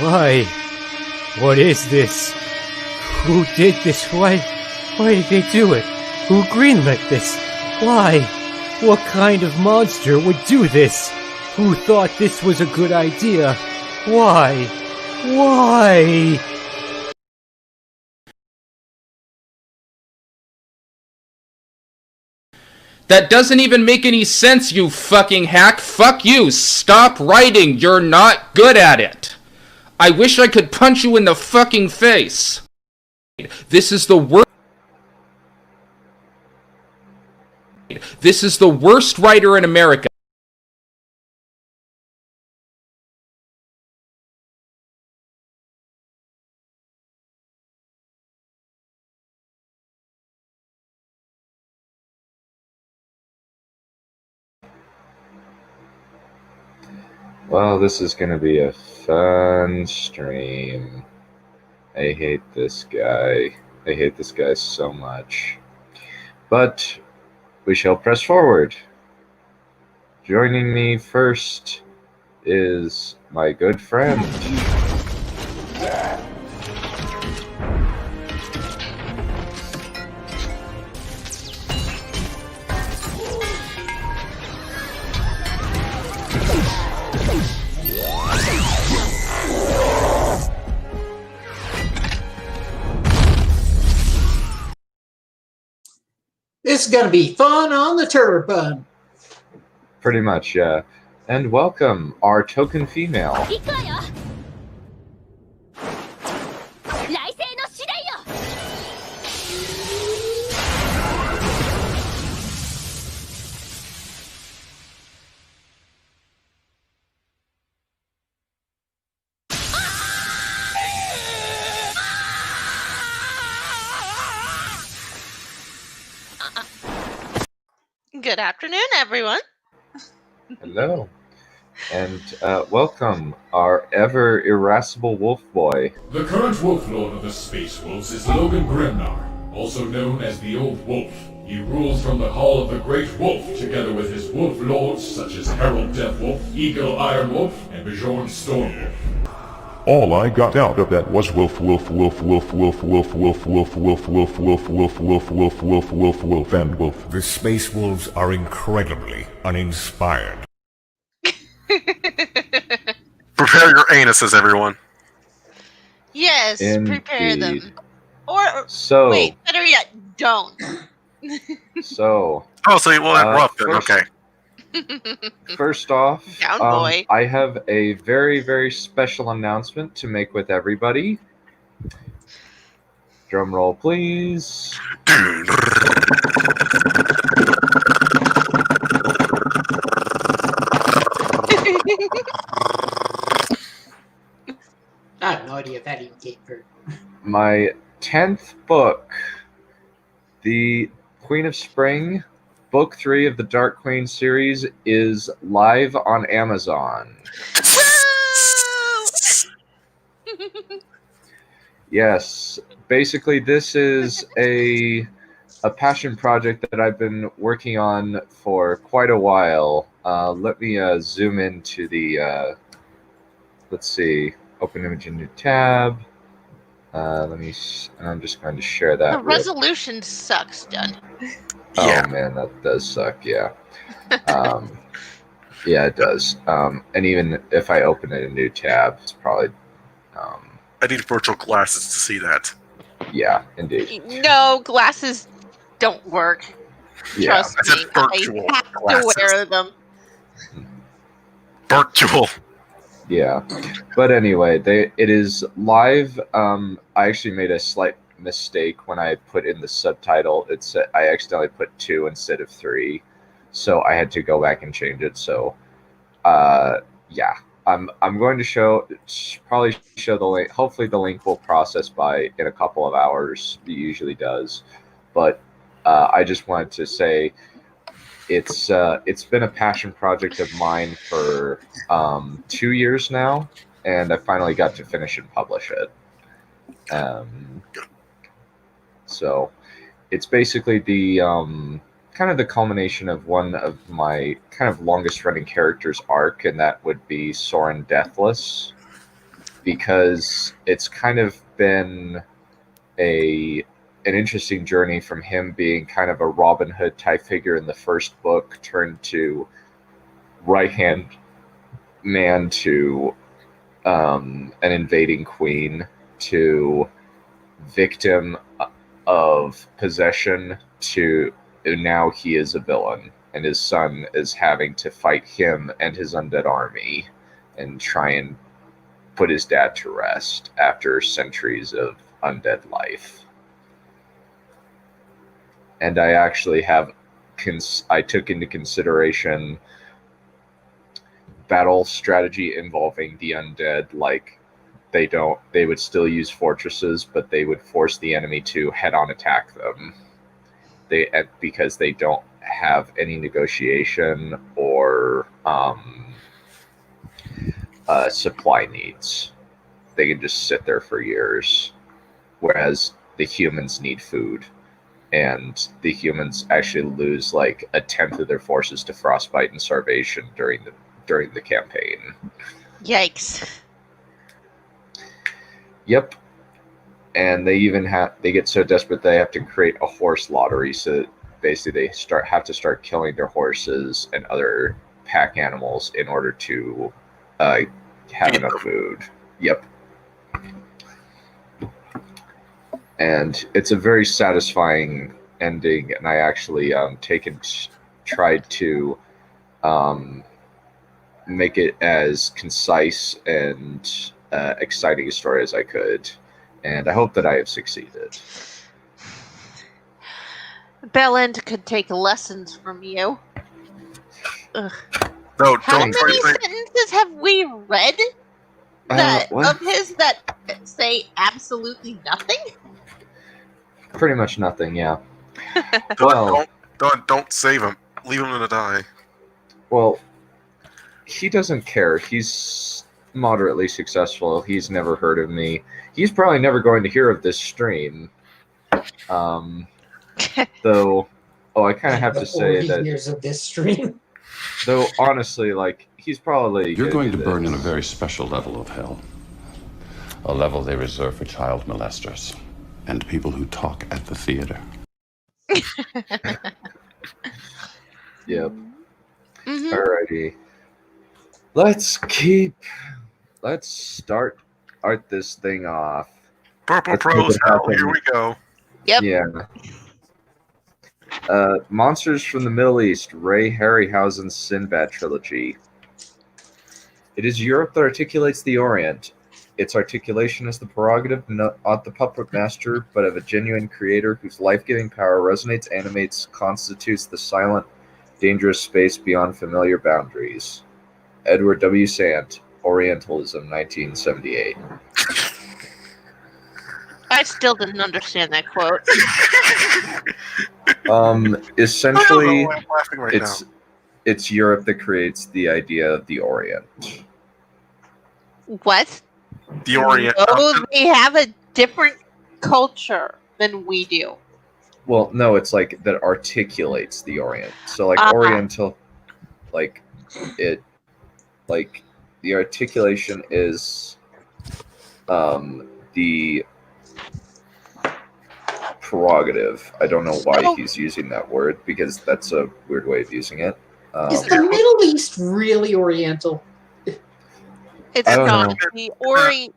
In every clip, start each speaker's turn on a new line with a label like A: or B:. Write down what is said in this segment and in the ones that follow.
A: Why? What is this? Who did this? Why did they do it? Who greenlit this? Why? What kind of monster would do this? Who thought this was a good idea? Why? Why?
B: That doesn't even make any sense, you fucking hack. Fuck you. Stop writing. You're not good at it. I wish I could punch you in the fucking face. This is the worst. This is the worst writer in America.
C: Well, this is going to be a fun stream. I hate this guy. I hate this guy so much. But we shall press forward. Joining me first is my good friend.
D: This is going to be fun on the turbine.
C: Pretty much, yeah. And welcome, our token female.
E: Good afternoon, everyone.
C: Hello. And welcome, our ever irascible wolf boy.
F: The current Wolf Lord of the Space Wolves is Logan Grimnar, also known as the Old Wolf. He rules from the Hall of the Great Wolf, together with his wolf lords such as Herald Deathwolf, Eagle Ironwolf, and Bjorn Stormwolf.
G: All I got out of that was wolf, wolf, wolf, wolf, wolf, wolf, wolf, wolf, wolf, wolf, wolf, wolf, wolf, wolf, wolf, wolf, wolf, and wolf.
H: The Space Wolves are incredibly uninspired.
I: Prepare your anuses, everyone.
E: Yes, prepare them.
C: Indeed.
E: Or,
C: So,
E: wait, better yet, don't.
C: so
I: Oh, so we'll interrupt then, okay.
C: first off,
E: Down, boy.
C: I have a very, very special announcement to make with everybody. Drum roll, please.
D: I have no idea if that even came through.
C: My 10th book, The Queen of Spring, Book 3 of the Dark Queen series, is live on Amazon. Yes, basically this is a passion project that I've been working on for quite a while. Let me zoom into the, let's see, open image in new tab. I'm just going to share that.
E: The resolution sucks, Done.
C: Oh
I: Yeah.
C: man, that does suck, yeah. Yeah, it does. And even if I open it in a new tab, it's probably,
I: I need virtual glasses to see that.
C: yeah, indeed.
E: No, glasses don't work.
C: Yeah,
E: Trust
I: I said
E: me.
I: virtual
E: I have
I: glasses.
E: to wear them.
I: Virtual.
C: yeah. But anyway, it is live. I actually made a slight mistake when I put in the subtitle. I accidentally put 2 instead of 3, so I had to go back and change it. So, yeah, I'm going to probably show the link. Hopefully, the link will process in a couple of hours. It usually does, but I just wanted to say it's been a passion project of mine for 2 years now, and I finally got to finish and publish it. So it's basically the kind of the culmination of one of my kind of longest running characters arc, and that would be Soren Deathless. because it's kind of been an interesting journey from him being kind of a Robin Hood type figure in the first book, turned to right-hand man to an invading queen, to victim of possession, to now he is a villain, and his son is having to fight him and his undead army and try and put his dad to rest after centuries of undead life. And I actually I took into consideration battle strategy involving the undead, like they would still use fortresses, but they would force the enemy to head-on attack them. Because they don't have any negotiation or supply needs. They can just sit there for years, whereas the humans need food, and the humans actually lose like a tenth of their forces to frostbite and starvation during the campaign.
E: Yikes.
C: Yep. And they even they get so desperate they have to create a horse lottery, so basically they have to start killing their horses and other pack animals in order to have enough food. Yep. And it's a very satisfying ending, and I actually tried to make it as concise and exciting a story as I could, and I hope that I have succeeded.
E: Bellin could take lessons from you. Ugh.
I: No,
E: How
I: don't
E: many
I: try to
E: sentences have we read that
C: what?
E: of his that say absolutely nothing?
C: Pretty much nothing, yeah.
I: Don't save him. Leave him to die.
C: Well, he doesn't care. He's moderately successful. He's never heard of me. He's probably never going to hear of this stream. Though, I kind of have to say that.
D: Years of this stream.
C: Though honestly, like he's probably
J: you're going to burn in a very special level of hell, a level they reserve for child molesters and people who talk at the theater.
C: Yep.
E: Mm-hmm.
C: Alrighty. Let's start this thing off.
I: Purple Prose Hell, here we go.
E: Yep.
C: Yeah. Monsters from the Middle East, Ray Harryhausen's Sinbad trilogy. It is Europe that articulates the Orient. Its articulation is the prerogative not of the puppet master, but of a genuine creator whose life-giving power resonates, animates, constitutes the silent, dangerous space beyond familiar boundaries. Edward W. Sant, Orientalism, 1978.
E: I still didn't understand that quote.
C: Essentially,
I: I'm laughing right now.
C: it's Europe that creates the idea of the Orient.
E: What?
I: The Orient.
E: Oh, they have a different culture than we do.
C: Well, no, it's like that articulates the Orient. So like Oriental, like it, like the articulation is the prerogative. I don't know why he's using that word, because that's a weird way of using it.
D: Is the Middle East really Oriental?
E: It's
C: I don't
E: not.
C: know.
E: The Orient.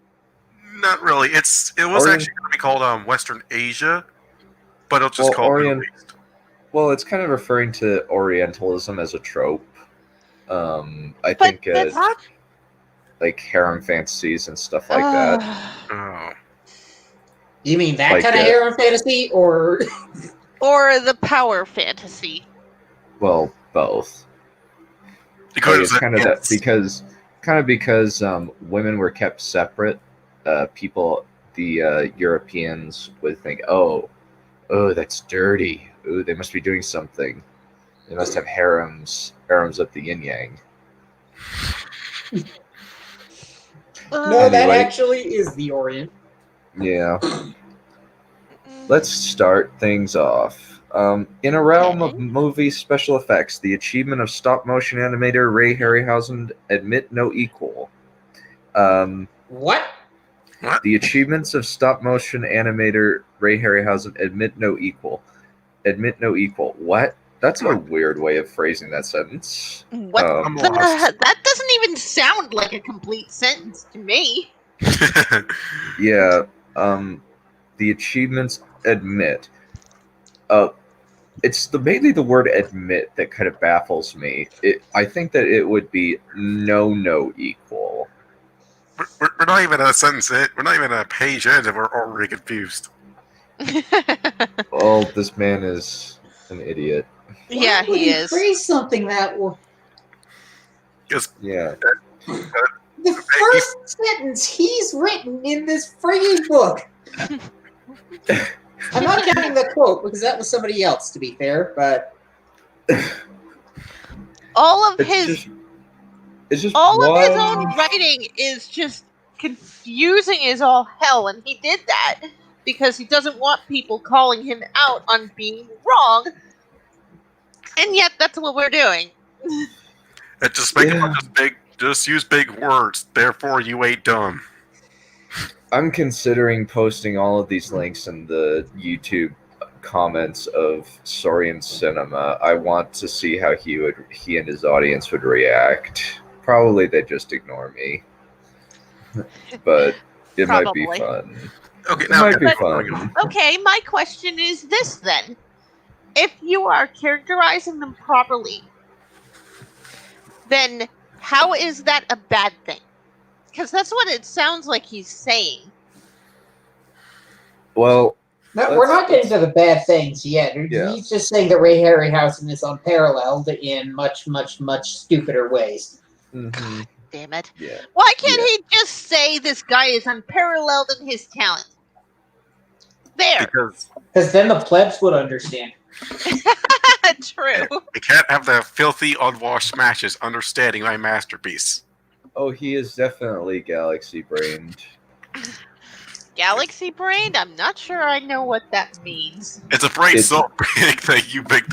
I: Not really. It was actually going to be called Western Asia, but it'll just call Middle East.
C: Well, it's kind of referring to Orientalism as a trope. I think like harem fantasies and stuff like that.
I: Oh.
D: You mean that
C: Like,
D: kind of harem fantasy, or
E: Or the power fantasy.
C: Well, both.
I: Because
C: it's kind of that because women were kept separate. The Europeans would think, oh, that's dirty. Ooh, they must be doing something. They must have harems of the yin yang.
D: no, that actually is the Orient.
C: Yeah. Let's start things off. In a realm of movie special effects, the achievement of stop-motion animator Ray Harryhausen admit no equal.
D: What?
I: What?
C: The achievements of stop-motion animator Ray Harryhausen admit no equal. Admit no equal. What? That's a weird way of phrasing that sentence.
E: What? That doesn't even sound like a complete sentence to me.
C: Yeah. The achievements admit. It's mainly the word admit that kind of baffles me. I think that it would be no equal.
I: We're not even a sentence in. We're not even a page in, and we're already confused.
C: Oh, this man is an idiot.
E: Yeah,
D: Why would
E: he is.
D: Phrase something that will.
C: Yeah.
D: The first sentence he's written in this frigging book. I'm not counting the quote because that was somebody else, to be fair. But
E: all of his
C: his
E: own writing is just confusing as all hell, and he did that because he doesn't want people calling him out on being wrong. And yet, that's what we're doing.
I: And just make it just big. Just use big words. Therefore, you ain't dumb.
C: I'm considering posting all of these links in the YouTube comments of Saurian Cinema. I want to see how he and his audience would react. Probably they just ignore me, but it might be fun.
I: Okay,
C: it might be fun.
E: Okay, my question is this then: if you are characterizing them properly, then how is that a bad thing? Because that's what it sounds like he's saying.
C: Well,
D: no, we're not getting to the bad things yet.
C: Yeah.
D: He's just saying that Ray Harryhausen is unparalleled in much stupider ways.
C: Mm-hmm.
E: Damn it.
C: Yeah.
E: Why can't he just say this guy is unparalleled in his talent? There.
D: Because then the plebs would understand.
E: True.
I: We can't have the filthy, unwashed smashes understanding my masterpiece.
C: Oh, he is definitely galaxy-brained.
E: Galaxy-brained? I'm not sure I know what that means.
I: It's a brain so big that you make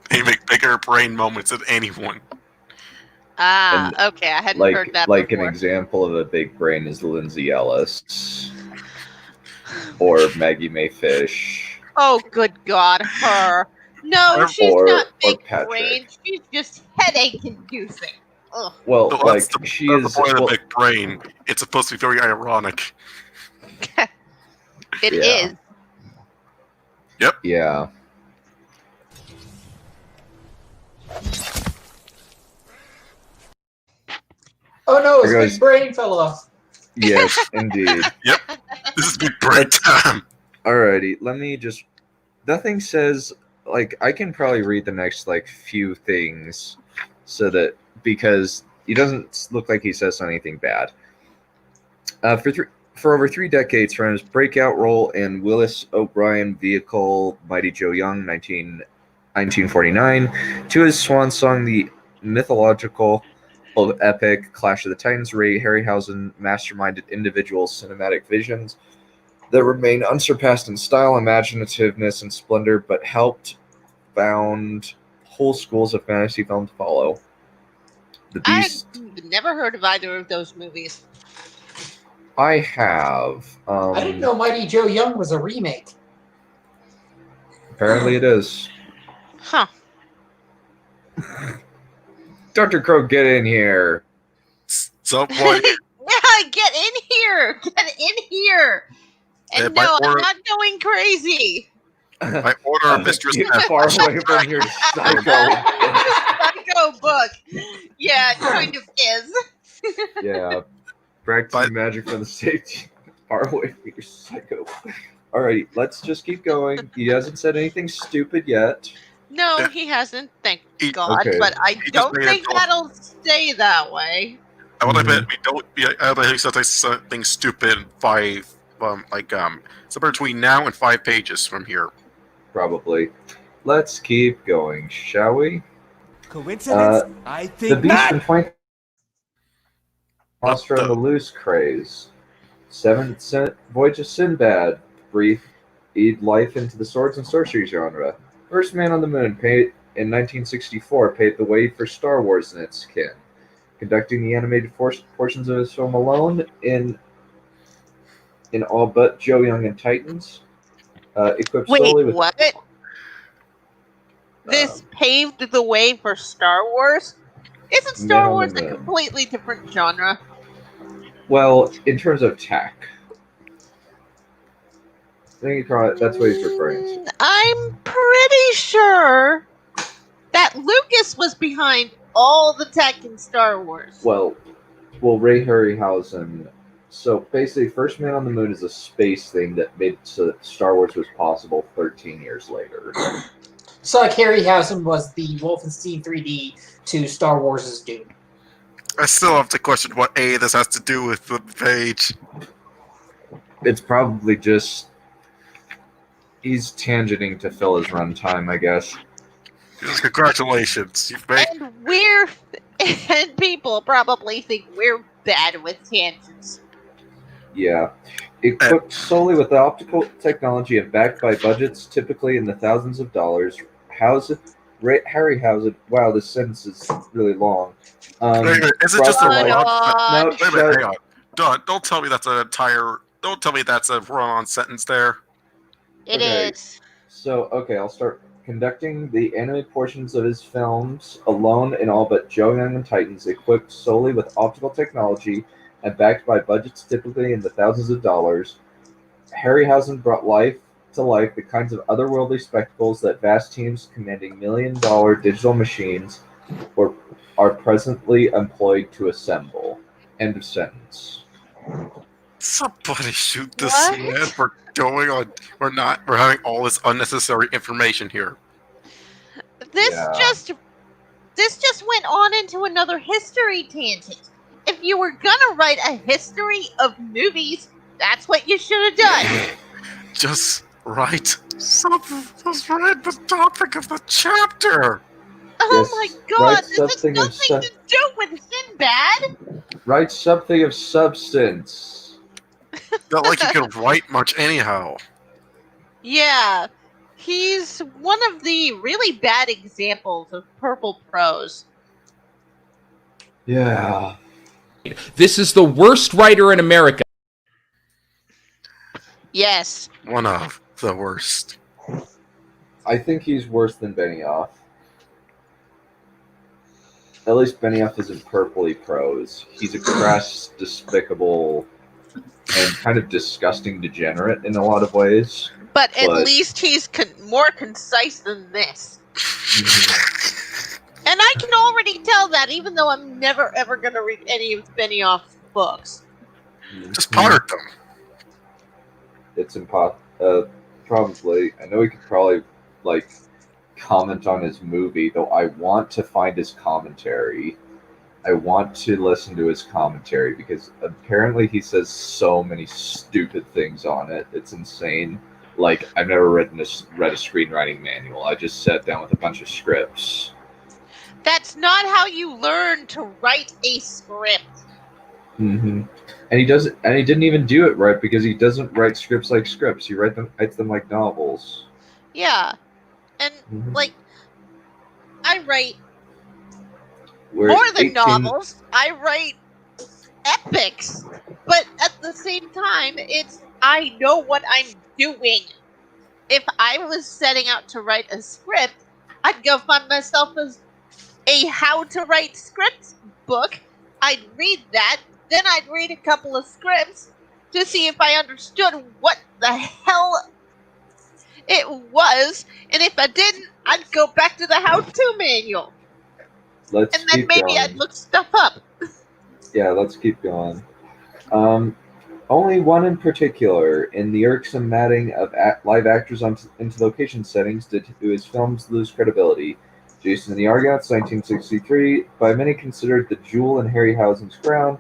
I: they make bigger brain moments than anyone.
E: Okay, I hadn't heard that
C: Like
E: before.
C: an example of a big brain is Lindsay Ellis. Or Maggie May Fish.
E: Oh, good God, her. No, she's not big brain. She's just headache-inducing. Ugh.
C: Well,
I: so
C: like,
I: she is... the point of the big brain. It's supposed to be very ironic.
E: It is.
I: Yep.
C: Yeah.
D: Oh no, his big brain fell off.
C: Yes, indeed.
I: Yep. This is big brain time.
C: Alrighty, let me just... Nothing says... Like, I can probably read the next, like, few things so that... Because he doesn't look like he says anything bad. For over 3 decades, from his breakout role in Willis O'Brien vehicle Mighty Joe Young, 1949, to his swan song, the mythological epic Clash of the Titans, Ray Harryhausen masterminded individual cinematic visions that remain unsurpassed in style, imaginativeness, and splendor, but helped found whole schools of fantasy film to follow. The Beast.
E: I've never heard of either of those movies.
C: I have.
D: I didn't know Mighty Joe Young was a remake.
C: Apparently it is.
E: Huh.
C: Dr. Crow, get in here.
I: Someone.
E: Get in here. Get in here. And no, I'm not going crazy.
I: I order a Mistress Neph.
C: Far away from your
E: psycho book. Yeah, it kind of is.
C: Yeah. Practicing magic for the safety. Far away from your psycho. Alrighty, let's just keep going. He hasn't said anything stupid yet.
E: No, he hasn't, thank God.
C: Okay.
E: But I don't think that'll stay that way.
I: I want to bet we don't. I don't think something stupid by somewhere between now and 5 pages from here.
C: Probably. Let's keep going, shall we?
K: Coincidence? I think
C: the Beast
K: not.
C: and 20 Monster on the Loose craze. 7th Voyage of Sinbad. Breathe life into the swords and sorcery genre. First Man on the Moon, in 1964, paved the way for Star Wars and its kin. Conducting the animated portions of his film alone in in all but Joe Young and Titans. Equipped
E: Wait,
C: solely with
E: what? This paved the way for Star Wars? Isn't
C: Man
E: Star
C: on
E: Wars
C: the
E: a
C: Moon.
E: completely different genre?
C: Well, in terms of tech. I think that's what he's referring to.
E: I'm pretty sure that Lucas was behind all the tech in Star Wars.
C: Well, Ray Harryhausen. So basically, First Man on the Moon is a space thing that made so that Star Wars was possible 13 years later.
D: So like Harryhausen was the Wolfenstein 3D to Star Wars' Dune.
I: I still have to question what this has to do with the page.
C: It's probably just he's tangenting to fill his runtime, I guess.
I: Congratulations, you've made.
E: And people probably think we're bad with tangents.
C: Yeah. Equipped solely with optical technology and backed by budgets typically in the thousands of dollars, Harryhausen. Wow, this sentence is really long.
I: Wait, is it just a
E: Hold
I: run-on?
E: on.
I: Wait a minute, hang on. Don't tell me that's an entire. Don't tell me that's a run-on sentence there.
E: It
C: Okay.
E: is.
C: So, I'll start. Conducting the anime portions of his films alone in all but Joe Young and Titans, equipped solely with optical technology and backed by budgets typically in the thousands of dollars, Harryhausen brought to life the kinds of otherworldly spectacles that vast teams commanding $1 million digital machines are presently employed to assemble. End of sentence.
I: Somebody shoot this
E: What?
I: man for going on. We're having all this unnecessary information here.
E: This
C: Yeah.
E: just went on into another history tangent. If you were gonna write a history of movies, that's what you should have done.
I: Just write something. Just write the topic of the chapter.
E: Oh
C: Yes,
E: my god,
C: write
E: this has
C: something of
E: nothing to do with Sinbad.
C: Write something of substance.
I: Not like you can write much anyhow.
E: Yeah, he's one of the really bad examples of purple prose.
C: Yeah.
B: This is the worst writer in America.
E: Yes.
I: One of the worst.
C: I think he's worse than Benioff. At least Benioff isn't purpley prose. He's a crass, despicable, and kind of disgusting degenerate in a lot of ways.
E: But at least he's more concise than this. And I can already tell that, even though I'm never ever going to read any of Benioff's books.
I: Just pirate them.
C: It's impossible. Probably. I know he could probably, comment on his movie, though I want to find his commentary. I want to listen to his commentary because apparently he says so many stupid things on it. It's insane. I've never read a screenwriting manual. I just sat down with a bunch of scripts.
E: That's not how you learn to write a script.
C: Mm-hmm. And he doesn't. And he didn't even do it right because he doesn't write scripts like scripts. He writes them like novels.
E: Yeah, and I write
C: We're
E: more than
C: 18
E: novels. I write epics, but at the same time, I know what I'm doing. If I was setting out to write a script, I'd go find myself a how to write scripts book. I'd read that, then I'd read a couple of scripts to see if I understood what the hell it was, and if I didn't, I'd go back to the how-to manual. And then maybe I'd look stuff up.
C: Yeah, let's keep going. Only one in particular, in the irksome matting of live actors into location settings, do his films lose credibility. Jason and the Argonauts, 1963, by many considered the jewel in Harryhausen's crown,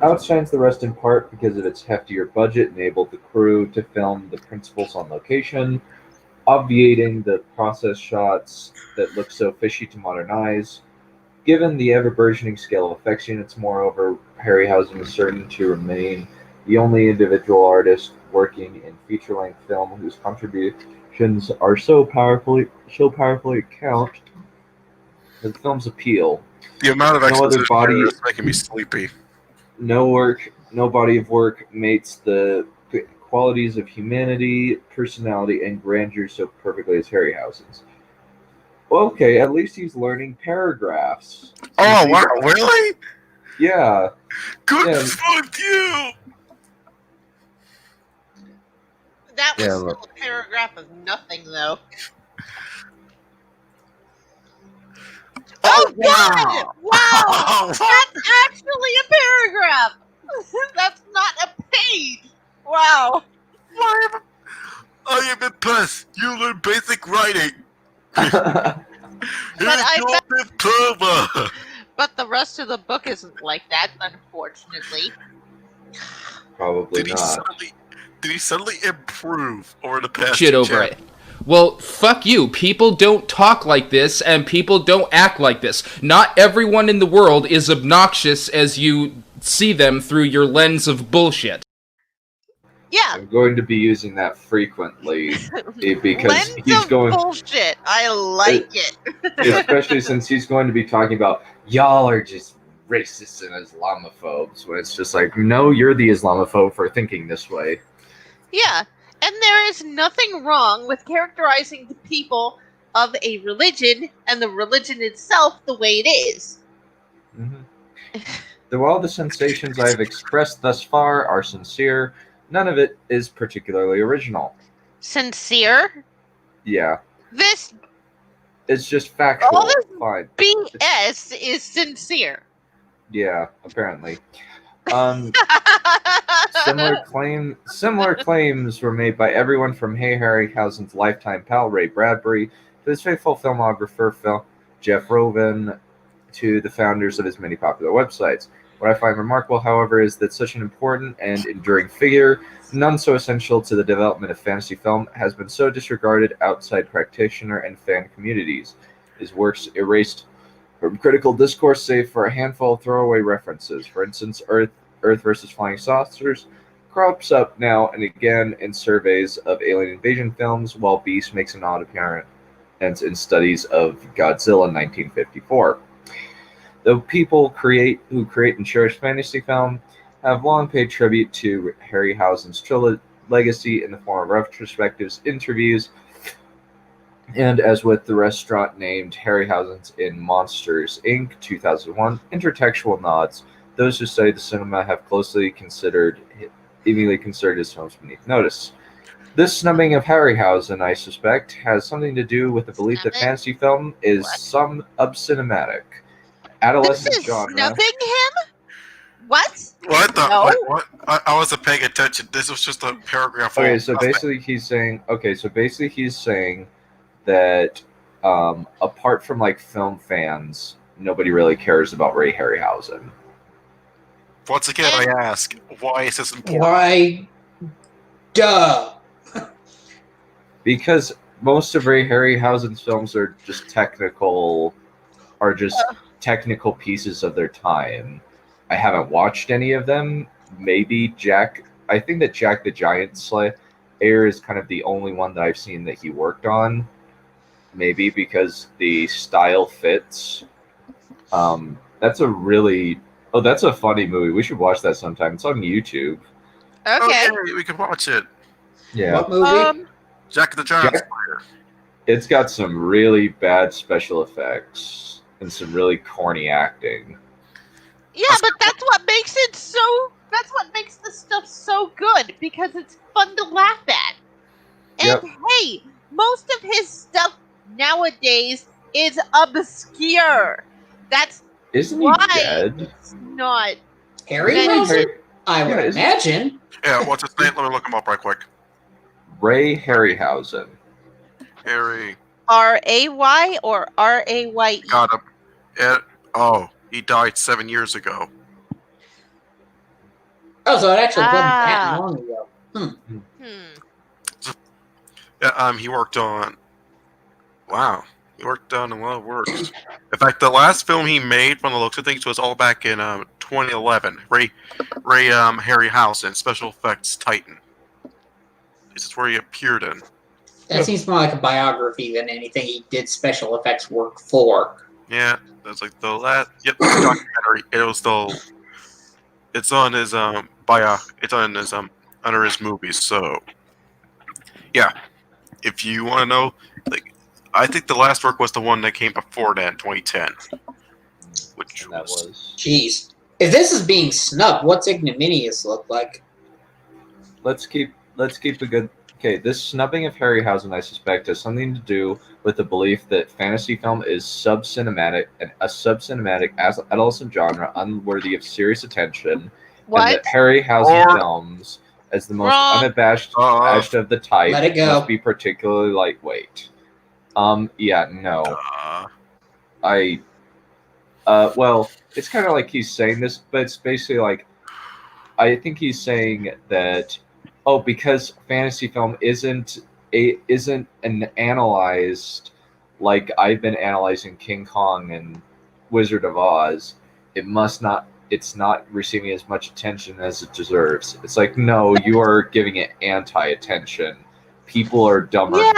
C: outshines the rest in part because of its heftier budget, enabled the crew to film the principals on location, obviating the process shots that look so fishy to modern eyes. Given the ever-burgeoning scale of effects units, moreover, Harryhausen is certain to remain the only individual artist working in feature-length film whose contributions are so powerfully count the film's appeal.
I: The amount of
C: No other
I: exposition
C: body
I: here is making me sleepy.
C: No work No body of work mates the qualities of humanity, personality, and grandeur so perfectly as Harryhausen's. Okay, at least he's learning paragraphs.
I: Oh, wow, really?
C: Yeah.
I: Good fuck you!
E: That was
C: Yeah,
E: still
C: look.
E: a paragraph of nothing, though. Oh, God! Wow! That's actually a paragraph! That's not a page! Wow!
I: I am impressed. You learn basic writing.
E: But the rest of the book isn't like that, unfortunately.
C: Probably
I: Did
C: not.
I: Did he suddenly improve over the past
B: Shit over it. Well, fuck you. People don't talk like this, and people don't act like this. Not everyone in the world is obnoxious as you see them through your lens of bullshit.
E: Yeah.
C: I'm going to be using that frequently because
E: Lens
C: he's
E: of
C: going.
E: bullshit. I like it.
C: Especially since he's going to be talking about y'all are just racists and Islamophobes. When it's just like, no, you're the Islamophobe for thinking this way.
E: Yeah, and there is nothing wrong with characterizing the people of a religion and the religion itself the way it is.
C: Mm-hmm. Though all the sensations I have expressed thus far are sincere, none of it is particularly original.
E: Sincere?
C: Yeah.
E: This
C: It's just factual.
E: all this
C: Fine.
E: BS is sincere.
C: Yeah, apparently. Similar claims were made by everyone from Harryhausen's lifetime pal Ray Bradbury to his faithful filmographer Jeff Rovin to the founders of his many popular websites. What I find remarkable, however, is that such an important and enduring figure, none so essential to the development of fantasy film, has been so disregarded outside practitioner and fan communities. His works erased from critical discourse save for a handful of throwaway references. For instance, Earth versus Flying Saucers crops up now and again in surveys of alien invasion films, while Beast makes an odd appearance in studies of Godzilla in 1954. Though people who create and cherish fantasy film have long paid tribute to Harryhausen's legacy in the form of retrospectives, interviews, and as with the restaurant named Harryhausen's in Monsters, Inc. 2001, intertextual nods, those who study the cinema have immediately considered his films beneath notice. This snubbing of Harryhausen, I suspect, has something to do with the belief that fantasy film is some cinematic. Adolescent
E: This is
C: genre.
E: snubbing him? What?
I: What the?
E: No.
I: Wait, what? I wasn't paying attention. This was just a paragraph.
C: Okay, so basically he's saying. That apart from like film fans, nobody really cares about Ray Harryhausen.
I: Once again, I ask, why is this important?
D: Why? Duh.
C: Because most of Ray Harryhausen's films are just technical pieces of their time. I haven't watched any of them. Maybe I think that Jack the Giant Slayer is kind of the only one that I've seen that he worked on. Maybe because the style fits. That's a funny movie. We should watch that sometime. It's on YouTube.
E: Okay.
I: We can watch it.
C: Yeah.
D: What movie?
I: Jack the Giant Slayer.
C: It's got some really bad special effects and some really corny acting.
E: Yeah, but that's what makes the stuff so good, because it's fun to laugh at. And hey, most of his stuff nowadays is obscure. That's
C: Isn't
E: why
C: he dead?
E: it's not
D: Harryhausen? I would
C: isn't-
D: imagine.
I: Yeah, what's his name? Let me look him up right quick.
C: Ray Harryhausen.
I: Harry.
E: R-A-Y or R-A-Y-E?
I: Got him. He died 7 years ago.
D: Oh, so it actually wasn't that long ago.
I: Yeah, he worked on. Wow, he worked on a lot of works. In fact, the last film he made, from the looks of things, was all back in 2011. Ray Harryhausen, special effects Titan. This is where he appeared in.
D: That seems more like a biography than anything he did special effects work for.
I: Yeah, that's like the last. Yep, documentary. It was It's on his it's on his under his movies. So yeah, if you want to know, like, I think the last work was the one that came before that, 2010, which
C: And that was.
D: Jeez. If this is being snubbed, what's ignominious look like?
C: Let's keep a good. Okay, this snubbing of Harryhausen, I suspect, has something to do with the belief that fantasy film is sub-cinematic and a sub-cinematic adolescent genre unworthy of serious attention,
E: What?
C: and that Harryhausen
I: Or-
C: films, as the most
E: Wrong.
C: unabashed of the type,
D: Let it go.
C: must be particularly lightweight. Yeah, no. Well, it's kind of like he's saying this, but it's basically like, I think he's saying that, because fantasy film isn't an analyzed like I've been analyzing King Kong and Wizard of Oz, it's not receiving as much attention as it deserves. It's like, no, you are giving it anti-attention. People are dumber for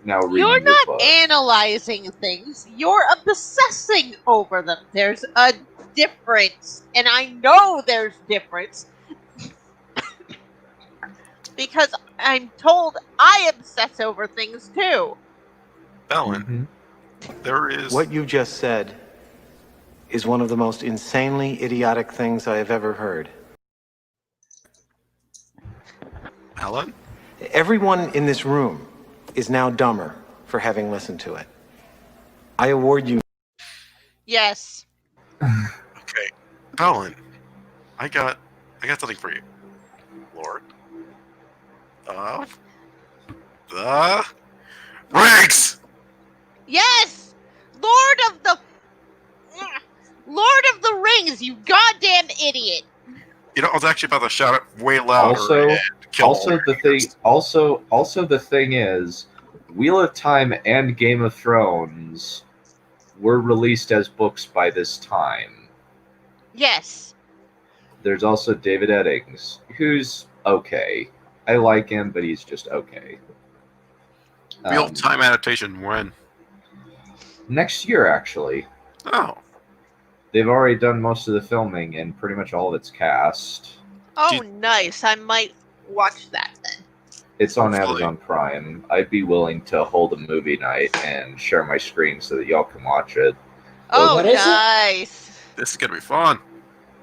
C: now reading
E: You're
C: your
E: not
C: book.
E: analyzing things. You're obsessing over them. There's a difference, and I know there's difference because I'm told I obsess over things too.
I: Bellin, there is.
L: What you just said is one of the most insanely idiotic things I have ever heard.
I: Alan?
L: Everyone in this room is now dumber for having listened to it. I award you.
E: Yes.
I: Okay, Bellin, I got something for you. Lord of the Rings.
E: Yes! Lord of the Rings, you goddamn idiot!
I: You know, I was actually about to shout it way louder.
C: Also the thing is, Wheel of Time and Game of Thrones were released as books by this time.
E: Yes.
C: There's also David Eddings, who's okay. I like him, but he's just okay.
I: Real time adaptation when?
C: Next year, actually.
I: Oh.
C: They've already done most of the filming and pretty much all of its cast.
E: Oh, nice. I might watch that then.
C: It's on Amazon Prime. I'd be willing to hold a movie night and share my screen so that y'all can watch it.
E: Oh,
D: What is it?
E: nice.
I: This is gonna be fun.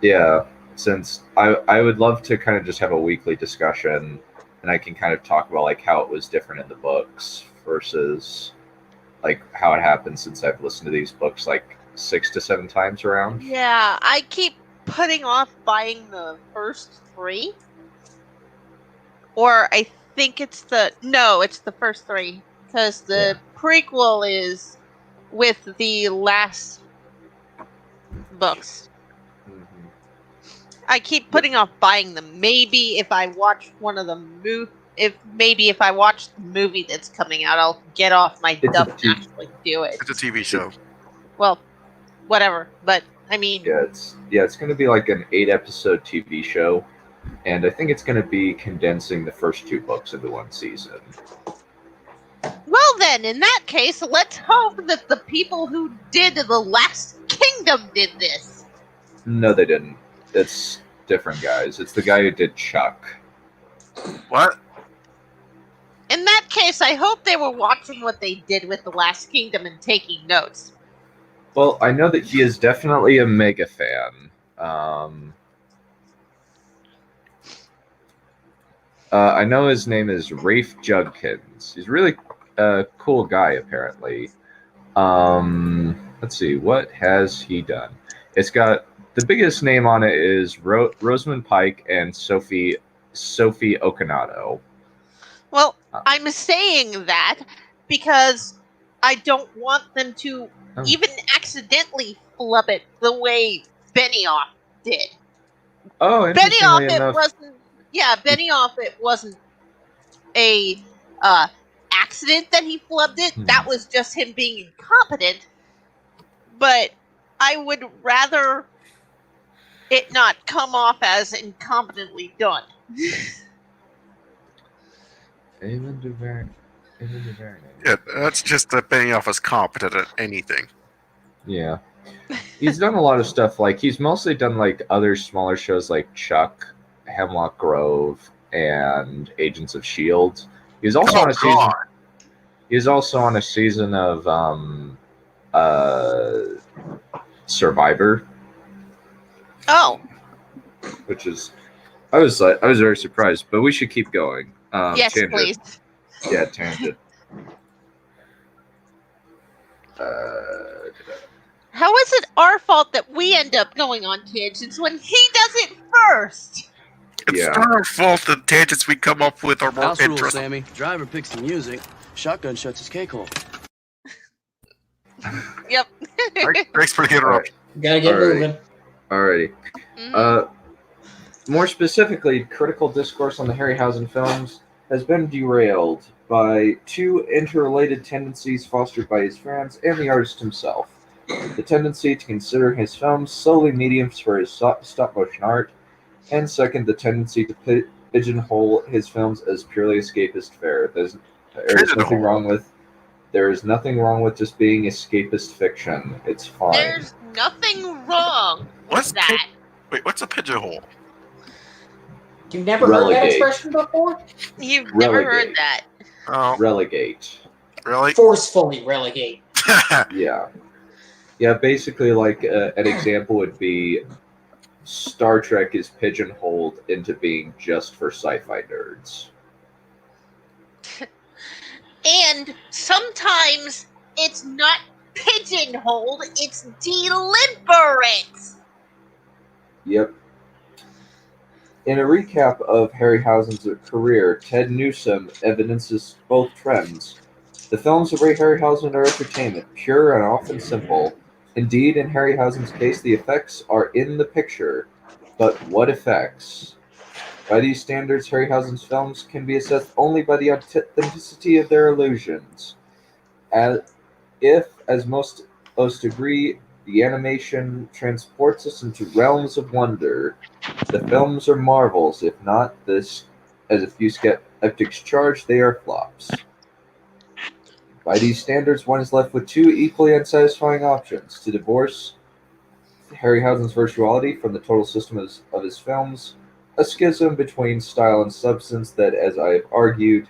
C: Yeah, since I would love to kind of just have a weekly discussion, and I can kind of talk about like how it was different in the books versus like how it happened, since I've listened to these books like 6 to 7 times around.
E: Yeah, I keep putting off buying the first 3. Or I think it's the first 3. Because the prequel is with the last books. I keep putting off buying them. Maybe if I watch one of the if I watch the movie that's coming out, I'll get off my dumb and actually do it.
I: It's a TV show.
E: Well, whatever. But I mean,
C: it's going to be like an 8-episode TV show, and I think it's going to be condensing the first 2 books into one season.
E: Well then, in that case, let's hope that the people who did The Last Kingdom did this.
C: No, they didn't. It's different guys. It's the guy who did Chuck.
I: What?
E: In that case, I hope they were watching what they did with The Last Kingdom and taking notes.
C: Well, I know that he is definitely a mega fan. I know his name is Rafe Judkins. He's a really cool guy, apparently. Let's see, what has he done? It's got, the biggest name on it is Rosamund Pike and Sophie Okinato.
E: Well, I'm saying that because I don't want them to even accidentally flub it the way Benioff did.
C: Oh, interestingly enough,
E: Benioff, it wasn't a accident that he flubbed it. That was just him being incompetent. But I would rather it not come off as incompetently done.
C: Even DuVernay.
I: Yeah, that's just that Benioff is competent at anything.
C: Yeah. He's done a lot of stuff. Like he's mostly done like other smaller shows like Chuck, Hemlock Grove, and Agents of Shield. He's also on a season. He's also on a season of Survivor.
E: Oh.
C: Which is, I was very surprised, but we should keep going.
E: Yes,
C: tangent.
E: please.
C: Yeah, tangent.
E: How is it our fault that we end up going on tangents when he does it first?
I: It's not our fault the tangents we come up with are more
M: House rules,
I: interesting.
M: Sammy. Driver picks the music. Shotgun shuts his cake hole.
E: Yep.
I: Thanks for the interruption.
D: Gotta get moving.
C: Alrighty. More specifically, critical discourse on the Harryhausen films has been derailed by two interrelated tendencies fostered by his fans and the artist himself. The tendency to consider his films solely mediums for his stop-motion art, and second, the tendency to pigeonhole his films as purely escapist fare. There is nothing wrong with just being escapist fiction. It's fine.
E: There's nothing wrong with that.
I: Wait, what's a pigeonhole?
D: You've never heard that expression before?
E: You've never heard that.
I: Oh.
C: Relegate.
I: Really?
D: Forcefully relegate.
C: Yeah. Yeah, basically, like, an example would be Star Trek is pigeonholed into being just for sci-fi nerds.
E: And sometimes it's not pigeonholed, it's deliberate.
C: Yep. In a recap of Harryhausen's career, Ted Newsom evidences both trends. The films of Ray Harryhausen are entertainment, pure and often simple. Indeed, in Harryhausen's case, the effects are in the picture. But what effects? By these standards, Harryhausen's films can be assessed only by the authenticity of their illusions. As most agree, the animation transports us into realms of wonder. The films are marvels, if not this, as a few skeptics charge, they are flops. By these standards, one is left with two equally unsatisfying options: to divorce Harryhausen's virtuality from the total system of his films, a schism between style and substance that, as I have argued,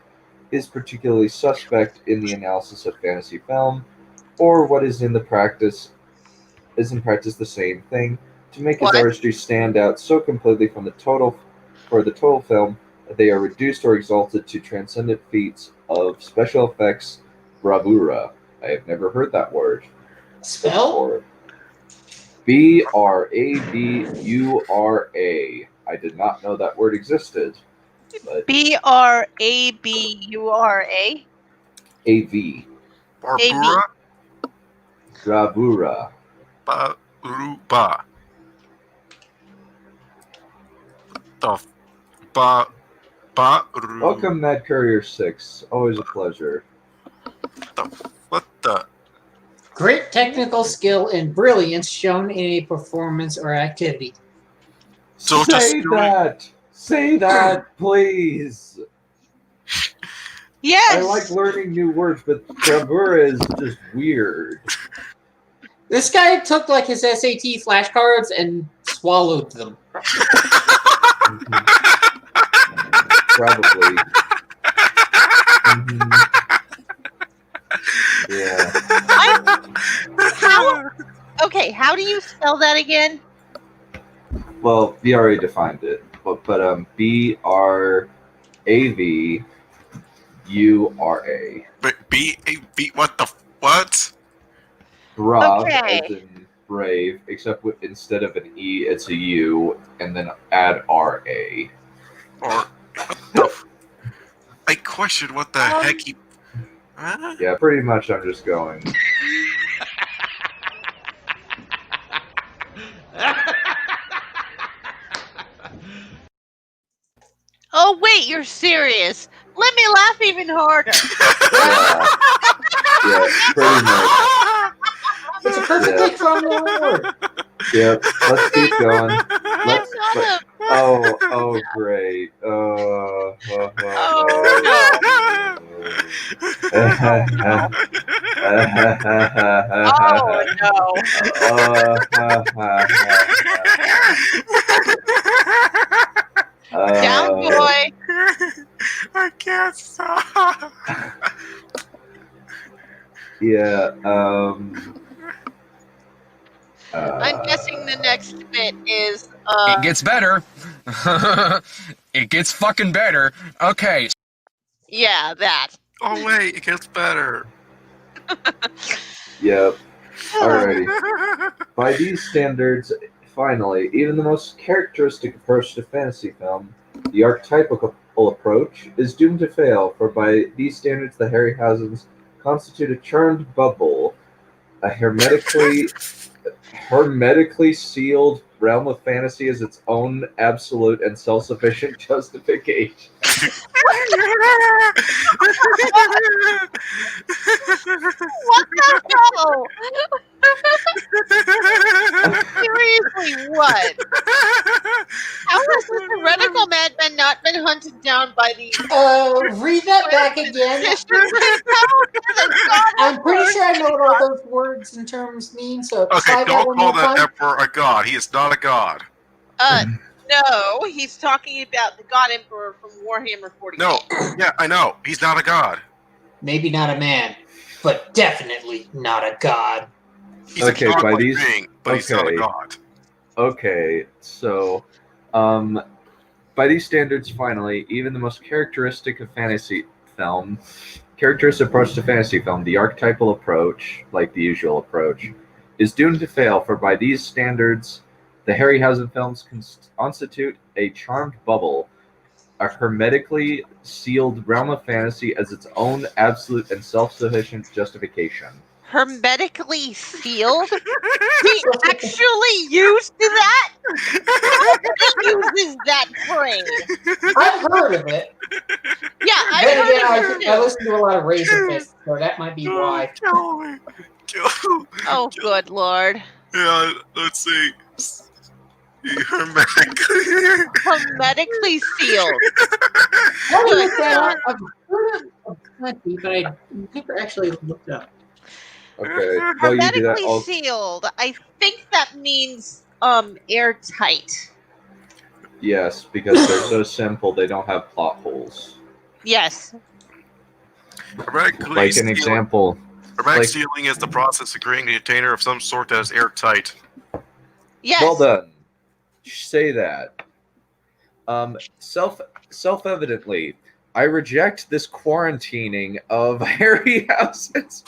C: is particularly suspect in the analysis of fantasy film, or what is in practice the same thing, to make his artistry stand out so completely from the total film that they are reduced or exalted to transcendent feats of special effects bravura. I have never heard that word.
D: Spell?
C: Bravura. I did not know that word existed.
E: Bravura?
C: AV.
I: Barbura?
C: Bravura.
I: Baruba.
C: Welcome, Mad Courier 6. Always a pleasure.
I: What the?
D: Great technical skill and brilliance shown in a performance or activity.
I: So
C: Say that, please.
E: Yes.
C: I like learning new words, but bravura is just weird.
D: This guy took like his SAT flashcards and swallowed them.
C: Probably. Yeah.
E: How do you spell that again?
C: Well, we already defined it, but BRAVURA.
I: B what the what?
C: Brav, as in brave, except instead of an E, it's a U, and then add RA.
I: Or what the? I question what the heck he.
C: Yeah, pretty much. I'm just going.
E: Oh wait, you're serious? Let me laugh even harder.
C: Yeah, pretty much.
D: It's a perfectly thrown word.
C: Yep, let's keep going. Oh, great.
E: Oh no! Down, boy.
I: I can't stop.
C: Yeah.
E: I'm guessing the next bit is.
N: It gets better. It gets fucking better. Okay.
E: Yeah, that.
I: Oh wait, it gets better.
C: Yep. Alrighty. By these standards, finally, even the most characteristic approach to fantasy film, the archetypical approach, is doomed to fail, for by these standards the Harryhausen's constitute a charmed bubble, a hermetically sealed realm of fantasy as its own absolute and self-sufficient justification.
E: What the hell? Seriously, what? How has this heretical madman not been hunted down by the...
D: Read that back again. I'm pretty sure I know what all those words and terms mean, so
I: Okay,
D: try that
I: don't
D: one
I: call
D: more
I: that
D: time.
I: emperor a god. He is not a god.
E: No, he's talking about the God Emperor from Warhammer 40K.
I: No, yeah, I know. He's not a god.
D: Maybe not a man, but definitely not a god.
I: He's a godlike being, but he's not a
C: okay.
I: god.
C: Okay, so, by these standards, finally, even the most characteristic approach to fantasy film, the archetypal approach, like the usual approach, is doomed to fail, for by these standards, the Harryhausen films constitute a charmed bubble, a hermetically sealed realm of fantasy as its own absolute and self-sufficient justification.
E: Hermetically sealed? He actually used that? He uses that phrase.
D: I've heard of it.
E: Yeah, I've
D: Then
E: heard
D: again,
E: of it
D: I
E: too.
D: listen to a lot of Razor Fist, so that might be why.
E: Oh, good lord.
I: Yeah, let's see.
E: Hermetically sealed.
D: I've heard of plenty, but I never actually looked up.
C: Okay, while you do that,
E: Hermetically sealed. I think that means airtight.
C: yes, because they're so simple, they don't have plot holes.
E: Yes.
C: Like an example.
I: Hermetic sealing is the process of creating a container of some sort that is airtight.
E: Yes.
C: Well done. Say that. Self-evidently, I reject this quarantining of Harryhausen's.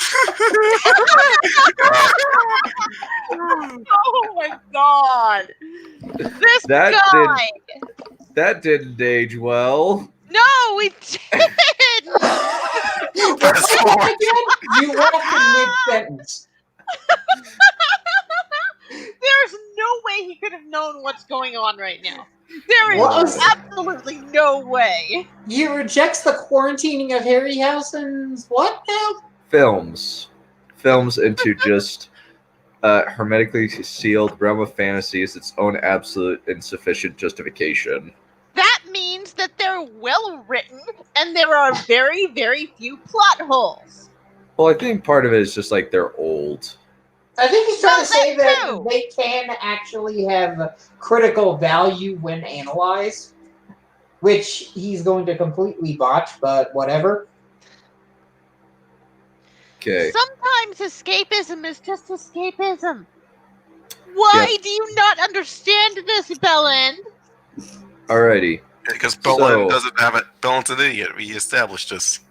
E: Oh my god! This guy!
C: That didn't age well.
E: No, we didn't!
D: You left in mid-sentence.
E: There's no way he could have known what's going on right now. There is
D: What?
E: absolutely no way.
D: You rejects the quarantining of Harryhausen's what now?
C: Films into just hermetically sealed realm of fantasy is its own absolute and sufficient justification.
E: That means that they're well written and there are very, very few plot holes.
C: Well, I think part of it is just like they're old.
D: I think he's trying to say that they can actually have critical value when analyzed, which he's going to completely botch, but whatever.
C: Okay.
E: Sometimes escapism is just escapism. Why do you not understand this, Bellin?
C: Alrighty.
I: Because Bellin doesn't have it. Bellin's an idiot. We established this.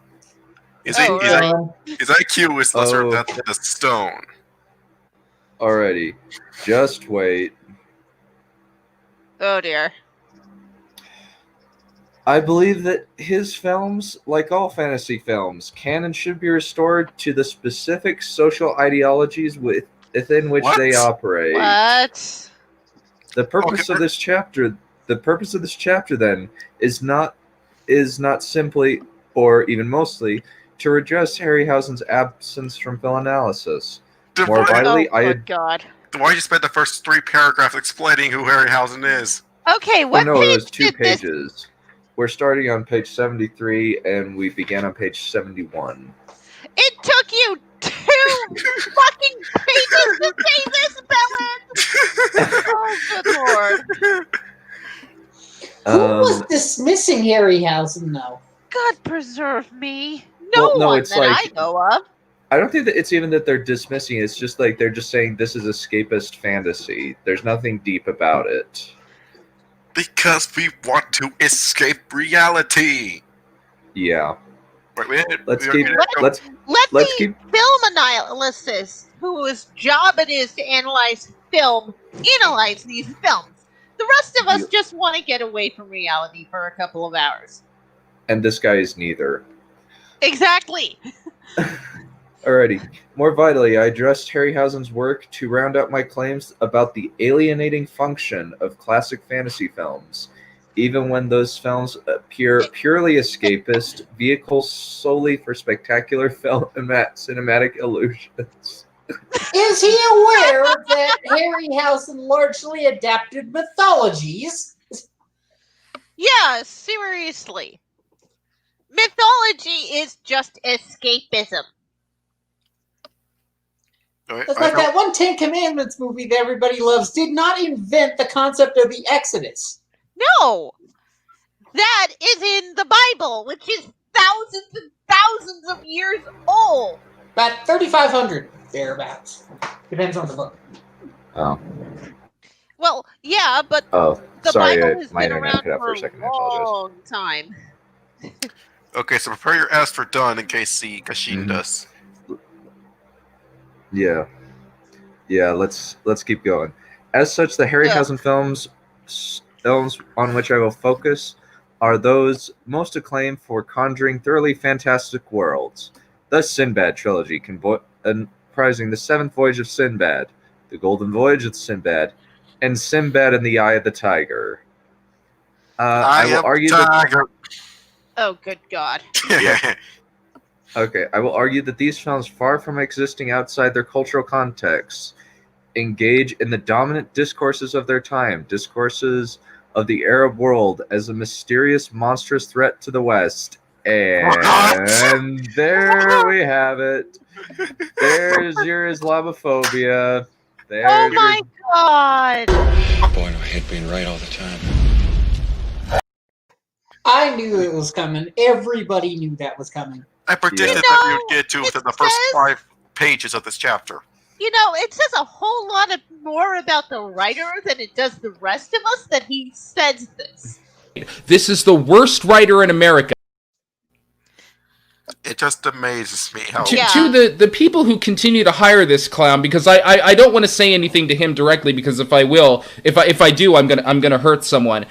I: His IQ is lesser than the stone.
C: Alrighty. Just wait.
E: Oh dear.
C: I believe that his films, like all fantasy films, can and should be restored to the specific social ideologies within which they operate.
E: What?
C: The purpose of this chapter, then, is not simply, or even mostly, to redress Harryhausen's absence from film analysis. More vitally,
E: God.
I: Why did you spend the first 3 paragraphs explaining who Harryhausen is?
E: Okay, what
C: no,
E: page
C: it was 2
E: did this...
C: pages. We're starting on page 73, and we began on page 71.
E: It took you 2 fucking pages to say this, Bellin! Oh, good lord.
D: Who was dismissing Harryhausen, though?
E: God preserve me.
C: Well, no,
E: one
C: it's
E: that
C: like-
E: I know of.
C: I don't think that it's even that they're dismissing it. It's just like they're just saying this is escapist fantasy. There's nothing deep about it.
I: Because we want to escape reality.
C: Yeah.
I: Wait,
C: Let's
I: we
C: keep.
I: are-
C: Let's
E: Let the
C: keep.
E: film analyst, whose job it is to analyze these films. The rest of us just want to get away from reality for a couple of hours.
C: And this guy is neither.
E: Exactly.
C: Alrighty. More vitally, I addressed Harryhausen's work to round out my claims about the alienating function of classic fantasy films, even when those films appear purely escapist, vehicles solely for spectacular cinematic illusions.
D: Is he aware that Harryhausen largely adapted mythologies?
E: Yeah, seriously. Mythology is just escapism.
D: It's like that one Ten Commandments movie that everybody loves did not invent the concept of the Exodus.
E: No! That is in the Bible, which is thousands and thousands of years old.
D: About 3,500, thereabouts. Depends on the book.
C: Oh.
E: Well, yeah, but
C: Oh,
E: the
C: sorry,
E: Bible has
C: my
E: been
C: internet
E: around
C: cut out for a second. I apologize.
E: long time.
I: Okay, so prepare your ass for done in case the Kashin does.
C: Yeah. Yeah, let's keep going. As such, the Harryhausen films on which I will focus are those most acclaimed for conjuring thoroughly fantastic worlds. The Sinbad trilogy, comprising The Seventh Voyage of Sinbad, The Golden Voyage of Sinbad, and Sinbad and the Eye of the Tiger. I will argue that.
E: Oh, good God.
C: Okay, I will argue that these films, far from existing outside their cultural contexts, engage in the dominant discourses of their time, discourses of the Arab world as a mysterious, monstrous threat to the West. And there we have it. There's your Islamophobia. There's
E: Oh my God!
O: Boy, do I hate being right all the time.
D: I knew it was coming. Everybody knew that was coming.
I: I predicted that we would get to within the first 5 pages of this chapter.
E: You know, it says a whole lot more about the writer than it does the rest of us that he says this.
B: This is the worst writer in America.
I: It just amazes me how...
B: To the people who continue to hire this clown, because I don't want to say anything to him directly, because if I do, I'm gonna hurt someone.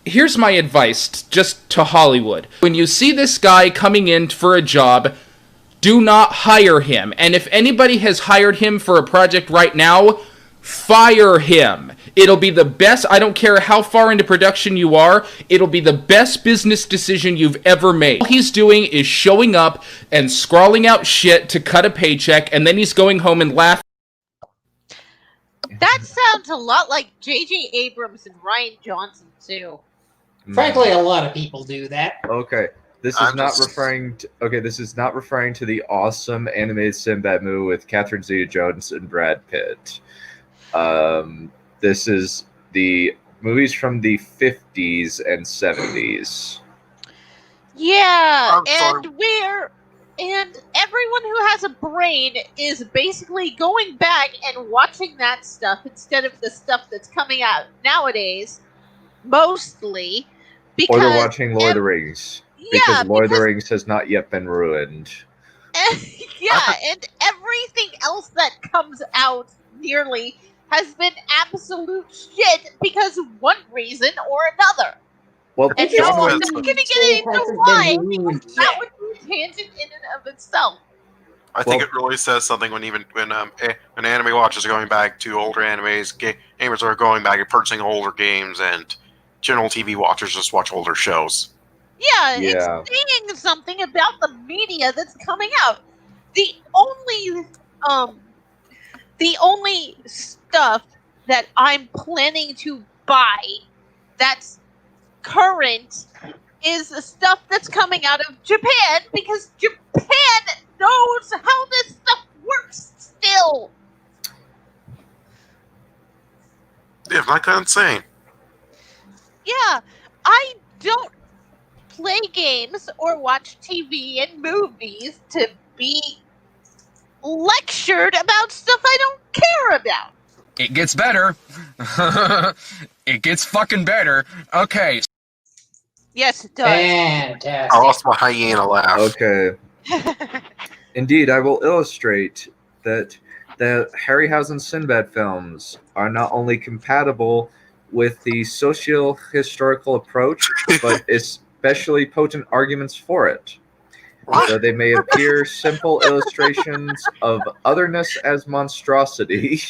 B: Here's my advice, just to Hollywood. When you see this guy coming in for a job, do not hire him. And if anybody has hired him for a project right now, fire him. It'll be the best. I don't care how far into production you are. It'll be the best business decision you've ever made. All he's doing is showing up and scrawling out shit to cut a paycheck, and then he's going home and laughing.
E: That sounds a lot like J.J. Abrams and Rian Johnson, too.
D: Frankly, a lot of people do that.
C: Okay. This is not referring to the awesome animated Sinbad movie with Catherine Zeta-Jones and Brad Pitt. This is the movies from the 50s and 70s.
E: Yeah, and everyone who has a brain is basically going back and watching that stuff instead of the stuff that's coming out nowadays, mostly.
C: Or they're watching Lord of the Rings. Because Lord of the Rings has not yet been ruined.
E: Yeah, and everything else that comes out nearly has been absolute shit because of one reason or another.
C: Well,
E: and no, I'm not going to get into why, because that would be a tangent in and of itself.
I: I think it really says something when anime watchers are going back to older animes, gamers are going back and purchasing older games, and general TV watchers just watch older shows.
E: Yeah, it's saying something about the media that's coming out. The only stuff that I'm planning to buy that's current is the stuff that's coming out of Japan, because Japan knows how this stuff works still.
I: Yeah, not kind of insane.
E: Yeah, I don't play games or watch TV and movies to be lectured about stuff I don't care about.
N: It gets better. It gets fucking better. Okay.
E: Yes, it does.
D: Fantastic.
I: I lost my hyena laugh.
C: Okay. Indeed, I will illustrate that the Harryhausen Sinbad films are not only compatible with the socio-historical approach, but especially potent arguments for it. Though they may appear simple illustrations of otherness as monstrosity.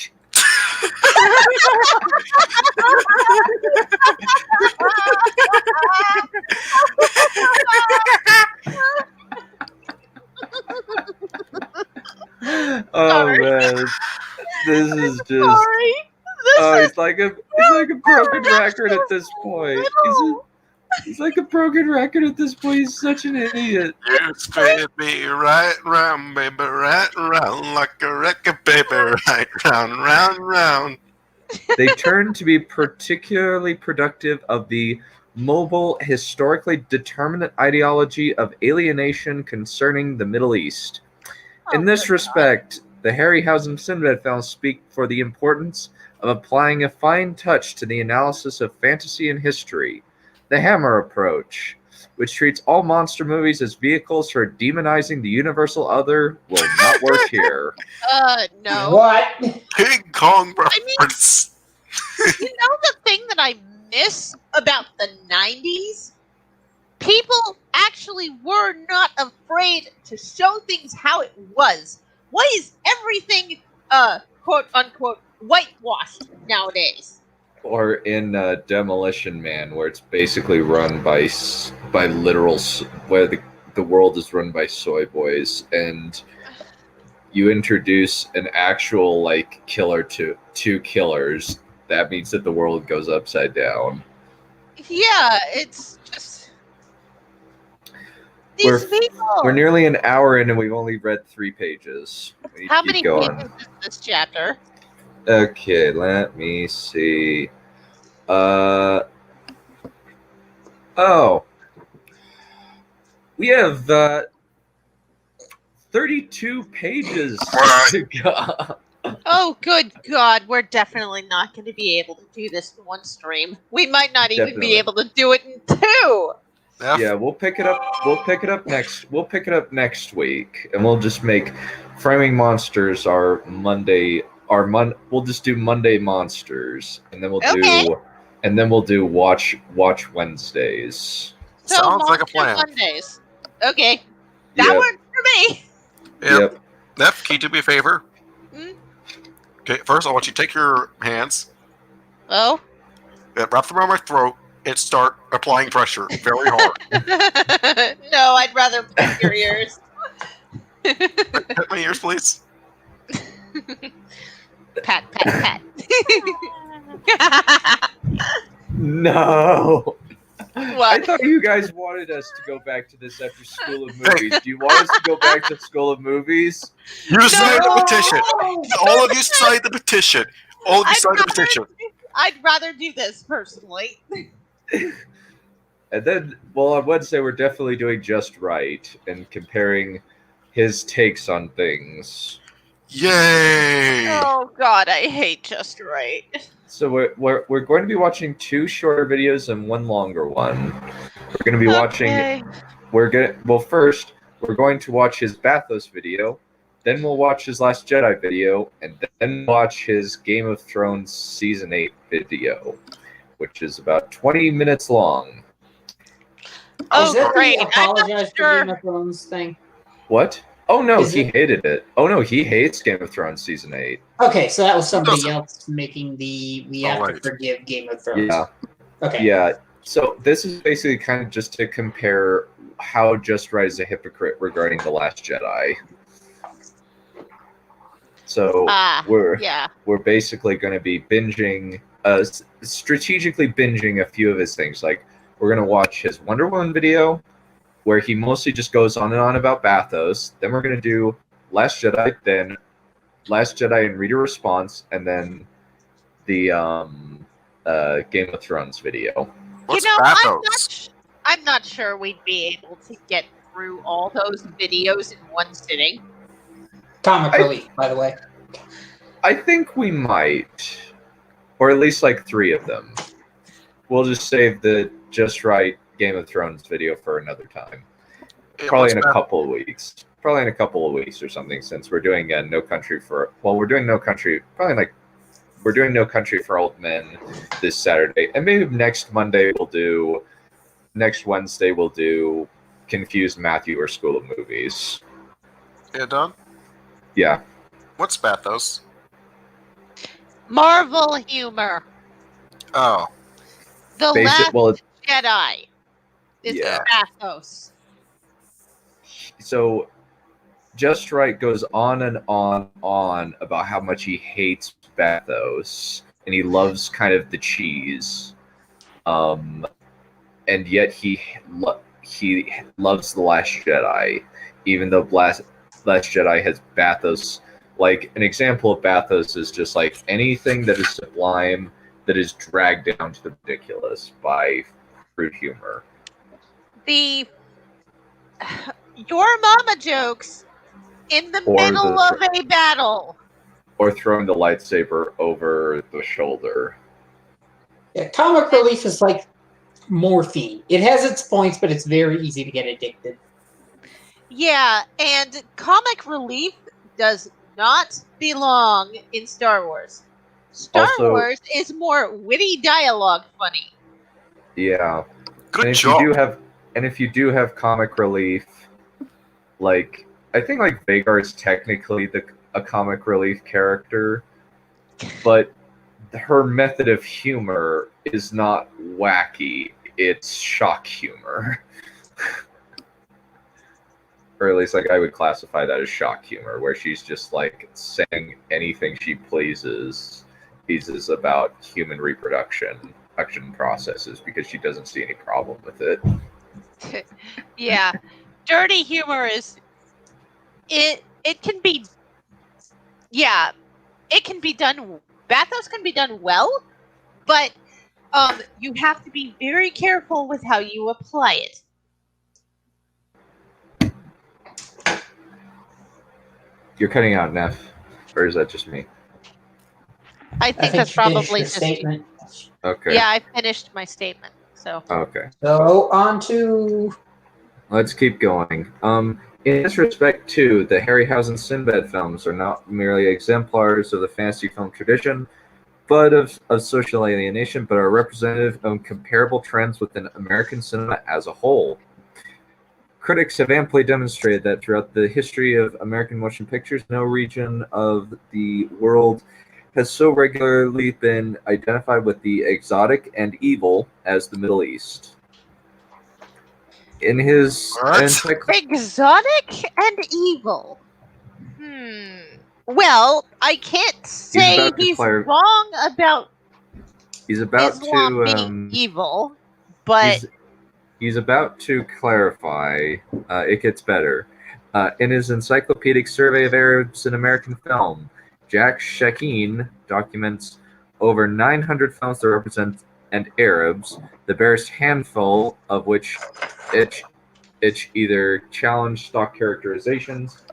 C: Oh man, this is just.
E: Sorry.
C: He's like a broken record at this point. He's like a broken record at this point. He's such an idiot.
I: You spin me right round, baby, right round like a record, baby, right round, round, round.
C: They turn to be particularly productive of the mobile, historically determinate ideology of alienation concerning the Middle East. In this respect, the Harryhausen Sinbad films speak for the importance of applying a fine touch to the analysis of fantasy and history. The Hammer approach, which treats all monster movies as vehicles for demonizing the universal other, will not work here.
E: No.
D: What?
I: King Kong reference.
E: You know the thing that I miss about the 90s? People actually were not afraid to show things how it was. Why is everything, quote unquote, whitewashed nowadays?
C: Or in Demolition Man, where it's basically run by literal, where the world is run by soy boys, and you introduce an actual like killer to two killers. That means that the world goes upside down.
E: Yeah, it's just these people.
C: We're nearly an hour in, and we've only read 3 pages. We need
E: How
C: to
E: many
C: keep going.
E: pages is this chapter?
C: Okay, let me see. We have 32 pages to go.
E: Oh, good God. We're definitely not going to be able to do this in one stream. We might not even
C: Definitely.
E: be able to do it in 2.
C: Yeah, we'll pick it up. We'll pick it up next week, and we'll just make Framing Monsters our Monday. We'll just do Monday Monsters, and then we'll do Watch Wednesdays.
E: So
I: Sounds like a
E: Monster
I: plan.
E: Mondays. Okay. That
C: Yep.
E: works for me.
C: Yep.
I: Neph, can you do me a favor?
E: Hmm?
I: Okay, first I want you to take your hands,
E: Oh?
I: wrap them around my throat, and start applying pressure very hard.
E: No, I'd rather put your ears.
I: Hit my ears, please.
E: Pat, pat, pat.
C: No. I
E: What?
C: thought you guys wanted us to go back to this after School of Movies. Do you want us to go back to School of Movies?
I: You signed the petition. All of you signed the petition. All of you signed the petition.
E: I'd rather do this personally.
C: And then, well, on Wednesday, we're definitely doing Just Right and comparing his takes on things.
I: Yay!
E: Oh God, I hate Just Right.
C: So we're going to be watching 2 shorter videos and 1 longer one. We're going to be watching. First we're going to watch his Bathos video, then we'll watch his Last Jedi video, and then watch his Game of Thrones Season 8 video, which is about 20 minutes long.
E: Oh,
D: Is that
E: great!
D: the
E: I'm
D: apologize
E: not
D: for
E: sure.
D: Game of Thrones thing?
C: What? Oh no,
D: Is
C: he
D: it-
C: hated it. Oh no, he hates Game of Thrones Season 8.
D: Okay, so that was somebody else making the We Have
I: right.
D: to Forgive Game of Thrones.
C: Yeah.
D: Okay.
C: Yeah. So this is basically kind of just to compare how Just Right is a hypocrite regarding The Last Jedi. So we're basically going to be binging, strategically binging a few of his things. Like we're going to watch his Wonder Woman video, where he mostly just goes on and on about Bathos. Then we're going to do Last Jedi, then Last Jedi and read a response, and then the Game of Thrones video.
I: What's
E: you know,
I: Bathos?
E: I'm not sure we'd be able to get through all those videos in one sitting.
D: Comic relief, by the way.
C: I think we might, or at least like 3 of them. We'll just save the Just Right Game of Thrones video for another time. Probably in a couple of weeks. Probably in a couple of weeks or something, since we're doing No Country for... Well, we're doing No Country... Probably like... We're doing No Country for Old Men this Saturday. And maybe next Monday we'll do... Next Wednesday we'll do Confused Matthew or School of Movies.
I: Yeah, done?
C: Yeah.
I: What's Bathos?
E: Marvel humor.
I: Oh.
E: The
C: Basic,
E: Last Jedi is
C: Yeah.
E: Bathos.
C: So Just Right goes on and on about how much he hates Bathos and he loves kind of the cheese, and yet he loves The Last Jedi, even though Last Jedi has Bathos. Like, an example of Bathos is just like anything that is sublime that is dragged down to the ridiculous by crude humor.
E: The your mama jokes in the
C: Or
E: middle
C: the-
E: of a battle.
C: Or throwing the lightsaber over the shoulder.
D: Yeah, comic relief is like morphine. It has its points, but it's very easy to get addicted.
E: Yeah, and comic relief does not belong in Star Wars. Star
C: Also-
E: Wars is more witty dialogue funny.
C: Yeah.
I: Good
C: and if
I: job.
C: if you do have comic relief, like, I think like Vagar is technically a comic relief character, but her method of humor is not wacky, it's shock humor. Or at least, like, I would classify that as shock humor, where she's just like saying anything she pleases pieces about human reproduction processes because she doesn't see any problem with it.
E: Yeah. Dirty humor is it can be it can be done. Bathos can be done well, but you have to be very careful with how you apply it.
C: You're cutting out, Neph, or is that just me?
E: I think that's
D: you finished
E: probably
D: your
E: just
D: statement.
C: Okay.
E: Yeah, I finished my statement. So
C: Okay.
D: So on to
C: Let's keep going. In this respect, too, the Harryhausen Sinbad films are not merely exemplars of the fantasy film tradition, but of social alienation, but are representative of comparable trends within American cinema as a whole. Critics have amply demonstrated that throughout the history of American motion pictures, no region of the world has so regularly been identified with the exotic and evil as the Middle East. In his
E: exotic and evil. Well, I can't say he's wrong about
C: He's about
E: Islam
C: to
E: being evil, but
C: he's about to clarify. It gets better. In his encyclopedic survey of Arabs in American film, Jack Shekeen documents over 900 films that represent Arabs, the barest handful of which either challenge stock characterizations,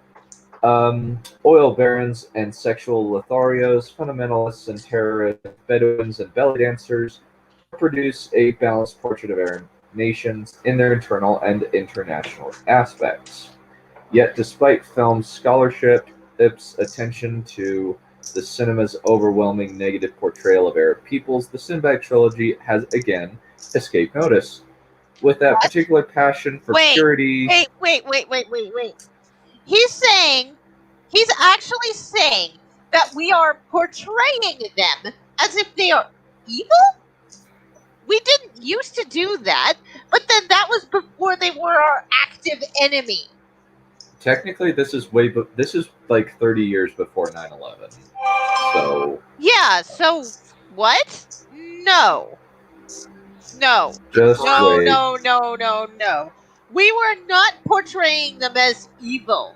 C: oil barons and sexual Lotharios, fundamentalists and terrorists, Bedouins and belly dancers, produce a balanced portrait of Arab nations in their internal and international aspects. Yet, despite film scholarship's attention to the cinema's overwhelming negative portrayal of Arab peoples, the Sinbad trilogy has again escaped notice. With that particular passion for purity.
E: Wait. He's actually saying that we are portraying them as if they are evil? We didn't used to do that, but then that was before they were our active enemy.
C: Technically, this is like 30 years before 9/11. So
E: yeah. So what? No.
C: Just wait.
E: No. We were not portraying them as evil.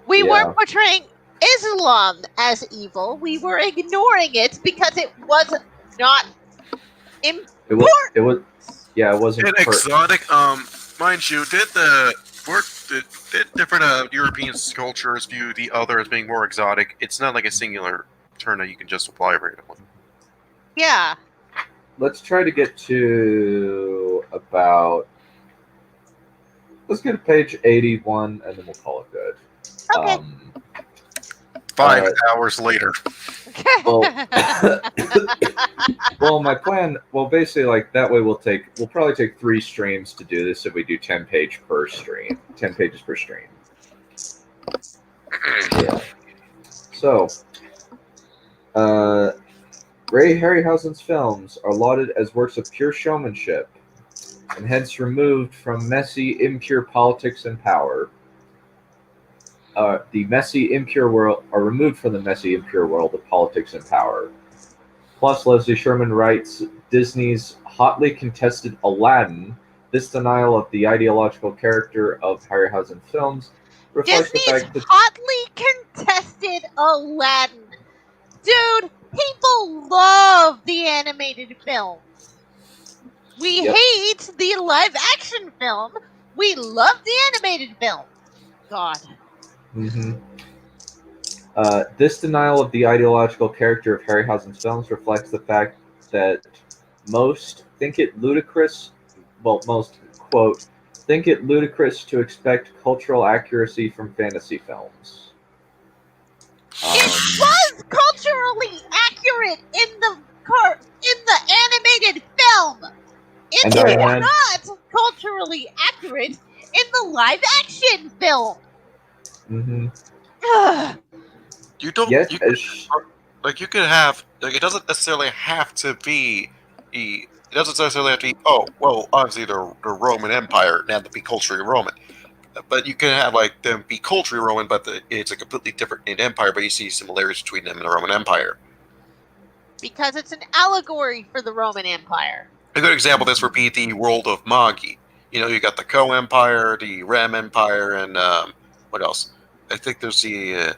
E: We were portraying. Islam as evil. We were ignoring it because it was not important.
C: It was yeah, it wasn't
I: And exotic, mind you, did different European cultures view the other as being more exotic? It's not like a singular term that you can just apply randomly.
E: Yeah.
C: Let's try to get to about. Let's get to page 81, and then we'll call it good.
E: Okay.
I: 5 hours later.
C: Well, my plan. Well, basically, like that way, we'll probably take 3 streams to do this if we do 10 pages per stream. Yeah. So, Ray Harryhausen's films are lauded as works of pure showmanship, and hence removed from messy, impure politics and power. The messy, impure world are removed from the messy, impure world of politics and power. Plus, Leslie Sherman writes, Disney's hotly contested Aladdin, this denial of the ideological character of Harryhausen films, reflects
E: Disney's
C: the fact that
E: hotly contested Aladdin. Dude, people love the animated film. We hate the live action film. We love the animated film. God.
C: Mm-hmm. This denial of the ideological character of Harryhausen's films reflects the fact that most think it ludicrous, quote, think it ludicrous to expect cultural accuracy from fantasy films.
E: It was culturally accurate in the animated film. It's not culturally accurate in the live action film.
C: Mm-hmm.
I: You don't.
C: Yes,
I: you could have. Like, it doesn't necessarily have to be. It doesn't necessarily have to be. Oh, well, obviously the Roman Empire and have to be culturally Roman, but you can have like them be culturally Roman, but it's a completely different empire. But you see similarities between them and the Roman Empire
E: because it's an allegory for the Roman Empire.
I: A good example of this would be the world of Magi. You know, you got the Ko Empire, the Ram Empire, and what else? I think there's the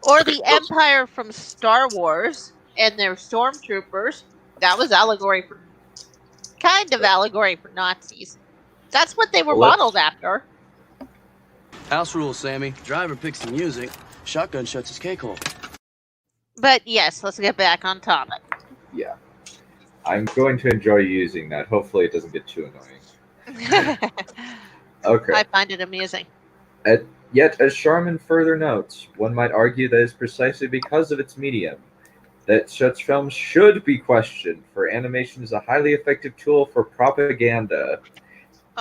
E: or the Empire from Star Wars and their stormtroopers. That was allegory for Nazis. That's what they were modeled after.
M: House rules, Sammy. Driver picks the music. Shotgun shuts his cake hole.
E: But yes, let's get back on topic.
C: Yeah. I'm going to enjoy using that. Hopefully it doesn't get too annoying. Okay.
E: I find it amusing.
C: Yet, as Sharman further notes, one might argue that it's precisely because of its medium that such films should be questioned, for animation is a highly effective tool for propaganda.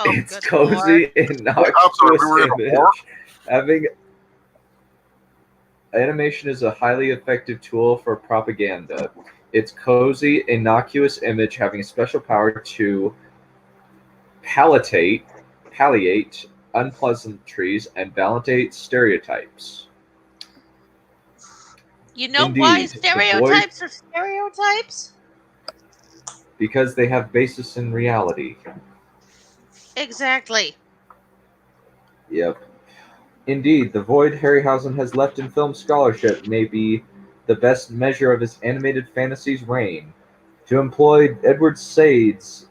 C: It's cozy, innocuous image. Animation is a highly effective tool for propaganda. Its cozy, innocuous image having a special power to palliate unpleasantries and validate stereotypes.
E: You know
C: Indeed,
E: why stereotypes are stereotypes?
C: Because they have basis in reality.
E: Exactly.
C: Yep. Indeed, the void Harryhausen has left in film scholarship may be the best measure of his animated fantasies' reign. To employ Edward Said's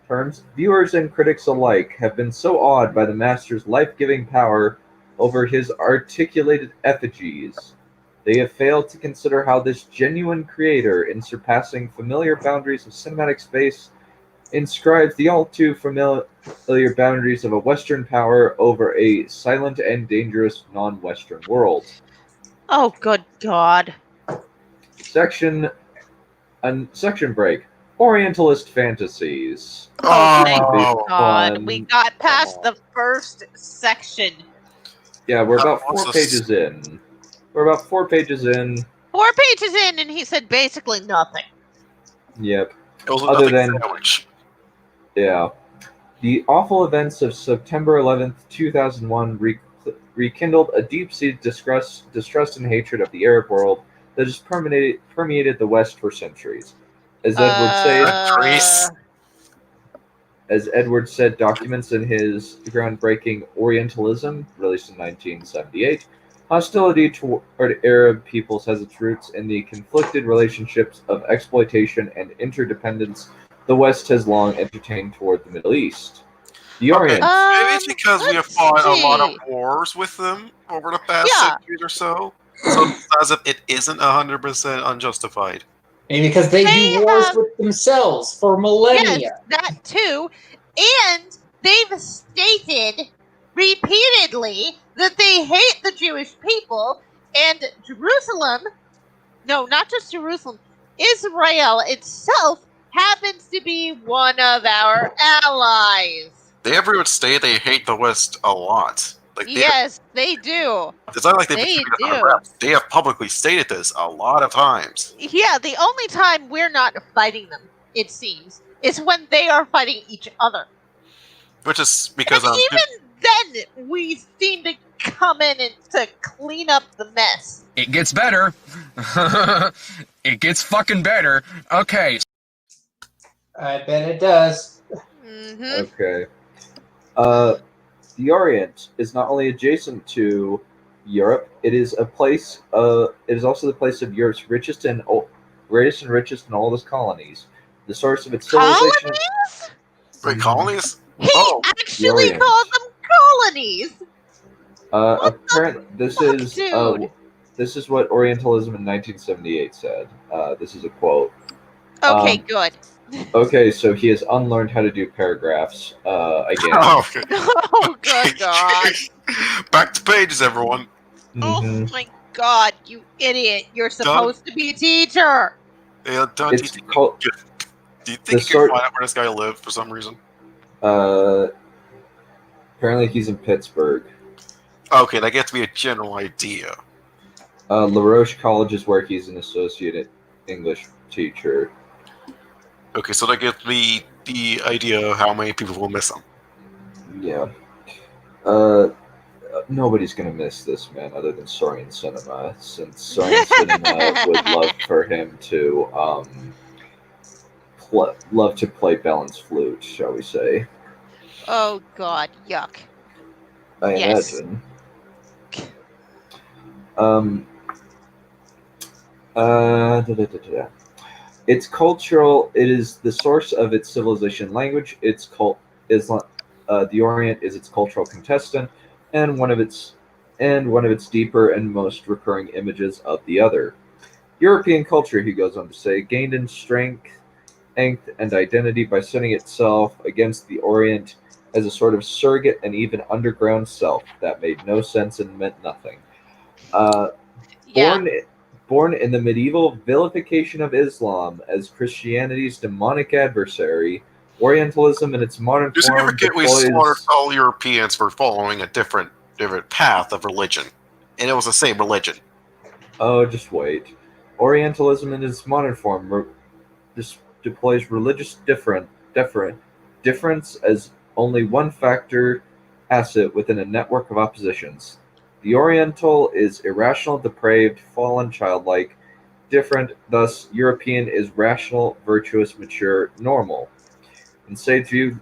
C: terms, viewers and critics alike have been so awed by the master's life-giving power over his articulated effigies. They have failed to consider how this genuine creator, in surpassing familiar boundaries of cinematic space, inscribes the all too familiar boundaries of a Western power over a silent and dangerous non-Western world.
E: Oh, good God.
C: Section break. Orientalist fantasies.
E: Oh, thank God. We got past the first section.
C: Yeah, we're about 4 pages in. We're about 4 pages in.
E: 4 pages in, and he said basically nothing.
C: Yep. Other than yeah, the awful events of September 11th, 2001 rekindled a deep-seated distrust and hatred of the Arab world that has permeated the West for centuries. As Edward as Edward said, documents in his groundbreaking Orientalism, released in 1978, hostility toward Arab peoples has its roots in the conflicted relationships of exploitation and interdependence the West has long entertained toward the Middle East. The Orient.
I: Maybe it's because we have fought a lot of wars with them over the past centuries or so. So it's as if it isn't 100% unjustified.
D: Maybe because they do wars with themselves for millennia.
E: Yes, that too. And they've stated repeatedly that they hate the Jewish people, and Jerusalem, no, not just Jerusalem, Israel itself happens to be one of our allies.
I: They have even stated they hate the West a lot.
E: Yes, they do.
I: It's not like they've been keeping it under wraps. They have publicly stated this a lot of times.
E: Yeah, the only time we're not fighting them, it seems, is when they are fighting each other.
I: Which is because
E: even then, we seem to come in and to clean up the mess.
N: It gets better. It gets fucking better. Okay.
D: I bet it does.
E: Mm-hmm.
C: Okay. The Orient is not only adjacent to Europe; it is a place. It is also the place of Europe's greatest and oldest colonies. The source of its civilization.
E: Colonies?
I: Wait, colonies?
E: He actually called them colonies.
C: Apparently, this is what Orientalism in 1978 said. This is a quote.
E: Okay, good.
C: Okay, so he has unlearned how to do paragraphs again.
E: Oh, good God.
I: Back to pages, everyone.
E: Oh my God, you idiot. You're supposed to be a teacher.
I: Yeah, do you think you can find out where this guy lived for some reason?
C: Apparently he's in Pittsburgh.
I: Okay, that gets me a general idea.
C: La Roche College is where he's an associate English teacher.
I: Okay, so that gives me the idea of how many people will miss him.
C: Yeah. Nobody's gonna miss this man other than Saurian Cinema, since Saurian Cinema would love for him to love to play Bellin's flute, shall we say?
E: Oh God, yuck!
C: I imagine. It's cultural. It is the source of its civilization, language. The Orient is its cultural contestant, and one of its deeper and most recurring images of the other. European culture, he goes on to say, gained in strength and identity by setting itself against the Orient as a sort of surrogate and even underground self that made no sense and meant nothing. Born in the medieval vilification of Islam as Christianity's demonic adversary, Orientalism in its modern
I: Just
C: form
I: forget we slaughtered all Europeans for following a different path of religion, and it was the same religion.
C: Oh, just wait. Orientalism in its modern form deploys religious difference as only one factor asset within a network of oppositions. The Oriental is irrational, depraved, fallen, childlike, different, thus European is rational, virtuous, mature, normal. In Sade's view,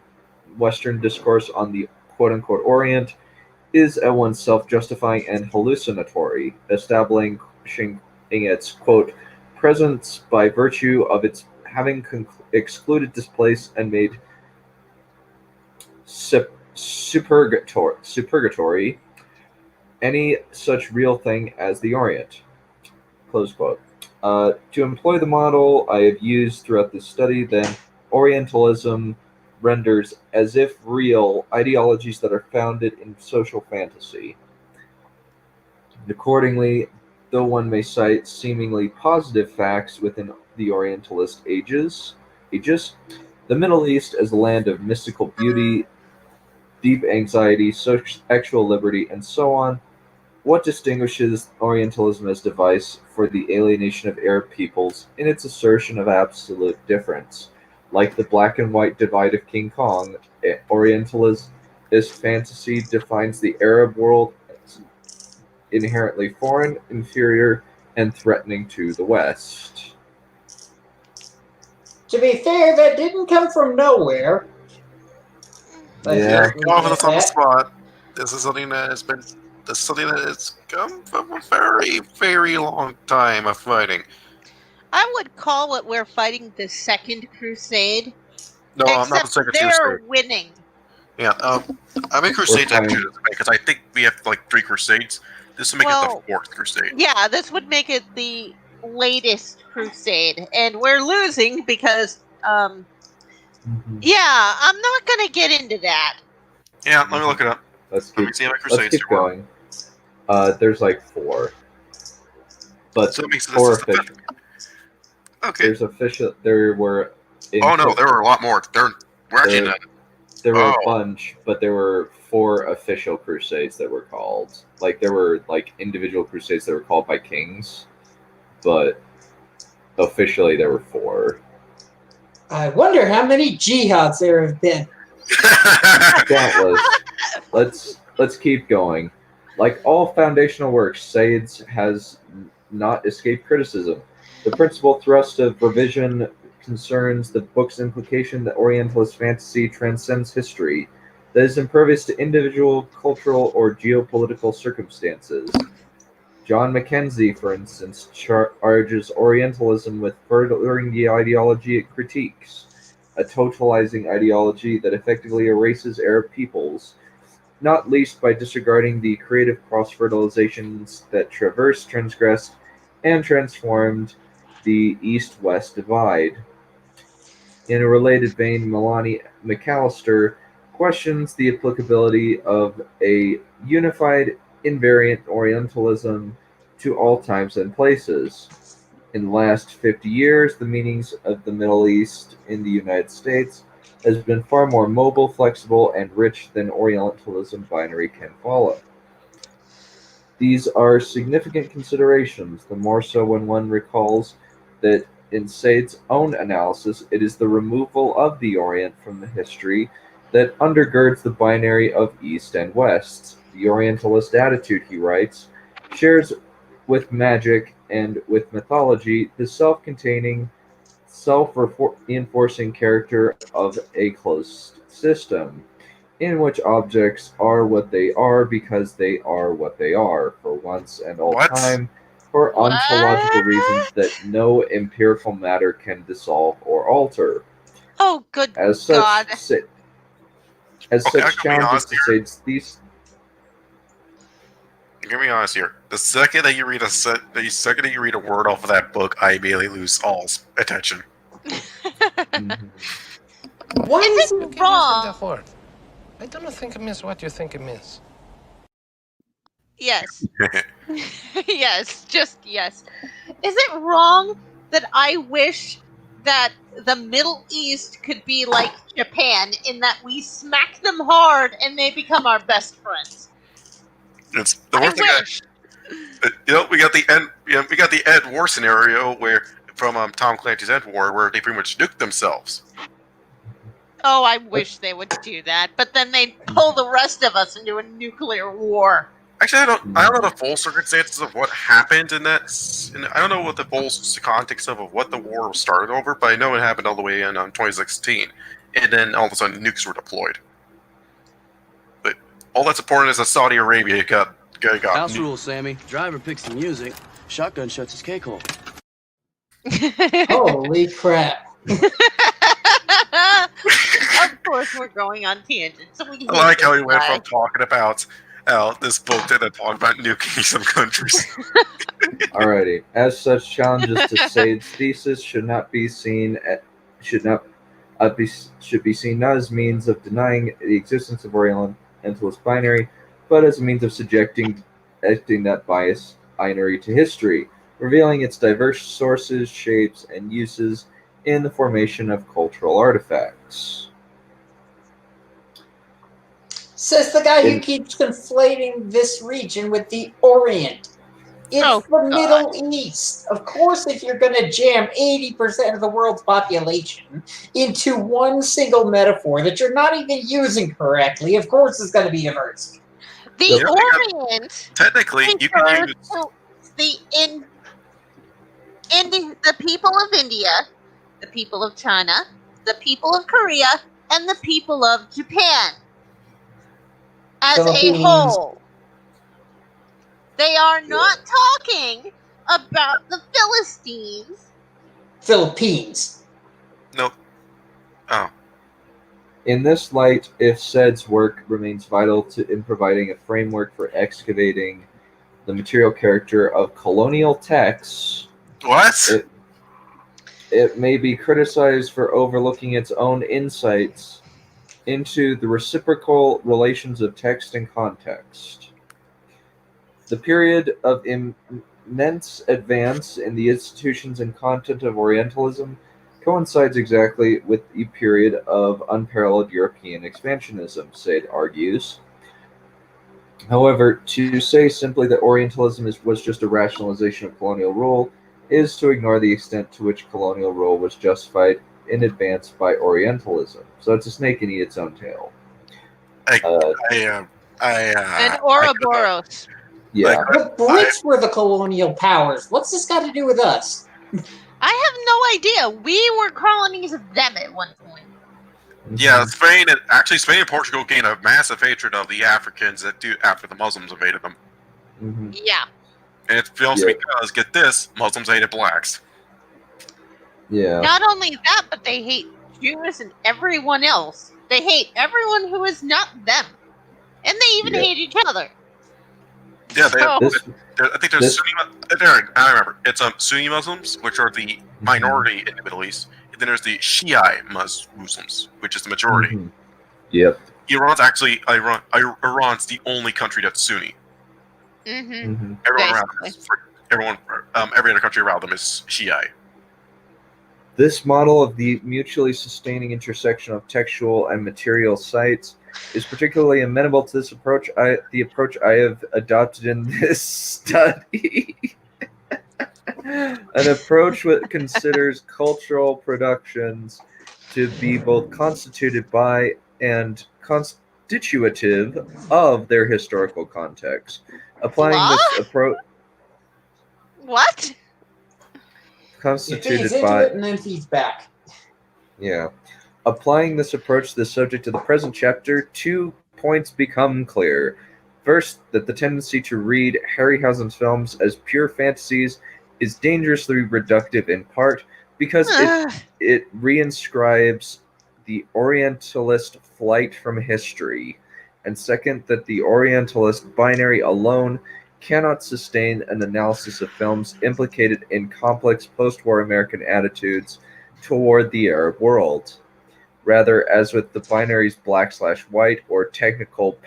C: Western discourse on the quote-unquote Orient is at once self-justifying and hallucinatory, establishing its, quote, presence by virtue of its having excluded, displaced, and made supergatory any such real thing as the Orient. Close quote. To employ the model I have used throughout this study, then, Orientalism renders as if real ideologies that are founded in social fantasy. Accordingly, though one may cite seemingly positive facts within the Orientalist ages, the Middle East as a land of mystical beauty, deep anxiety, sexual liberty, and so on, what distinguishes Orientalism as device for the alienation of Arab peoples in its assertion of absolute difference? Like the black and white divide of King Kong, Orientalist fantasy defines the Arab world as inherently foreign, inferior, and threatening to the West.
D: To be fair, that didn't come from nowhere.
I: Yeah, come off us on the spot. This is something that has been. This is something that has come from a very, very long time of fighting.
E: I would call what we're fighting the Second Crusade.
I: No, I'm not the Second
E: They're
I: Crusade.
E: winning.
I: Yeah, I mean Crusades actually because I think we have like 3 Crusades. This would make it the 4th Crusade.
E: Yeah, this would make it the latest Crusade, and we're losing because, yeah, I'm not gonna get into that.
I: Yeah, let me look it up.
C: Let's
I: Let me see how my Crusades
C: keep going. There's like 4. But
I: so it makes
C: 4 official.
I: Okay.
C: There's official. There were.
I: Oh no, there were a lot more. We're actually not.
C: There were a bunch, but there were 4 official crusades that were called. Like there were like individual crusades that were called by kings, but officially there were 4.
D: I wonder how many jihads there have been.
C: Countless. Let's keep going. Like all foundational works, Sades has not escaped criticism. The principal thrust of revision concerns the book's implication that Orientalist fantasy transcends history, that is impervious to individual, cultural, or geopolitical circumstances. John Mackenzie, for instance, charges Orientalism with furthering the ideology it critiques, a totalizing ideology that effectively erases Arab peoples, not least by disregarding the creative cross-fertilizations that traversed, transgressed, and transformed the East-West divide. In a related vein, Melanie McAllister questions the applicability of a unified, invariant Orientalism to all times and places. In the last 50 years, the meanings of the Middle East in the United States has been far more mobile, flexible, and rich than Orientalism binary can follow. These are significant considerations, the more so when one recalls that in Sade's own analysis, it is the removal of the Orient from the history that undergirds the binary of East and West. The Orientalist attitude, he writes, shares with magic and with mythology the self-containing, self-reinforcing character of a closed system, in which objects are what they are because they are what they are, for once and all time, for ontological reasons that no empirical matter can dissolve or alter.
E: Oh, good
C: as such,
E: God.
C: As such challenges to Sade's thesis.
I: Let me be honest here. The second that you read a word off of that book, I immediately lose all attention.
E: Why is it wrong?
P: I don't think it means what you think it means.
E: Yes. Yes, just yes. Is it wrong that I wish that the Middle East could be like Japan in that we smack them hard and they become our best friends?
I: It's the worst thing. We got the Ed War scenario where from Tom Clancy's Ed War where they pretty much nuked themselves.
E: Oh, I wish they would do that, but then they'd pull the rest of us into a nuclear war.
I: Actually, I don't know the full circumstances of what happened in that. I don't know what the full context of what the war started over, but I know it happened all the way in 2016, and then all of a sudden nukes were deployed. But all that's important is that Saudi Arabia got
M: House rules, Sammy. Driver picks the music. Shotgun shuts his cake hole.
D: Holy crap!
E: Of course, we're going on tangents. So we
I: I like how we went from talking about this book to then talking about nuking some countries.
C: Alrighty. As such, challenges to Sade's thesis should be seen not as means of denying the existence of Orientalist binary, but as a means of subjecting that bias binary to history, revealing its diverse sources, shapes, and uses in the formation of cultural artifacts.
D: Says the guy who keeps conflating this region with the Orient. It's the Middle East. Of course, if you're going to jam 80% of the world's population into one single metaphor that you're not even using correctly, of course it's going to be diverse.
E: The Orient.
I: Technically, you can use
E: the people of India, the people of China, the people of Korea, and the people of Japan. as a whole. They are not talking about the Philistines.
D: Philippines.
I: Nope. Oh.
C: In this light, if Said's work remains vital in providing a framework for excavating the material character of colonial texts, it may be criticized for overlooking its own insights into the reciprocal relations of text and context. The period of immense advance in the institutions and content of Orientalism coincides exactly with the period of unparalleled European expansionism, Said argues. However, to say simply that Orientalism was just a rationalization of colonial rule is to ignore the extent to which colonial rule was justified in advance by Orientalism. So it's a snake and eat its own tail.
E: And Ouroboros.
C: Yeah.
D: The Brits were the colonial powers. What's this got to do with us?
E: I have no idea. We were colonies of them at one point.
I: Yeah, Spain and Portugal gained a massive hatred of the Africans after the Muslims invaded them.
C: Mm-hmm.
E: Yeah.
I: And it's also because, get this, Muslims hated blacks.
C: Yeah.
E: Not only that, but they hate Jews and everyone else. They hate everyone who is not them. And they even hate each other.
I: Yeah, I think there's Sunni. I remember. It's Sunni Muslims, which are the minority in the Middle East, and then there's the Shia Muslims, which is the majority.
C: Mm-hmm. Yep.
I: Iran's the only country that's Sunni.
E: Mm-hmm.
I: Every other country around them is Shia.
C: This model of the mutually sustaining intersection of textual and material sites is particularly amenable to this approach. The approach I have adopted in this study. An approach that considers cultural productions to be both constituted by and constitutive of their historical context. Applying this approach.
E: What?
C: Constituted
D: He feeds
C: by.
D: into it and then feeds back.
C: Yeah. Applying this approach to the subject of the present chapter, 2 points become clear. First, that the tendency to read Harryhausen's films as pure fantasies is dangerously reductive in part because it reinscribes the Orientalist flight from history. And second, that the Orientalist binary alone cannot sustain an analysis of films implicated in complex post-war American attitudes toward the Arab world. Rather, as with the binaries black/white or technical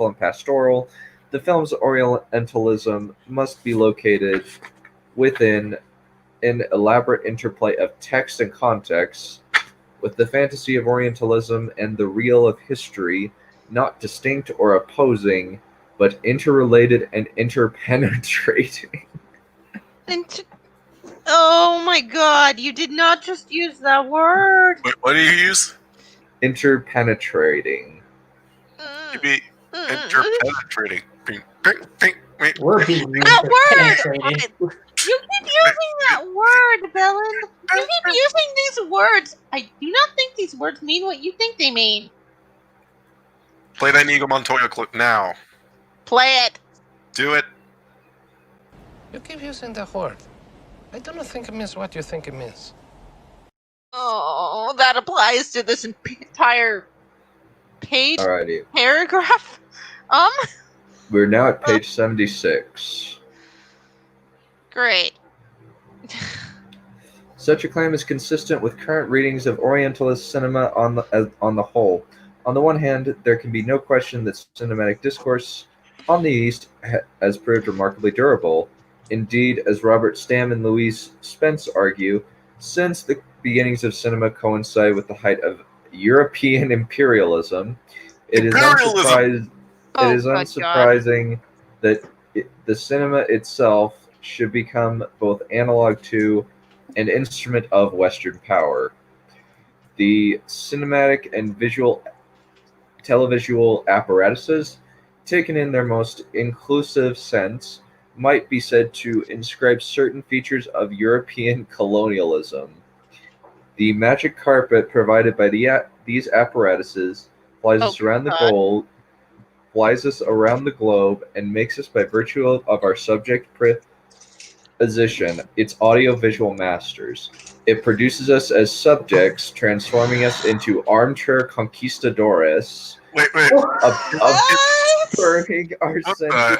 C: and pastoral, the film's Orientalism must be located within an elaborate interplay of text and context, with the fantasy of Orientalism and the real of history not distinct or opposing, but interrelated and interpenetrating.
E: Oh my god, you did not just use that word.
I: Wait, what do you use?
C: Interpenetrating.
I: You be interpenetrating.
D: We're being
E: interpenetrated. You keep using that word, Bellin. You keep using these words. I do not think these words mean what you think they mean.
I: Play that Inigo Montoya clip now.
E: Play it.
I: Do it.
P: You keep using the word. I don't think it means what you think it means.
E: Oh, that applies to this entire page paragraph.
C: We're now at page 76.
E: Great.
C: Such a claim is consistent with current readings of Orientalist cinema on the whole. On the one hand, there can be no question that cinematic discourse on the East has proved remarkably durable. Indeed, as Robert Stamm and Louise Spence argue, since the beginnings of cinema coincide with the height of European imperialism, it is unsurprising that the cinema itself should become both analog to and instrument of Western power. The cinematic and televisual apparatuses, taken in their most inclusive sense, might be said to inscribe certain features of European colonialism. The magic carpet provided by these apparatuses flies us around the flies us around the globe and makes us by virtue of our subject position its audiovisual masters. It produces us as subjects, transforming us into armchair conquistadores.
I: Wait.
C: Affirming our sense of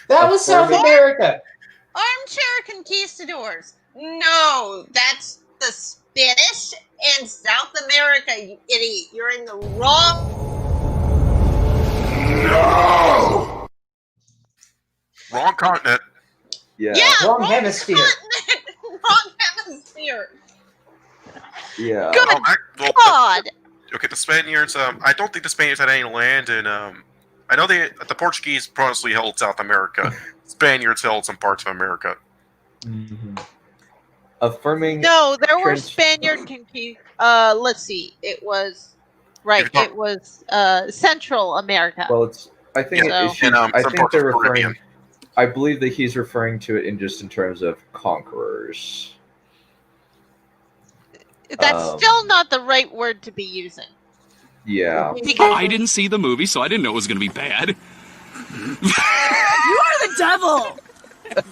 D: That was South America.
E: Armchair conquistadors. No, that's the Spanish and South America, you idiot. You're in the wrong...
I: No! Wrong continent.
C: Yeah.
D: Wrong hemisphere.
E: Wrong hemisphere.
C: Yeah.
E: Good God.
I: Okay, the Spaniards. I don't think the Spaniards had any land in. I know the Portuguese honestly held South America. Spaniards held some parts of America.
C: Mm-hmm. Affirming.
E: No, there were Spaniard conquistadors. Let's see. It was It was Central America.
C: Well, I think they're referring.
I: Caribbean.
C: I believe that he's referring to it in terms of conquerors.
E: That's still not the right word to be using.
C: Yeah.
N: I didn't see the movie, so I didn't know it was going to be bad.
E: You are the devil!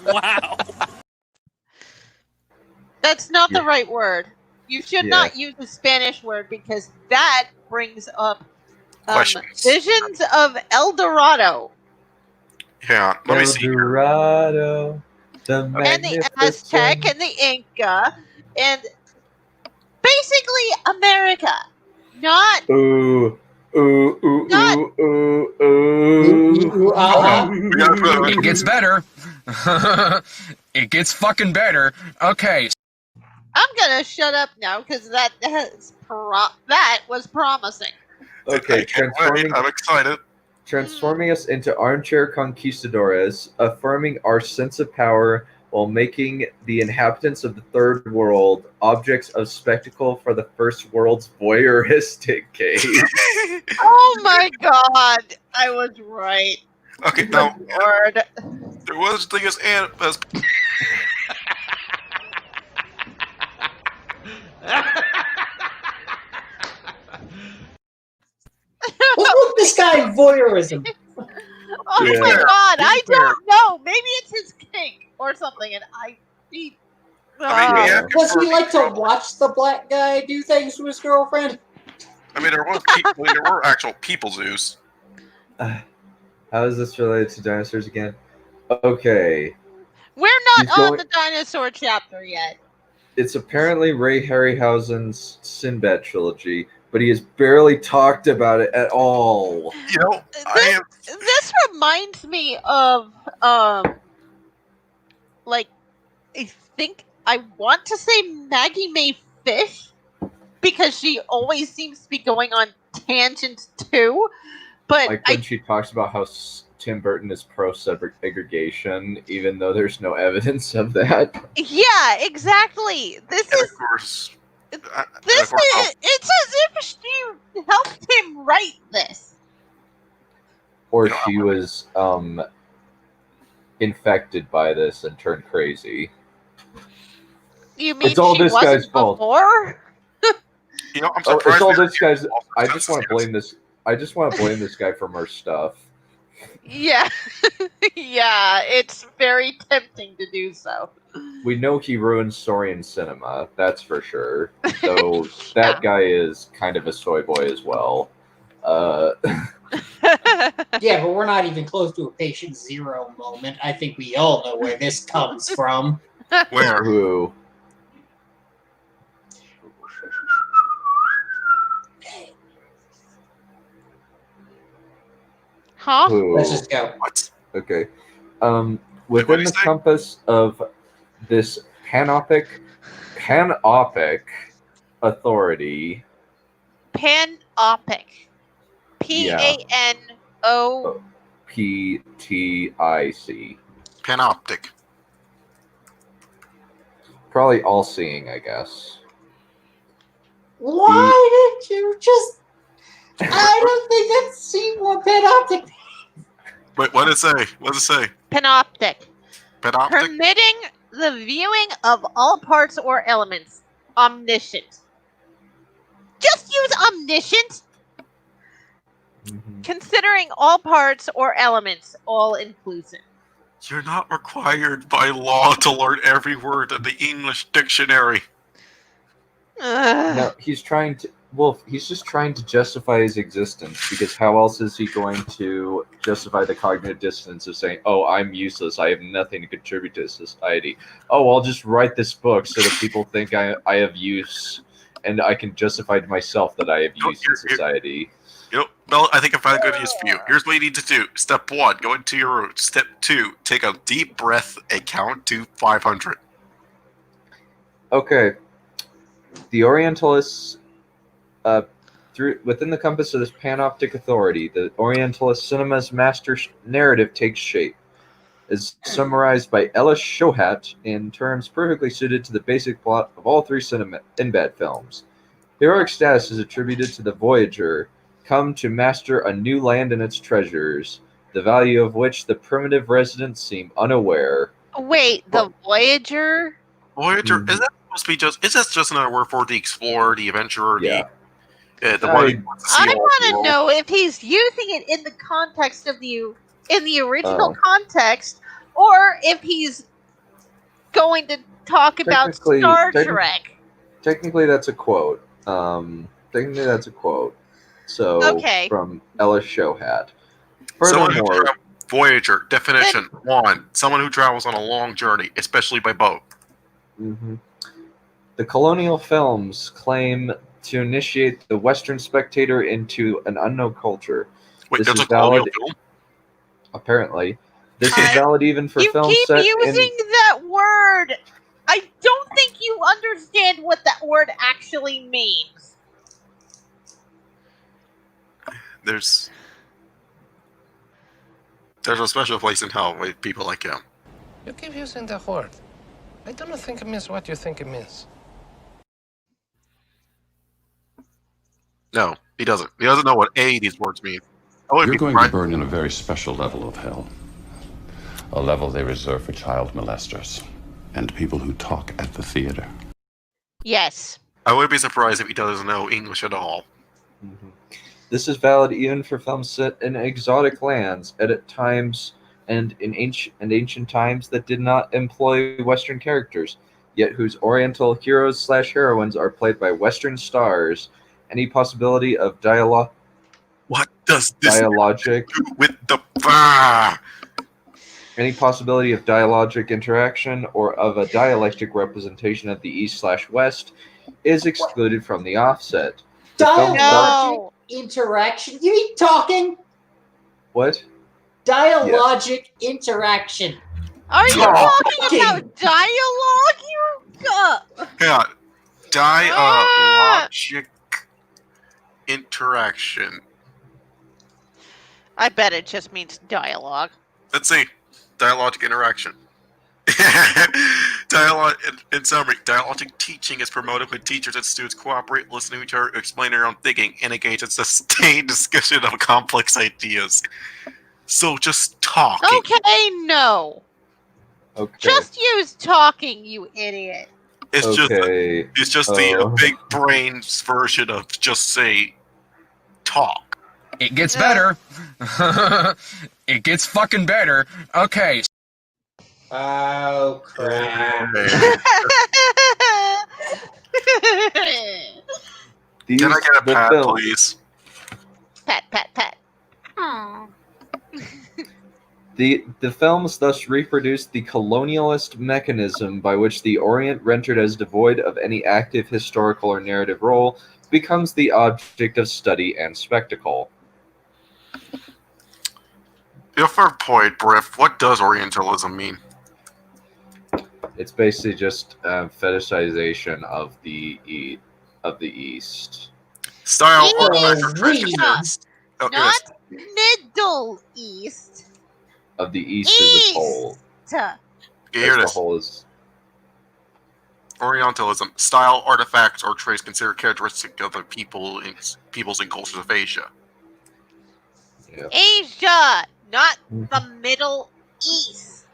N: Wow.
E: That's not the right word. You should not use the Spanish word because that brings up visions of El Dorado.
I: Yeah, let me see.
C: El Dorado,
E: and the Aztec and the Inca and basically America. Not
N: It gets better. It gets fucking better. Okay.
E: I'm gonna shut up now because that was promising.
C: Okay,
I: I'm excited.
C: Transforming us into armchair conquistadores, affirming our sense of power while making the inhabitants of the third world objects of spectacle for the first world's voyeuristic gaze.
E: Oh my God, I was right.
I: Okay, now
E: Lord.
I: There was the thing as
D: What's with this guy voyeurism?
E: Oh my God, I don't know. Maybe it's his kink or something, and
D: does he like to watch the black guy do things to his girlfriend?
I: I mean, there were actual people zoos.
C: How is this related to dinosaurs again? Okay.
E: We're not on the dinosaur chapter yet.
C: It's apparently Ray Harryhausen's Sinbad trilogy, but he has barely talked about it at all.
I: You know,
E: this reminds me of I want to say Maggie Mae Fish because she always seems to be going on tangents too. But
C: like when she talks about how Tim Burton is pro-segregation, even though there's no evidence of that.
E: Yeah, exactly. It's as if she helped him write this.
C: Or she was infected by this and turned crazy.
E: You mean
C: it's all
E: she
C: this
E: wasn't
C: guy's fault?
E: Before?
I: I'm surprised.
C: It's all this guy's. I just want to blame this. I just want to blame this guy for more stuff.
E: Yeah, yeah, it's very tempting to do so.
C: We know he ruined Saurian cinema, that's for sure. So that guy is kind of a soy boy as well.
D: Yeah, but we're not even close to a patient zero moment. I think we all know where this comes from.
I: Where?
C: Who?
E: Huh?
D: Let's just go.
I: What?
C: Okay. Within the compass of this panopic authority.
E: Panopic. P-A-N-O...
C: P-T-I-C.
I: Panoptic.
C: Probably all-seeing, I guess.
D: Why did you just... I don't think that's seen what panoptic.
I: Wait, what did it say? What did it say?
E: Panoptic.
I: Panoptic?
E: Permitting the viewing of all parts or elements. Omniscient. Just use omniscient.
C: Mm-hmm.
E: considering all parts or elements all inclusive.
I: You're not required by law to learn every word in the English dictionary.
C: No, he's trying to. Wolf, he's just trying to justify his existence, because how else is he going to justify the cognitive dissonance of saying, "Oh, I'm useless. I have nothing to contribute to society. Oh, I'll just write this book so that people think I have use, and I can justify to myself that I have use in society."
I: Well, I think I found a good use for you. Here's what you need to do. Step 1, go into your room. Step 2, take a deep breath and count to 500.
C: Okay. The Orientalists, within the compass of this panoptic authority, the Orientalist cinema's master narrative takes shape, is summarized by Ellis Shohat in terms perfectly suited to the basic plot of all three Sinbad films. Heroic status is attributed to the Voyager, come to master a new land and its treasures, the value of which the primitive residents seem unaware.
E: Wait, the Voyager?
I: Voyager, is that supposed to be just? Is that just another word for the explorer, the adventurer, the one who wants to see
E: I
I: all
E: want
I: the
E: to
I: world?
E: know if he's using it in the context of the original context, or if he's going to talk about Star Trek.
C: Technically, that's a quote. So,
E: Okay.
C: from Ellis Shohat.
I: Someone who
C: Furthermore,
I: Voyager, definition 1, someone who travels on a long journey, especially by boat.
C: The colonial films claim to initiate the Western spectator into an unknown culture.
I: Wait,
C: This
I: there's
C: is
I: a colonial
C: valid,
I: film?
C: apparently. This is valid even for
E: You
C: films
E: keep
C: set
E: using
C: in...
E: that word. I don't think you understand what that word actually means.
I: There's a special place in hell with people like him.
P: You keep using the word. I don't think it means what you think it means.
I: No, he doesn't. He doesn't know what any of these words mean.
J: You're going to burn in a very special level of hell. A level they reserve for child molesters and people who talk at the theater.
E: Yes.
I: I would be surprised if he doesn't know English at all.
C: This is valid even for films set in exotic lands at times and in ancient times that did not employ Western characters, yet whose Oriental heroes/heroines are played by Western stars. Any possibility of dialogue?
I: What does this
C: dialogic
I: do with the
C: Any possibility of dialogic interaction or of a dialectic representation of the East/West is excluded from the offset. The film
D: Dialogic interaction? You mean talking?
C: What?
D: Dialogic interaction.
E: Are you talking about dialogue?
I: Yeah, dialogic interaction.
E: I bet it just means dialogue.
I: Let's see. Dialogic interaction. Dialogue, in summary, dialogic teaching is promoted when teachers and students cooperate, listen to each other, explain their own thinking, and engage in sustained discussion of complex ideas. So just talking.
E: Okay, no.
C: Okay.
E: Just use talking, you idiot.
I: It's just the big brain's version of just say talk.
N: It gets better. It gets fucking better. Okay.
D: Oh, crap.
I: Can I get a pat, please?
E: Pat, pat, pat. Aww.
C: The films thus reproduce the colonialist mechanism by which the Orient, rendered as devoid of any active historical or narrative role, becomes the object of study and spectacle.
I: Your fair point, Briff. What does Orientalism mean?
C: It's basically just fetishization of the East.
I: Style
E: Not Middle East.
C: Of the East as a whole.
I: Here it is.
C: The whole is.
I: Orientalism: style, artifacts, or traits considered characteristic of the peoples and cultures of Asia.
C: Yeah.
E: Asia, not the Middle East.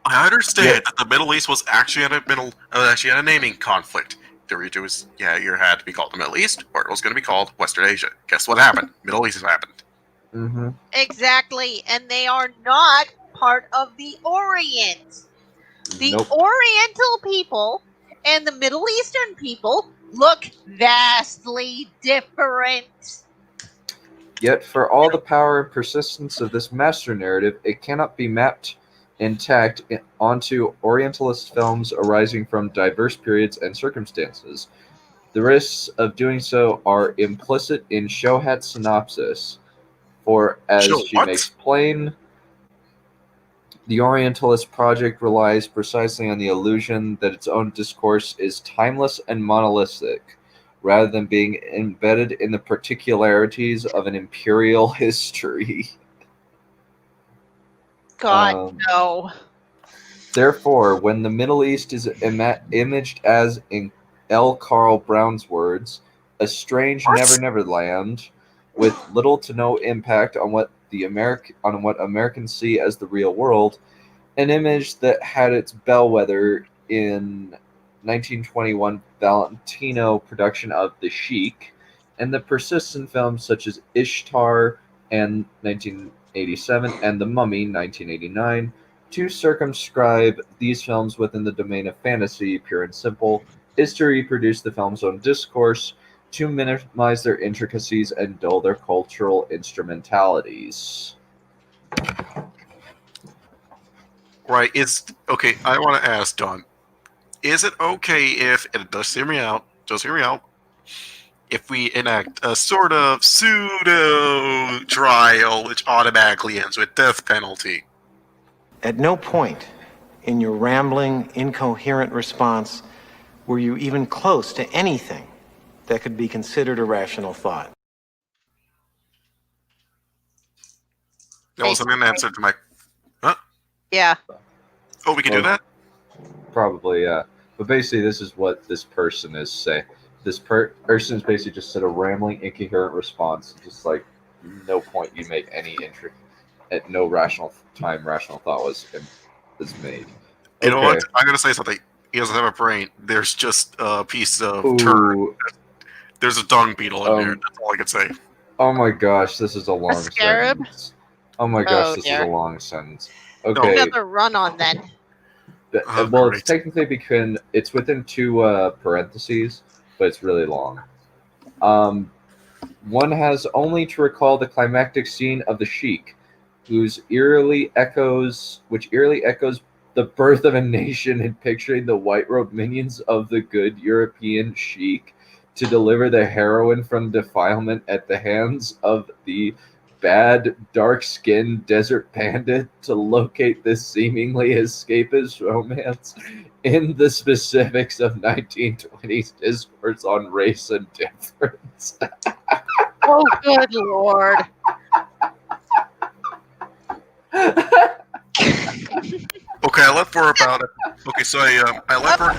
I: I understand that the Middle East was actually at a naming conflict. The region was either had to be called the Middle East or it was going to be called Western Asia. Guess what happened? Middle East has happened.
C: Mm-hmm.
E: Exactly, and they are not part of the Orient. The
C: Nope.
E: Oriental people and the Middle Eastern people look vastly different.
C: Yet, for all the power and persistence of this master narrative, it cannot be mapped intact onto Orientalist films arising from diverse periods and circumstances. The risks of doing so are implicit in Shohat's synopsis, for, as she makes plain, the Orientalist project relies precisely on the illusion that its own discourse is timeless and monolithic, rather than being embedded in the particularities of an imperial history.
E: God, no.
C: Therefore, when the Middle East is imaged as, in L. Carl Brown's words, a strange Never Never Land, with little to no impact on what Americans see as the real world, an image that had its bellwether in 1921 Valentino production of The Sheik, and the persistent films such as Ishtar and 1987 and The Mummy 1989, to circumscribe these films within the domain of fantasy, pure and simple, is to reproduce the film's own discourse, to minimize their intricacies and dull their cultural instrumentalities.
I: Right. Okay. I want to ask Don: is it okay if, and just hear me out, if we enact a sort of pseudo trial which automatically ends with death penalty?
L: At no point in your rambling, incoherent response were you even close to anything that could be considered a rational thought.
I: That was an answer to my... Huh?
E: Yeah.
I: Oh, we can do that?
C: Probably, yeah. But basically, this is what this person is saying. This person is basically just said a rambling, incoherent response. Just like, no point you make any interest. At no rational thought was made.
I: You know what? I'm gonna say something. He doesn't have a brain. There's just a piece of turd. There's a dung beetle in there. That's all I can say.
C: Oh my gosh, this is a long
E: scarab?
C: sentence. Oh my gosh, this
E: dear.
C: is a long sentence. Okay.
E: Another run on then.
C: Well, it's technically it's within two parentheses, but it's really long. One has only to recall the climactic scene of The Sheik, which eerily echoes the birth of a nation in picturing the white-robed minions of the good European Sheik to deliver the heroine from defilement at the hands of the bad, dark-skinned desert bandit to locate this seemingly escapist romance in the specifics of 1920s discourse on race and difference.
E: Oh, good Lord.
I: Okay, I left for about it. Okay, so I left for...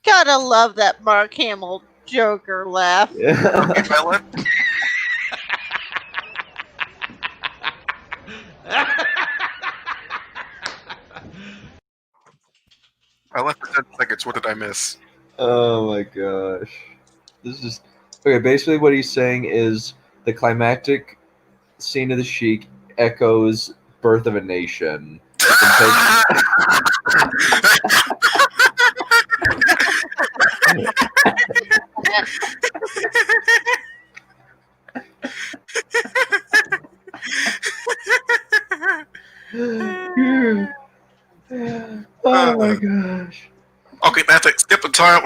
E: Gotta love that Mark Hamill Joker laugh.
C: Yeah.
I: Okay, I left for 10 seconds. What did I miss?
C: Oh my gosh. This is okay. Basically, what he's saying is the climactic scene of The Sheik echoes Birth of a Nation. Oh my gosh.
I: Okay, that's it. Skip the time.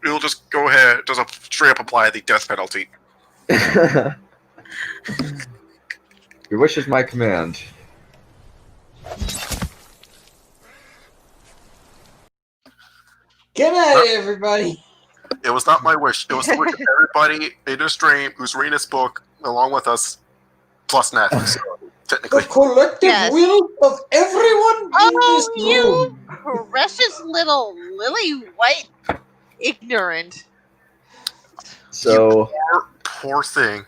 I: We'll just go ahead. Just straight up apply the death penalty.
C: Your wish is my command.
D: Good night, everybody.
I: It was not my wish. It was the wish of everybody in the stream who's reading this book along with us, plus Neph. So, technically.
D: The collective will of everyone in this room.
E: You precious little lily white ignorant.
C: So
I: poor thing.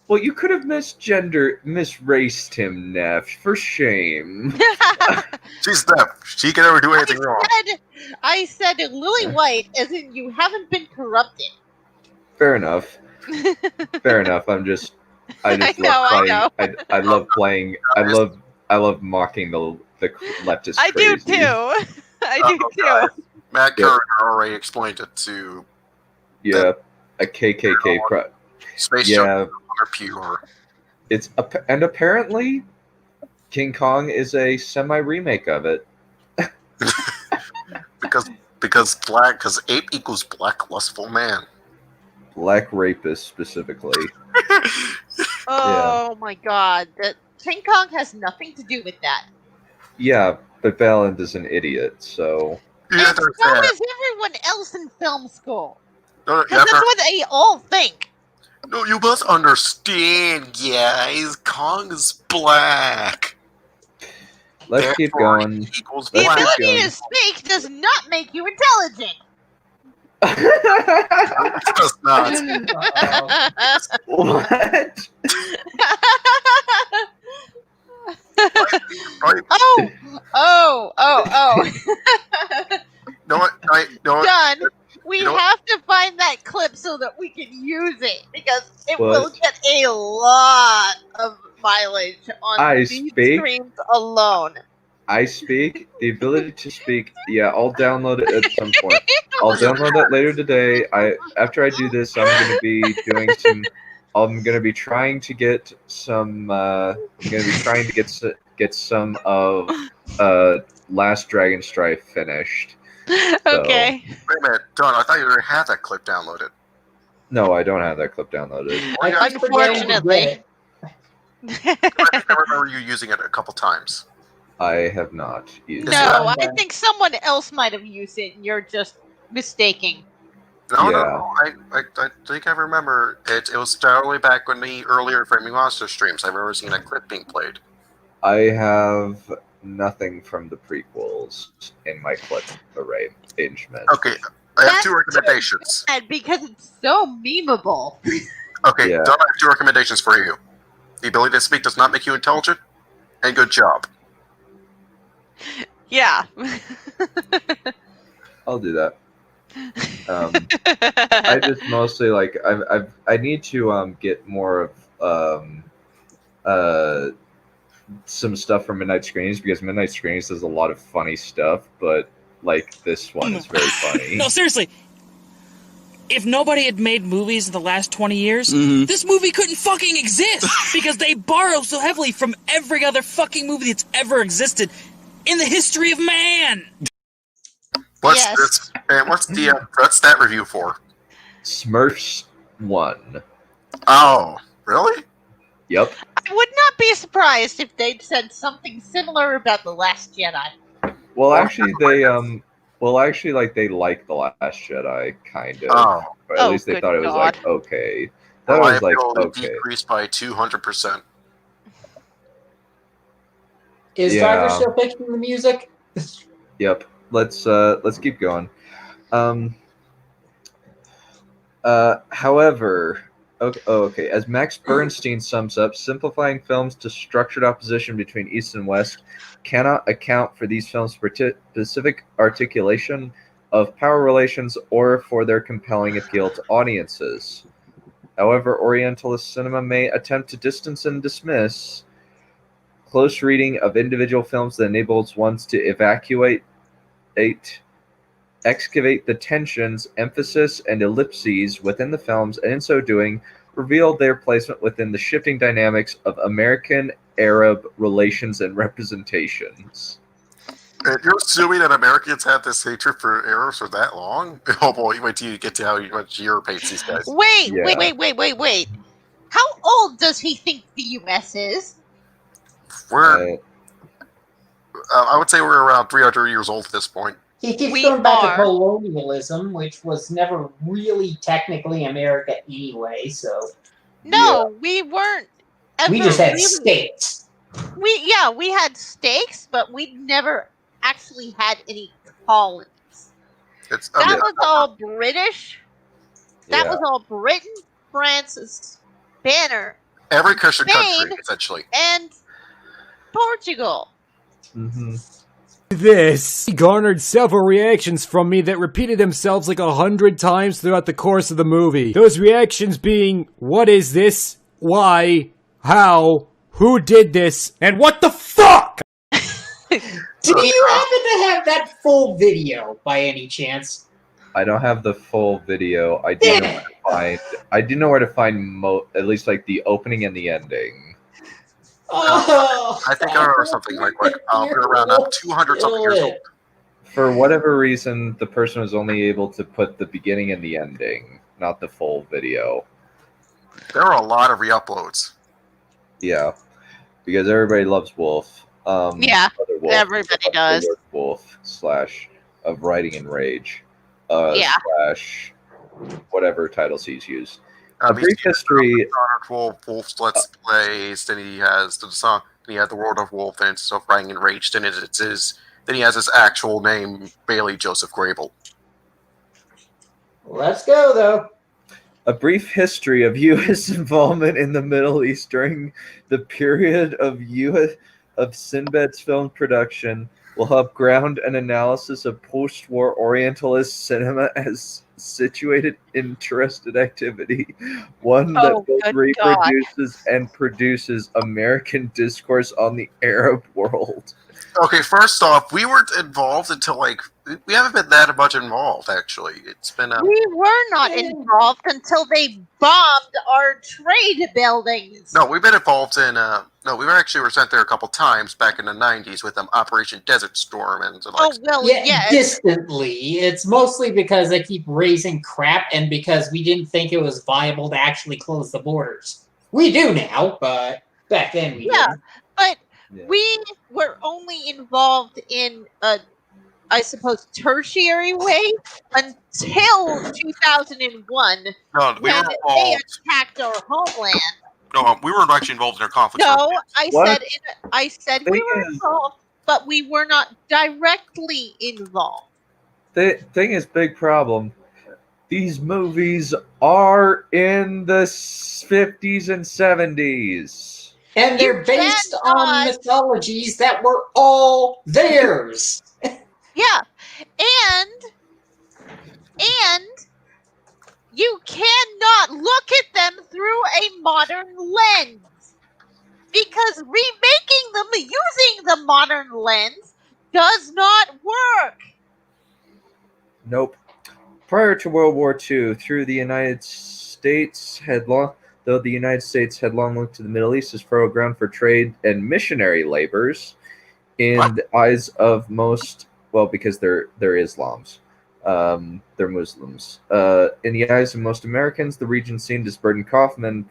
C: Well, you could have misraced him, Neph. For shame.
I: She's Neph. She can never do anything wrong.
E: I said lily white, as in you haven't been corrupted.
C: Fair enough. Fair enough. I just
E: I
C: love
E: know.
C: playing. I love playing. I love mocking the leftist.
E: I do
C: crazy.
E: too. I do too.
I: Guys, Matt Carriger already explained it to.
C: Yeah, a KKK
I: Space
C: yeah,
I: Junk are pure.
C: and apparently, King Kong is a semi-remake of it.
I: because ape equals black lustful man.
C: Black rapist specifically.
E: Oh my god. King Kong has nothing to do with that.
C: Yeah, but Bellin is an idiot, so.
E: And so is everyone else in film school.
I: No,
E: Because that's what they all think.
I: No, you must understand, guys. Kong is black.
C: Let's keep going.
E: The ability to speak does not make you intelligent.
I: It does not.
C: What?
E: Oh.
I: No,
E: John, we have to find that clip so that we can use it because it will get a lot of mileage on these streams alone.
C: I speak. The ability to speak. Yeah, I'll download it at some point. I'll download it later today. After I do this, I'm gonna be doing some. I'm gonna be trying to get some. I'm gonna be trying to get some of Last Dragon Strife finished.
E: Okay.
I: Wait a minute, Don. I thought you already had that clip downloaded.
C: No, I don't have that clip downloaded.
E: Unfortunately.
I: I remember you using it a couple times.
C: I have not used it.
E: No, I think someone else might have used it and you're just mistaking.
I: No, I think I remember it. It was totally back when the earlier Framing Monster streams. I remember seeing a clip being played.
C: I have nothing from the prequels in my clip arrangement.
I: Okay, I have two recommendations.
E: Because it's so memeable.
I: Okay, Don, I have two recommendations for you. The ability to speak does not make you intelligent, and good job.
E: Yeah.
C: I'll do that. I just mostly like I need to get more of some stuff from Midnight Screenings because Midnight Screenings does a lot of funny stuff, but like this one is very funny.
Q: No, seriously. If nobody had made movies in the last 20 years, this movie couldn't fucking exist because they borrow so heavily from every other fucking movie that's ever existed in the history of man.
I: What's this? And what's that review for?
C: Smurfs 1.
I: Oh, really?
C: Yep.
E: I would not be surprised if they'd said something similar about The Last Jedi.
C: Well, actually, they they like The Last Jedi, kind of.
I: Oh.
C: Or at least they thought it was like okay. That was like okay.
I: Decreased by 200%.
D: Is Driver still picking the music?
C: Yep. Let's keep going. However, okay. As Max Bernstein sums up, simplifying films to structured opposition between East and West cannot account for these films' specific articulation of power relations or for their compelling appeal to audiences. However, Orientalist cinema may attempt to distance and dismiss close reading of individual films that enables one to excavate the tensions, emphasis, and ellipses within the films, and in so doing, reveal their placement within the shifting dynamics of American-Arab relations and representations.
I: And you're assuming that Americans have this hatred for Arabs for that long? Oh boy, wait till you get to how much Europe hates these guys.
E: Wait. How old does he think the U.S. is?
I: I would say we're around 300 years old at this point.
D: He keeps going back to colonialism, which was never really technically America anyway, so...
E: No, we weren't ever...
D: We just had states.
E: We had stakes, but we never actually had any colonies. That was all British. That was all Britain, France's banner
I: Every Christian
E: Spain,
I: country, essentially.
E: and Portugal.
A: This garnered several reactions from me that repeated themselves like 100 times throughout the course of the movie. Those reactions being, what is this? Why? How? Who did this? And what the fuck?
D: Do you happen to have that full video by any chance?
C: I don't have the full video. I do know where to find. I do know where to find at least like the opening and the ending.
D: Oh,
I: I think I remember something like around 200 something years old.
C: For whatever reason, the person was only able to put the beginning and the ending, not the full video.
I: There are a lot of re-uploads.
C: Yeah, because everybody loves Wolf.
E: Yeah,
C: Wolf,
E: everybody does.
C: Wolf / of Writing and Rage.
E: Yeah.
C: / whatever titles he's used. A brief history.
I: Wolf's Let's Plays. Then he has the song. Then he had the World of Wolf. Then it's Writing and Rage. Then it's his. Then he has his actual name, Bailey Joseph Grable.
D: Let's go though.
C: A brief history of U.S. involvement in the Middle East during the period of Sinbad's film production will help ground an analysis of post-war Orientalist cinema as situated interested activity, one that both reproduces and produces American discourse on the Arab world.
I: Okay, first off, we weren't involved until we haven't been that much involved. Actually, it's been.
E: We were not involved until they bombed our trade buildings.
I: No, we've been involved in. No, we were sent there a couple times back in the '90s with Operation Desert Storm and the likes.
E: Oh well,
D: yeah, distantly. It's mostly because they keep raising crap, and because we didn't think it was viable to actually close the borders. We do now, but back then we didn't.
E: But we were only involved in I suppose, tertiary way until 2001
I: No, we
E: when
I: were
E: they
I: involved.
E: attacked our homeland.
I: No, we weren't actually involved in their conflict.
E: No, I said we were involved, but we were not directly involved.
C: The thing is, big problem. These movies are in the 50s and 70s.
D: And they're based on mythologies that were all theirs.
E: Yeah, and you cannot look at them through a modern lens, because remaking them using the modern lens does not work.
C: Nope. Prior to World War II, though the United States had long looked to the Middle East as fertile ground for trade and missionary labors, in the eyes of most. Well, because they're Islams. They're Muslims. In the eyes of most Americans, the region seemed, as Burton Kaufman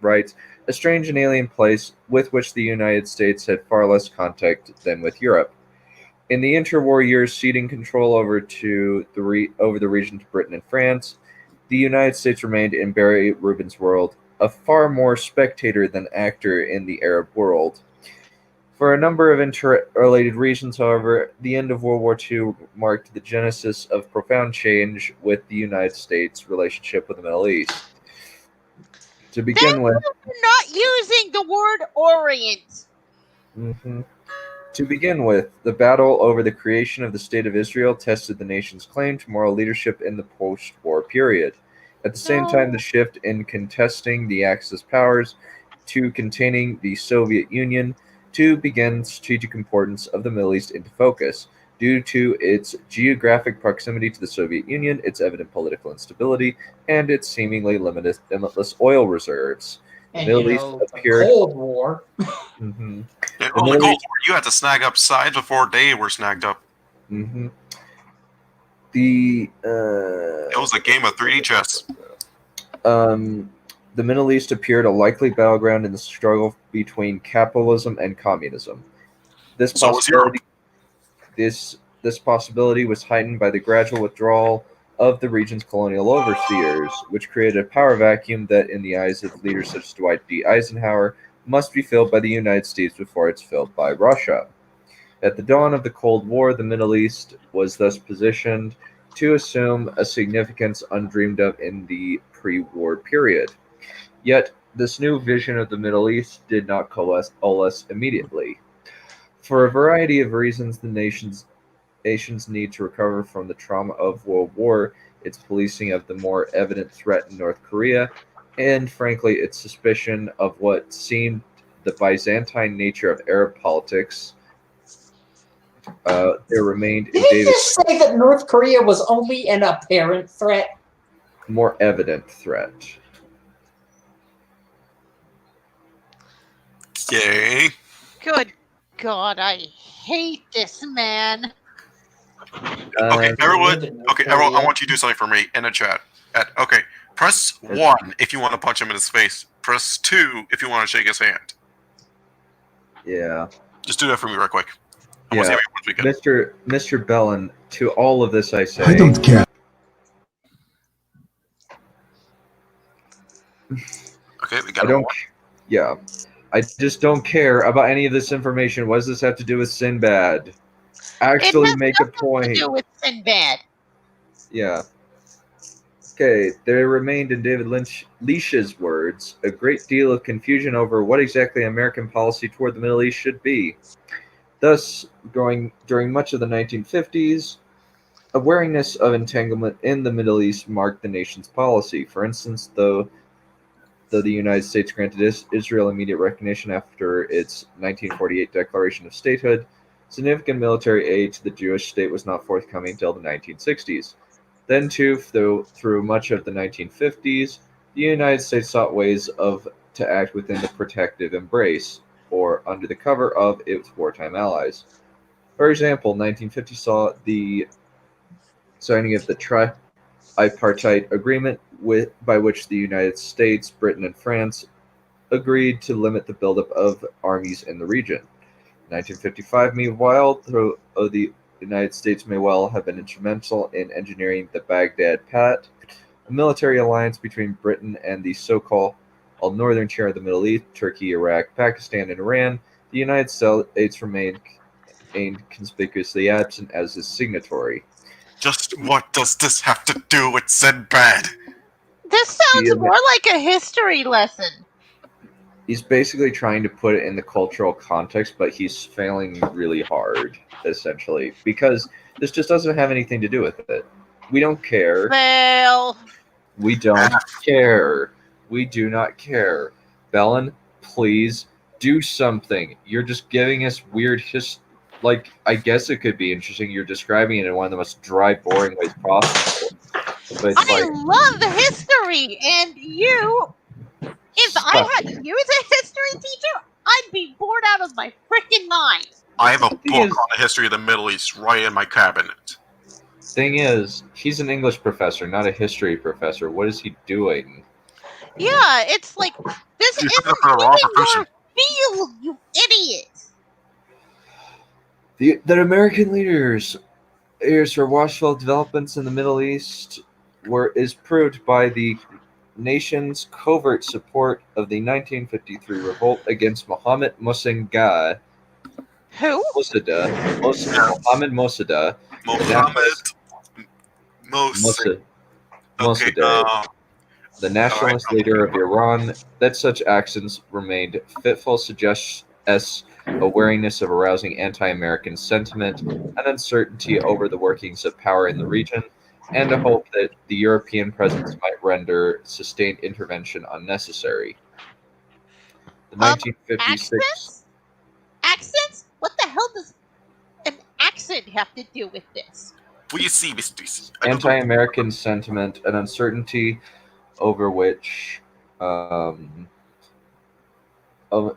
C: writes, a strange and alien place with which the United States had far less contact than with Europe. In the interwar years, ceding control over the region to Britain and France, the United States remained, in Barry Rubin's world, a far more spectator than actor in the Arab world. For a number of interrelated reasons, however, the end of World War II marked the genesis of profound change with the United States' relationship with the Middle East. To begin with,
E: not using the word Orient.
C: To begin with, the battle over the creation of the State of Israel tested the nation's claim to moral leadership in the post-war period. At the same time, the shift in contesting the Axis powers to containing the Soviet Union to begin strategic importance of the Middle East into focus. Due to its geographic proximity to the Soviet Union, its evident political instability, and its seemingly limitless oil reserves.
D: And,
C: Middle East appeared.
D: Cold War.
I: Yeah, well, the Cold War, you had to snag up sides before they were snagged up.
C: It
I: was a game of 3D chess.
C: The Middle East appeared a likely battleground in the struggle between capitalism and communism. This possibility was heightened by the gradual withdrawal of the region's colonial overseers, which created a power vacuum that, in the eyes of leaders such as Dwight D. Eisenhower, must be filled by the United States before it's filled by Russia. At the dawn of the Cold War, the Middle East was thus positioned to assume a significance undreamed of in the pre-war period. Yet, This new vision of the Middle East did not coalesce immediately. For a variety of reasons, the nation's need to recover from the trauma of World War, its policing of the more evident threat in North Korea, and frankly, its suspicion of what seemed the Byzantine nature of Arab politics. There remained in
D: Did he
C: David's
D: just say that North Korea was only an apparent threat?
C: more evident threat.
I: Okay.
E: Good God, I hate this man.
I: Okay, everyone. Okay, everyone. I want you to do something for me in the chat. Okay, press 1 if you want to punch him in his face. Press 2 if you want to shake his hand.
C: Yeah.
I: Just do that for me real quick. I
C: Yeah. Mr. Bellin, to all of this I say.
G: I don't care.
I: Okay, we got one.
C: Yeah. I just don't care about any of this information. What does this have to do with Sinbad? Actually make a point.
E: To do with Sinbad.
C: Yeah. Okay, there remained, in David Leish's words, a great deal of confusion over what exactly American policy toward the Middle East should be. Thus, during much of the 1950s, a wariness of entanglement in the Middle East marked the nation's policy. For instance, though the United States granted Israel immediate recognition after its 1948 declaration of statehood, significant military aid to the Jewish state was not forthcoming until the 1960s. Then, too, through much of the 1950s, the United States sought ways to act within the protective embrace, or under the cover of its wartime allies. For example, 1950 saw the signing of the tripartite agreement by which the United States, Britain, and France agreed to limit the buildup of armies in the region. 1955, meanwhile, though the United States may well have been instrumental in engineering the Baghdad Pact, a military alliance between Britain and the so-called northern tier of the Middle East, Turkey, Iraq, Pakistan, and Iran, the United States remained conspicuously absent as its signatory.
I: Just what does this have to do with Sinbad?
E: This sounds more like a history lesson.
C: He's basically trying to put it in the cultural context, but he's failing really hard, essentially, because this just doesn't have anything to do with it. We don't care.
E: Fail.
C: We don't care. We do not care. Bellin, please do something. You're just giving us weird I guess it could be interesting. You're describing it in one of the most dry, boring ways possible. But
E: I love history, and if I had you as a history teacher, I'd be bored out of my freaking mind.
I: I have a book on the history of the Middle East right in my cabinet.
C: Thing is, he's an English professor, not a history professor. What is he doing?
E: Yeah, it's like, this isn't even your field, you idiot!
C: The American leaders for watchful developments in the Middle East is proved by the nation's covert support of the 1953 revolt against Mohammed Mossadegh.
E: Who?
C: Mohammed Mossadegh. Mossadegh. The nationalist leader of Iran, that such actions remained fitful suggests a wariness of arousing anti-American sentiment, an uncertainty over the workings of power in the region, and a hope that the European presence might render sustained intervention unnecessary. The 1956
E: Accents? What the hell does an accent have to do with this?
I: We see, Mr.
C: Anti-American sentiment, an uncertainty over which an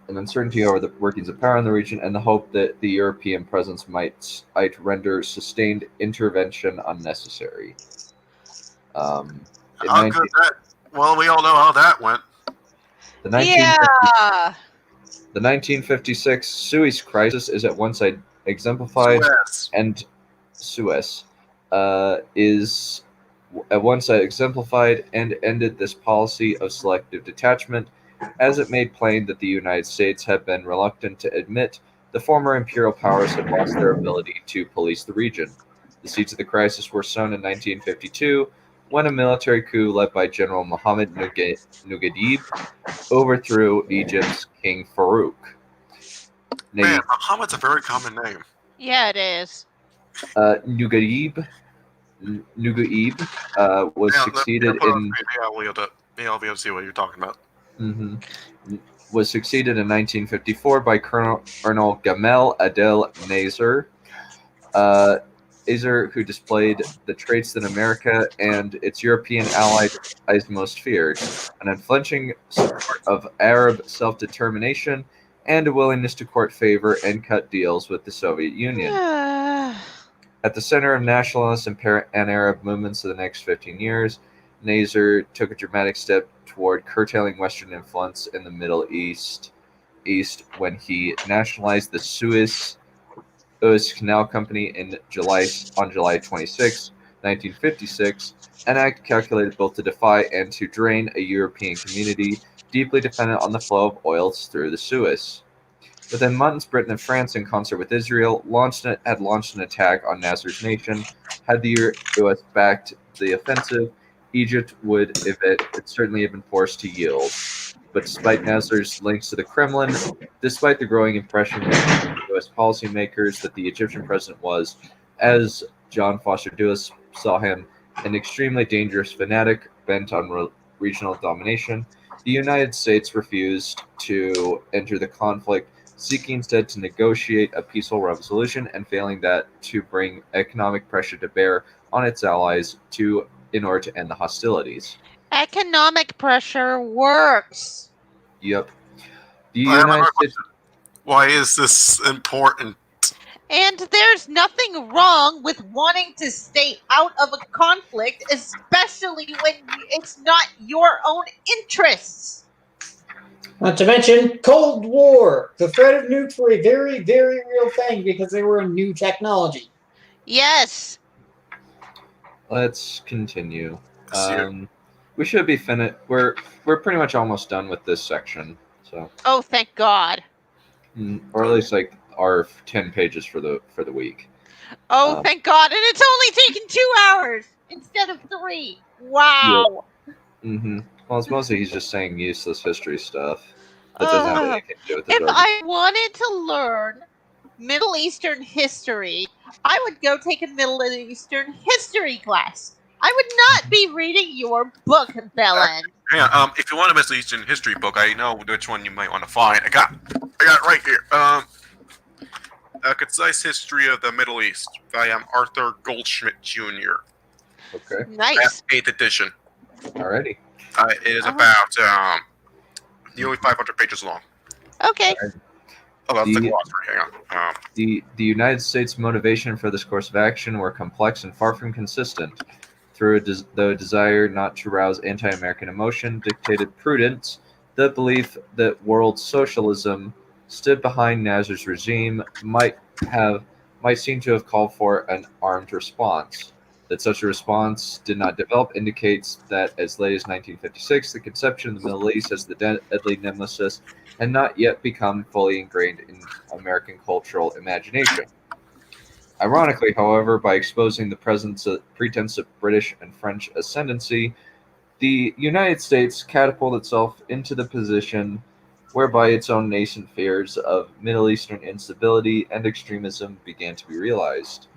C: uncertainty over the workings of power in the region, and the hope that the European presence might render sustained intervention unnecessary.
I: Well, we all know how that went.
C: The 1956 Suez crisis is at once exemplified, and Suez is at once exemplified and ended this policy of selective detachment, as it made plain that the United States had been reluctant to admit the former imperial powers had lost their ability to police the region. The seeds of the crisis were sown in 1952 when a military coup led by General Mohammed Nugadib overthrew Egypt's King Farouk.
I: Man, Muhammad's a very common name.
E: Yeah, it is.
C: Nugadib was succeeded in.
I: Yeah, I'll be able to see what you're talking about.
C: Was succeeded in 1954 by Colonel Gamal Adel Nasser, who displayed the traits that America and its European allies most feared: an unflinching support of Arab self-determination and a willingness to court favor and cut deals with the Soviet Union. At the center of nationalist and Arab movements of the next 15 years, Nasser took a dramatic step toward curtailing Western influence in the Middle East when he nationalized the Suez Canal Company on July 26, 1956, an act calculated both to defy and to drain a European community deeply dependent on the flow of oil through the Suez. Within months, Britain and France, in concert with Israel, had launched an attack on Nasser's nation. Had the U.S. backed the offensive, Egypt would certainly have been forced to yield. But despite Nasser's links to the Kremlin, despite the growing impression of U.S. policymakers that the Egyptian president was, as John Foster Dulles saw him, an extremely dangerous fanatic bent on regional domination, the United States refused to enter the conflict, seeking instead to negotiate a peaceful resolution and failing that to bring economic pressure to bear on its allies in order to end the hostilities.
E: Economic pressure works.
C: Yep. The United States.
I: Why is this important?
E: And there's nothing wrong with wanting to stay out of a conflict, especially when it's not your own interests.
D: Not to mention Cold War. The threat of nukes were a very, very real thing because they were a new technology.
E: Yes.
C: Let's continue. We should be finished. We're pretty much almost done with this section. So.
E: Oh, thank God.
C: Or at least like our 10 pages for the week.
E: Oh, thank God! And it's only taken 2 hours instead of 3. Wow.
C: Yeah. Well, it's mostly he's just saying useless history stuff that doesn't have anything to do with the
E: If I wanted to learn Middle Eastern history, I would go take a Middle Eastern history class. I would not be reading your book, Bellin.
I: Yeah, if you want a Middle Eastern history book, I know which one you might want to find. I got it right here. A Concise History of the Middle East by Arthur Goldschmidt Jr.
C: Okay.
E: Nice.
I: 8th edition.
C: Alrighty.
I: It is about nearly 500 pages long.
E: Okay.
I: Oh, that's the glossary. Hang on.
C: The United States' motivation for this course of action were complex and far from consistent. Through the desire not to rouse anti-American emotion, dictated prudence, the belief that world socialism stood behind Nasser's regime might seem to have called for an armed response. That such a response did not develop indicates that as late as 1956, the conception of the Middle East as the deadly nemesis had not yet become fully ingrained in American cultural imagination. Ironically, however, by exposing the pretense of British and French ascendancy, the United States catapulted itself into the position whereby its own nascent fears of Middle Eastern instability and extremism began to be realized.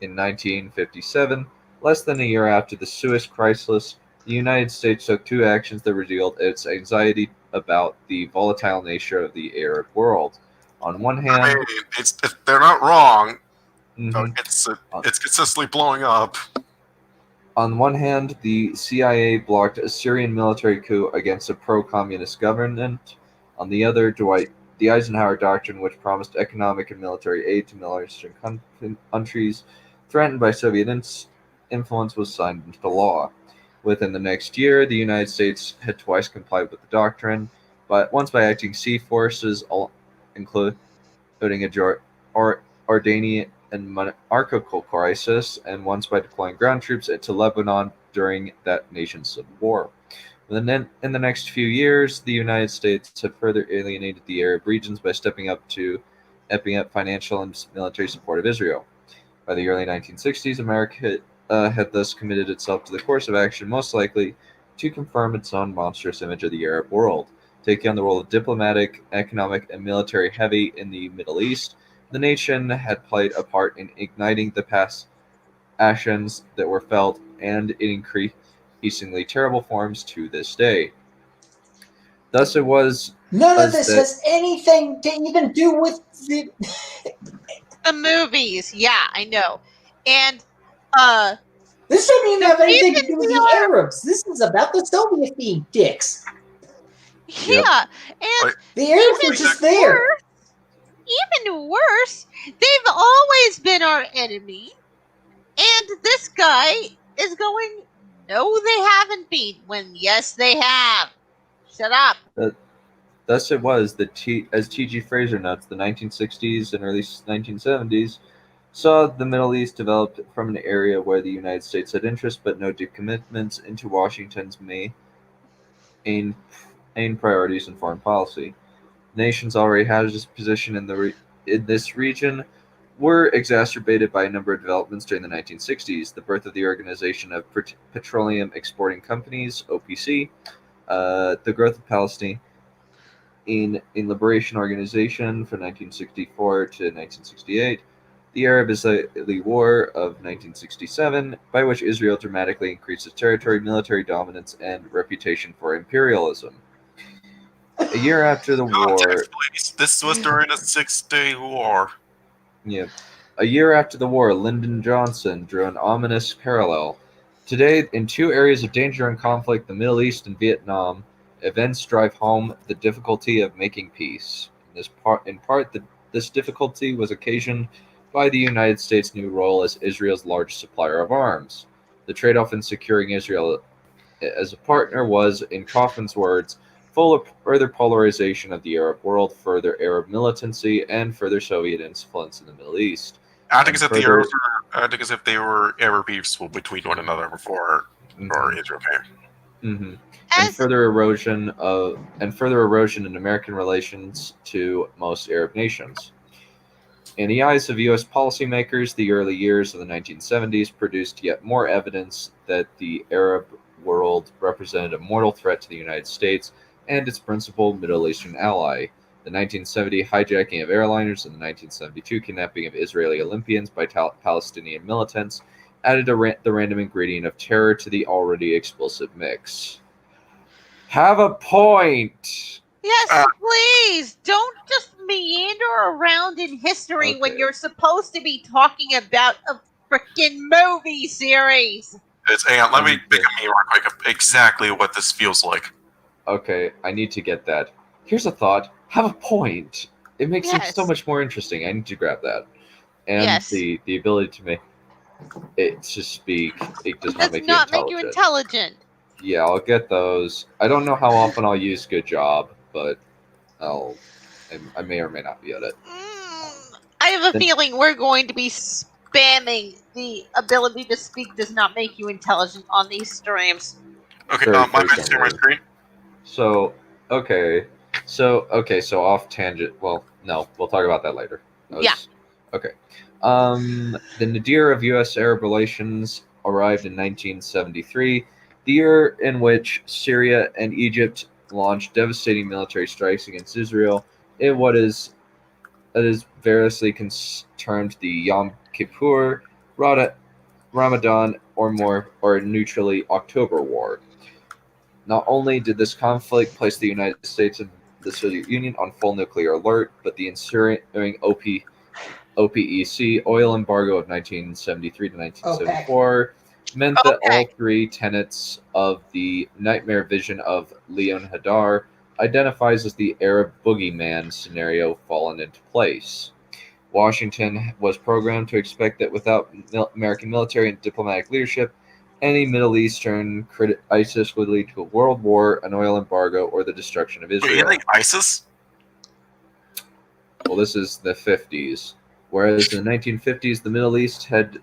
C: In 1957, less than a year after the Suez Crisis, the United States took 2 actions that revealed its anxiety about the volatile nature of the Arab world. On one hand,
I: they're not wrong. It's consistently blowing up.
C: On one hand, the CIA blocked a Syrian military coup against a pro-communist government. On the other, the Eisenhower Doctrine, which promised economic and military aid to Middle Eastern countries threatened by Soviet influence, was signed into law. Within the next year, the United States had twice complied with the doctrine, but once by acting sea forces, including a Jordanian and monarchical crisis, and once by deploying ground troops to Lebanon during that nation's civil war. And then in the next few years, the United States had further alienated the Arab regions by stepping up financial and military support of Israel. By the early 1960s, had thus committed itself to the course of action most likely to confirm its own monstrous image of the Arab world. Taking on the role of diplomatic, economic, and military heavy in the Middle East, the nation had played a part in igniting the past passions that were felt and in increasingly terrible forms to this day. Thus it was
D: None of this has anything to even do with the
E: movies. Yeah, I know. And
D: this doesn't even have anything to do with the
E: are...
D: Arabs. This is about the Soviet being dicks.
E: Yeah, and
D: the Arabs were just there.
E: Even worse, they've always been our enemy, and this guy is going, no, they haven't been, when yes, they have. Shut up.
C: Thus it was that, as T.G. Fraser notes, the 1960s and early 1970s saw the Middle East develop from an area where the United States had interest but no deep commitments into Washington's main priorities in foreign policy. Nations already had its position in this region were exacerbated by a number of developments during the 1960s. The birth of the Organization of Petroleum Exporting Companies, OPC, the growth of Palestine in Liberation Organization from 1964 to 1968, the Arab-Israeli War of 1967, by which Israel dramatically increased its territory, military dominance, and reputation for imperialism. A year after the war...
I: This was during the 6-Day War.
C: Yeah. A year after the war, Lyndon Johnson drew an ominous parallel. Today, in two areas of danger and conflict, the Middle East and Vietnam, events drive home the difficulty of making peace. This difficulty was occasioned by the United States' new role as Israel's largest supplier of arms. The trade-off in securing Israel as a partner was, in Kaufman's words, full of further polarization of the Arab world, further Arab militancy, and further Soviet influence in the Middle East.
I: I think as if they were ever peaceful between one another before Israel came.
C: Mm-hmm. And further erosion in American relations to most Arab nations. In the eyes of U.S. policymakers, the early years of the 1970s produced yet more evidence that the Arab world represented a mortal threat to the United States and its principal Middle Eastern ally. The 1970 hijacking of airliners and the 1972 kidnapping of Israeli Olympians by Palestinian militants added the random ingredient of terror to the already explosive mix. Have a point!
E: Yes, please! Don't just meander around in history when you're supposed to be talking about a freaking movie series!
I: Hang on, let me make a meme real quick of exactly what this feels like.
C: Okay, I need to get that. Here's a thought. Have a point. It makes it so much more interesting. I need to grab that. And the ability to make it to speak, it does not make you intelligent. Yeah, I'll get those. I don't know how often I'll use good job, but I may or may not be at it.
E: I have a feeling we're going to be spamming the ability to speak does not make you intelligent on these streams.
I: Okay, my screen.
C: So off tangent. Well, no, we'll talk about that later. Okay. The nadir of U.S.-Arab relations arrived in 1973, the year in which Syria and Egypt launched devastating military strikes against Israel in what is variously termed the Yom Kippur, Ramadan, or neutrally October War. Not only did this conflict place the United States and the Soviet Union on full nuclear alert, but the ensuing OPEC oil embargo of 1973 to 1974 meant that all three tenets of the nightmare vision of Leon Hadar identifies as the Arab boogeyman scenario fallen into place. Washington was programmed to expect that without American military and diplomatic leadership, any Middle Eastern ISIS would lead to a world war, an oil embargo, or the destruction of Israel.
I: Wait, you think ISIS?
C: Well, this is the 50s. Whereas in the 1950s, the Middle East had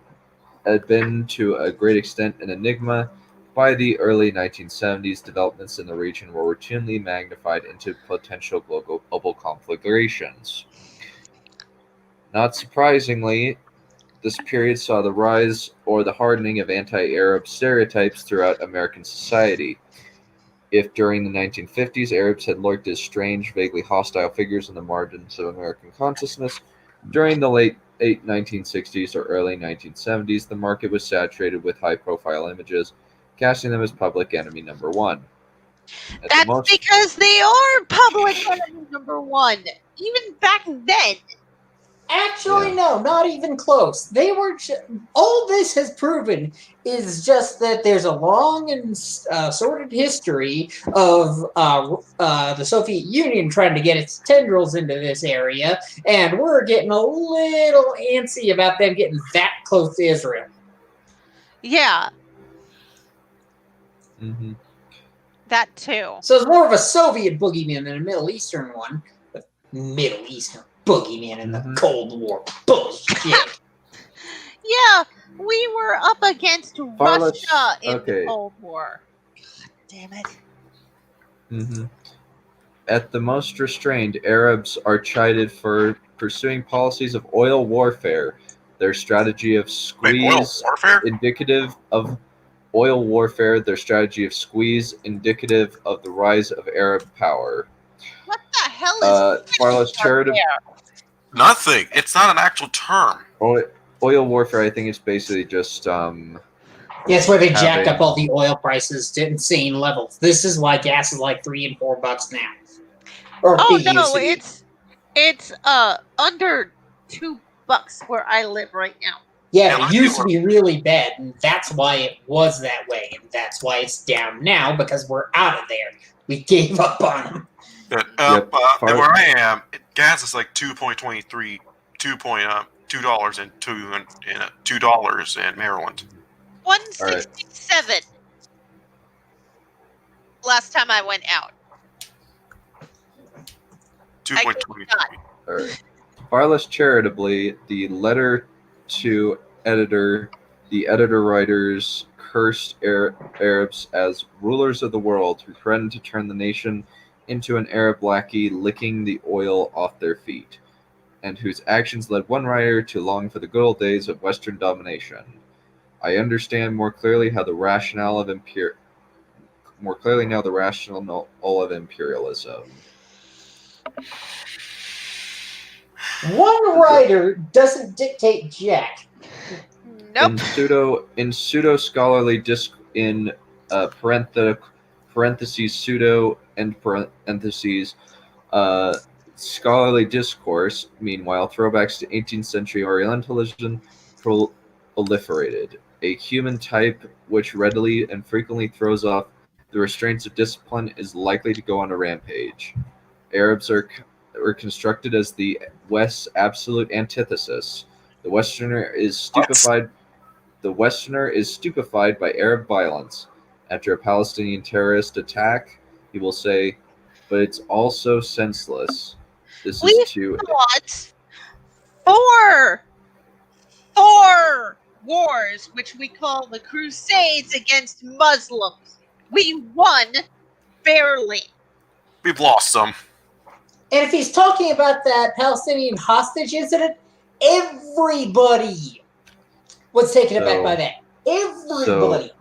C: been to a great extent an enigma, by the early 1970s, developments in the region were routinely magnified into potential global conflagrations. Not surprisingly, This period saw the rise or the hardening of anti-Arab stereotypes throughout American society. If during the 1950s Arabs had lurked as strange, vaguely hostile figures in the margins of American consciousness, during the late 1960s or early 1970s, the market was saturated with high-profile images, casting them as public enemy number one.
E: That's because they are public enemy number one. Even back then.
D: Actually, no, not even close. They were. All this has proven is just that there's a long and sordid history of the Soviet Union trying to get its tendrils into this area, and we're getting a little antsy about them getting that close to Israel.
E: Yeah.
C: Mm-hmm.
E: That too.
D: So it's more of a Soviet boogeyman than a Middle Eastern one. But Middle Eastern boogeyman in the Cold War. Bullshit.
E: Yeah, we were up against Russia in the Cold War. God damn it.
C: Mm-hmm. At the most restrained, Arabs are chided for pursuing policies of oil warfare. Their strategy of squeeze indicative of oil warfare. Their strategy of squeeze indicative of the rise of Arab power.
E: What the hell is
C: far less charitable.
I: Nothing. It's not an actual term.
C: Oil warfare, I think, is basically just
D: Yes, where they jacked up all the oil prices to insane levels. This is why gas is like $3 and $4 now. Or
E: it's under $2 where I live right now.
D: Yeah, it used to be really bad, and that's why it was that way, and that's why it's down now, because we're out of there. We gave up on them.
I: Where I am, gas is like $2.23, $2 and $2 in Maryland.
E: 167. Last time I went out.
I: 2.23.
C: Right. Far less charitably, the letter to editor, the editor-writers cursed Arabs as rulers of the world who threatened to turn the nation into an Arab lackey licking the oil off their feet, and whose actions led one writer to long for the good old days of Western domination. I understand more clearly how the rationale of imperialism.
D: One writer doesn't dictate jack.
E: Nope.
C: In pseudo scholarly parentheses pseudo and parentheses scholarly discourse. Meanwhile, throwbacks to 18th century Orientalism proliferated. A human type which readily and frequently throws off the restraints of discipline is likely to go on a rampage. Arabs are constructed as the West's absolute antithesis. The Westerner is stupefied by Arab violence. After a Palestinian terrorist attack, he will say, "But it's also senseless." This is too.
E: Four wars, which we call the Crusades against Muslims. We won barely.
I: We've lost some.
D: And if he's talking about that Palestinian hostage incident, everybody was taken aback by that. Everybody.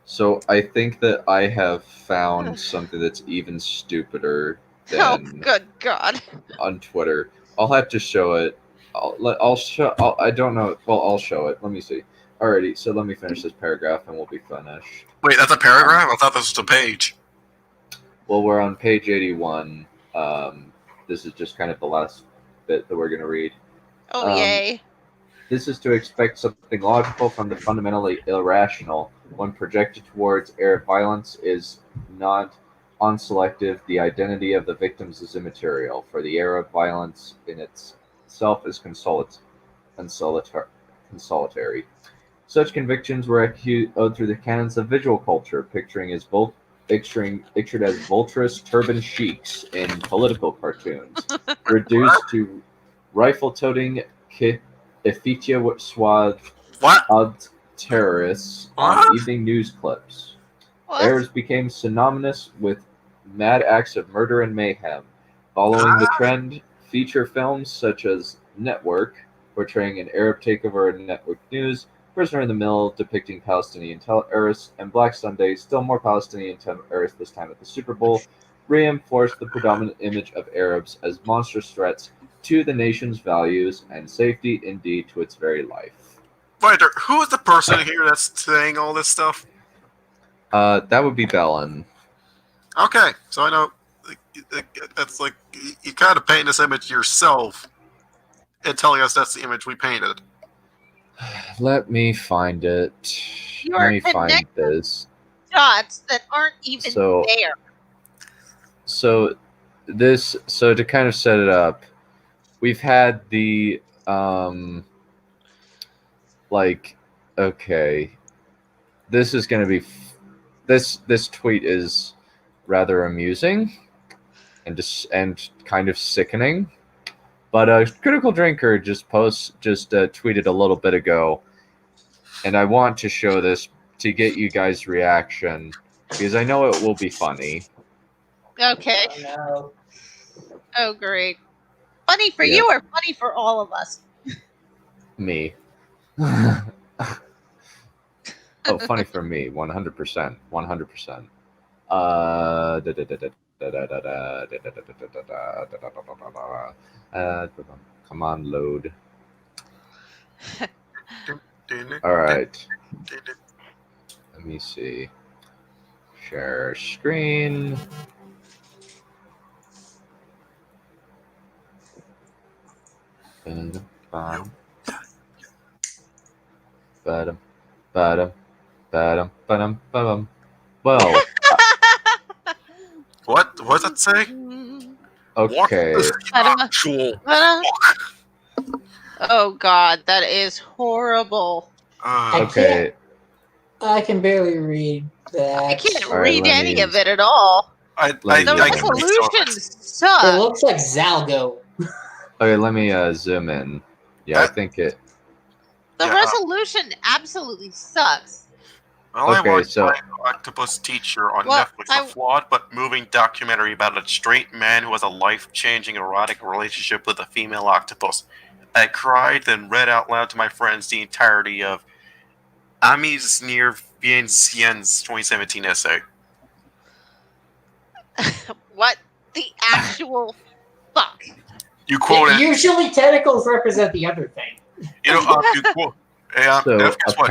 C: So I think that I have found something that's even stupider than
E: good God.
C: On Twitter. I'll have to show it. I'll show it. Let me see. Alrighty, so let me finish this paragraph and we'll be finished.
I: Wait, that's a paragraph? I thought this was a page.
C: Well, we're on page 81. This is just kind of the last bit that we're going to read.
E: Oh, yay.
C: This is to expect something logical from the fundamentally irrational. When projected towards Arab violence is not unselective, the identity of the victims is immaterial, for the Arab violence in itself is consolatory. Such convictions were echoed through the canons of visual culture, pictured as vulturous turban sheiks in political cartoons, reduced to rifle-toting effetia swathed terrorists on evening news clips. Arabs became synonymous with mad acts of murder and mayhem. Following the trend, feature films such as Network portraying an Arab takeover in network news, Prisoner in the Mill depicting Palestinian terrorists, and Black Sunday, still more Palestinian terrorists, this time at the Super Bowl, reinforced the predominant image of Arabs as monstrous threats to the nation's values and safety, indeed to its very life.
I: Fighter, who is the person here that's saying all this stuff?
C: That would be Bellin.
I: Okay, so I know that's like you kind of paint this image yourself and telling us that's the image we painted.
C: Let me find it. Let me find this.
E: Dots that aren't even there.
C: So to kind of set it up, we've had the okay, this is going to be this tweet is rather amusing and kind of sickening, but a Critical Drinker just tweeted a little bit ago, and I want to show this to get you guys' reaction because I know it will be funny.
E: Okay.
D: Oh, no.
E: Oh, great. Funny for you or funny for all of us?
C: Me. Oh, funny for me, 100%. 100%. Come on, load. All right. Let me see. Share screen. Well,
I: What does that say?
C: Okay.
E: Oh God, that is horrible.
C: Okay.
D: I can barely read that.
E: I can't read any of it at all. The resolution sucks.
D: It looks like Zalgo.
C: Okay, let me zoom in. Yeah, I think it.
E: The resolution absolutely sucks.
I: Well, I watched my Octopus Teacher on Netflix, a flawed but moving documentary about a straight man who has a life-changing erotic relationship with a female octopus. I cried, then read out loud to my friends the entirety of Amis near Vincien's 2017 essay.
E: What the actual fuck?
I: You quote it.
D: Usually tentacles represent the other thing.
I: You know, you quote. Guess what?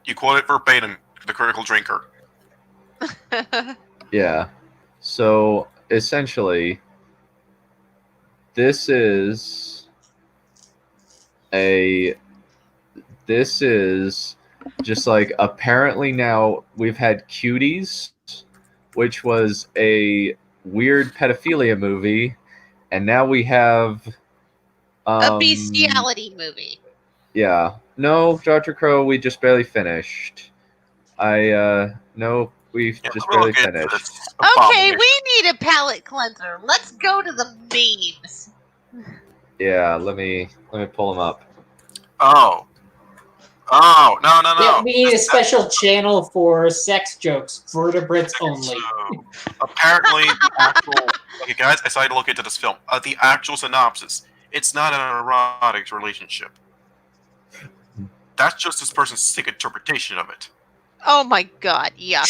I: You quote it verbatim. The Critical Drinker.
C: Yeah. So essentially, this is just like apparently now we've had Cuties, which was a weird pedophilia movie, and now we have
E: a bestiality movie.
C: Yeah. No, Dr. Crow, we just barely finished. No, we've just barely finished.
E: Okay, we need a palate cleanser. Let's go to the memes.
C: Yeah, let me pull them up.
I: Oh, no.
D: Yeah, we need a special channel for sex jokes, vertebrates only.
I: So, apparently, the actual... Okay, guys, I decided to look into this film. The actual synopsis. It's not an erotic relationship. That's just this person's sick interpretation of it.
E: Oh my God, yeah.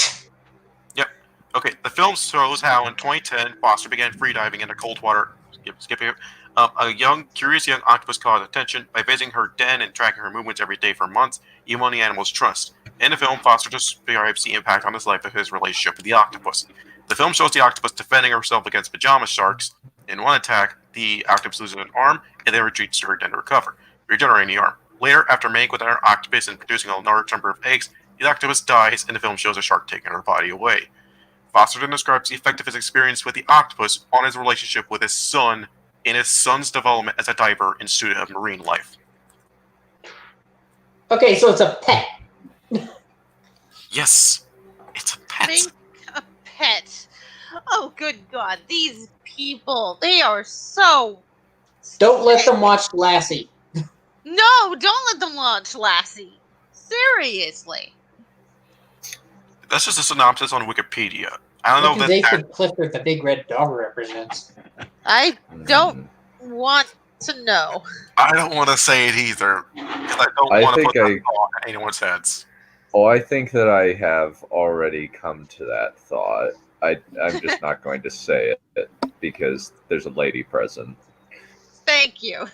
I: Yep. Okay, the film shows how in 2010, Foster began freediving into cold water. Skipping it. A curious young octopus caught attention by visiting her den and tracking her movements every day for months, even on the animal's trust. In the film, Foster describes the impact on his life of his relationship with the octopus. The film shows the octopus defending herself against pajama sharks. In one attack, the octopus loses an arm and then retreats to her den to recover, regenerating the arm. Later, after mating with another octopus and producing a large number of eggs, the octopus dies, and the film shows a shark taking her body away. Foster then describes the effect of his experience with the octopus on his relationship with his son in his son's development as a diver and student of marine life.
D: Okay, so it's a pet.
I: Yes, it's a pet.
E: Make a pet. Oh, good God, these people, they are so...
D: Don't let them watch Lassie.
E: No, don't let them watch Lassie. Seriously.
I: That's just a synopsis on Wikipedia. I don't know if
D: David Clifford, the big red dog, represents.
E: I don't want to no.
I: I don't want to say it either. Because I don't want to put that thought in anyone's heads.
C: Oh, I think that I have already come to that thought. I'm just not going to say it because there's a lady present.
E: Thank you.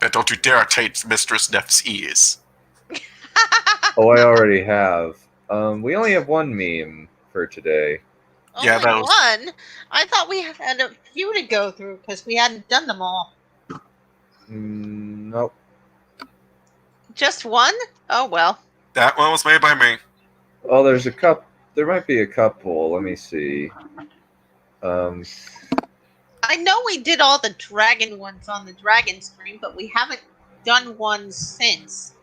I: And don't you dare take Mistress Neph's ears.
C: Oh, I already have. We only have one meme for today.
I: Yeah, that
E: Only
I: was...
E: one? I thought we had a few to go through because we hadn't done them all.
C: Nope.
E: Just one? Oh, well.
I: That one was made by me.
C: Oh, there's a couple. There might be a couple. Let me see.
E: I know we did all the dragon ones on the dragon stream, but we haven't done one since.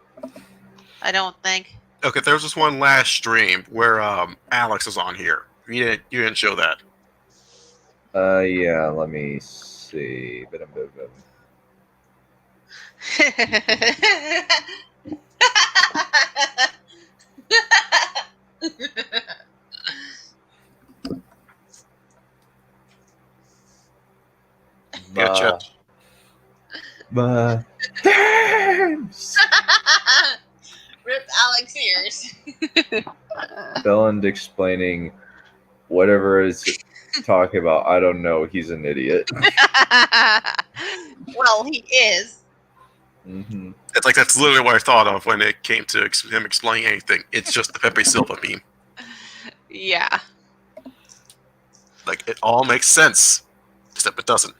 E: I don't think.
I: Okay, there was this one last stream where Alex was on here. You didn't show that.
C: Yeah, let me see.
I: Gotcha.
E: Rip Alex ears.
C: Bellin explaining whatever is talking about. I don't know. He's an idiot.
E: Well, he is.
C: Mm-hmm.
I: It's like that's literally what I thought of when it came to him explaining anything. It's just the Pepe Silva meme.
E: Yeah.
I: Like, it all makes sense, except it doesn't.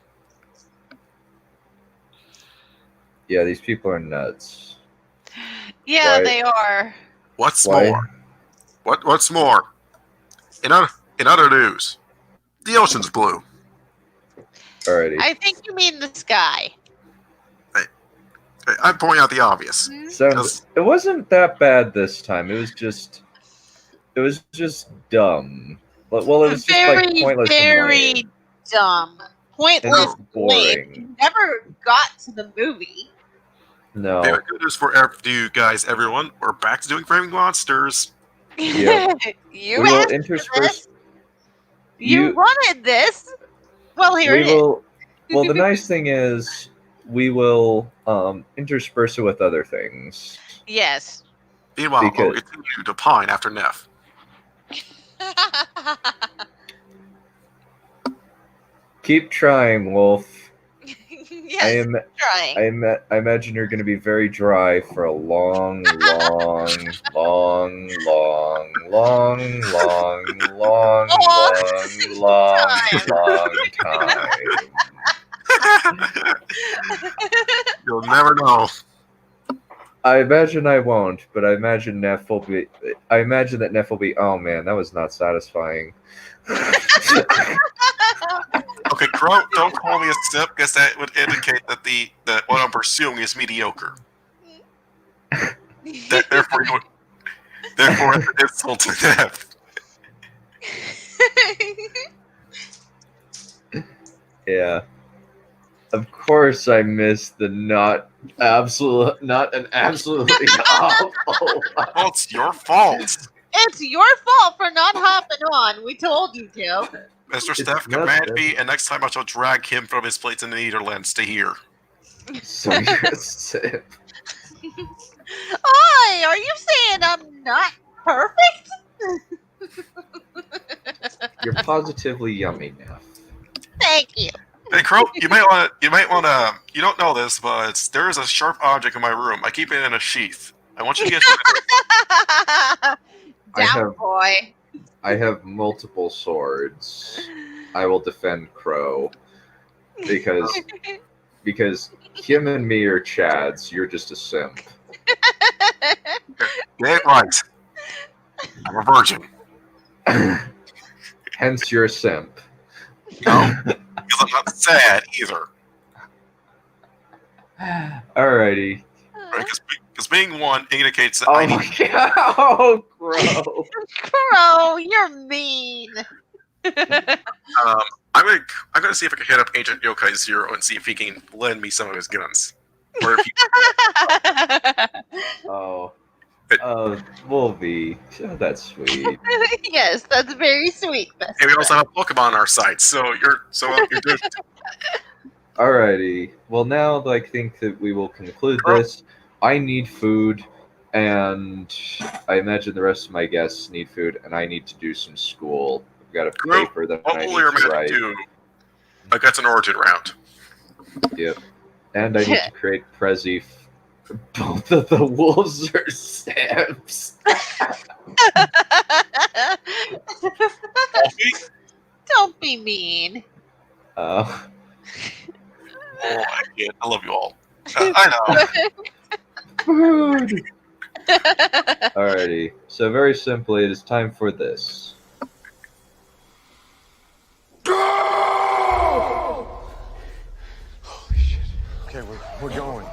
C: Yeah, these people are nuts.
E: Yeah, they are.
I: What's more? What's more? In other news, the ocean's blue.
C: Alrighty.
E: I think you mean the sky.
I: I'm pointing out the obvious.
C: So it wasn't that bad this time. It was just dumb. Well, it was just like pointless.
E: Very dumb. Pointless.
C: Boring.
E: Never got to the movie.
C: No.
I: Very good news for you guys, everyone. We're back to doing framing monsters.
C: Yeah.
E: You
C: we will
E: asked for
C: intersperse.
E: this. You wanted this. Well, here it is.
C: Well, the nice thing is we will intersperse it with other things.
E: Yes.
I: Meanwhile, we'll continue to pine after Neph.
C: Keep trying, Wolf.
E: Yes, trying.
C: I imagine you're going to be very dry for a long time.
I: You'll never know.
C: I imagine I won't, but I imagine Neph will be. I imagine that Neph will be. Oh man, that was not satisfying.
I: Okay, Crow, don't call me a simp because that would indicate that what I'm pursuing is mediocre. Therefore, it's an insult to Neph.
C: Yeah. Of course, I missed the not an absolutely awful.
I: Well, it's your fault.
E: It's your fault for not hopping on. We told you to.
I: Mr. Steph, command me, and next time I shall drag him from his place in the Netherlands to here.
C: So you're a simp.
E: Hi, are you saying I'm not perfect?
C: You're positively yummy now.
E: Thank you.
I: Hey, Crow, you might want to. You don't know this, but there is a sharp object in my room. I keep it in a sheath. I want you to get
E: Down, boy.
C: I have multiple swords. I will defend Crow because him and me are chads. You're just a simp.
I: Get it right. I'm a virgin.
C: Hence you're a simp.
I: No, because I'm not sad either.
C: Alrighty.
I: Because being one indicates that
C: I need... Oh, Crow.
E: Crow, you're mean.
I: I'm gonna see if I can hit up Agent Yokai Zero and see if he can lend me some of his guns. Or if he...
C: Wolvie. Oh, that's sweet.
E: Yes, that's very sweet.
I: And we also have a Pokemon on our side, so you're doing
C: Alrighty. Well, now I think that we will conclude this. I need food, and I imagine the rest of my guests need food, and I need to do some school. I've got a paper that I need to write.
I: That's an origin round.
C: Yep. And I need to create Prezi. Both of the wolves are stamps.
E: Don't be mean.
C: Oh,
I: I love you all. I know.
C: Food. Alrighty. So very simply, it is time for this.
K: Holy shit. Okay, we're going.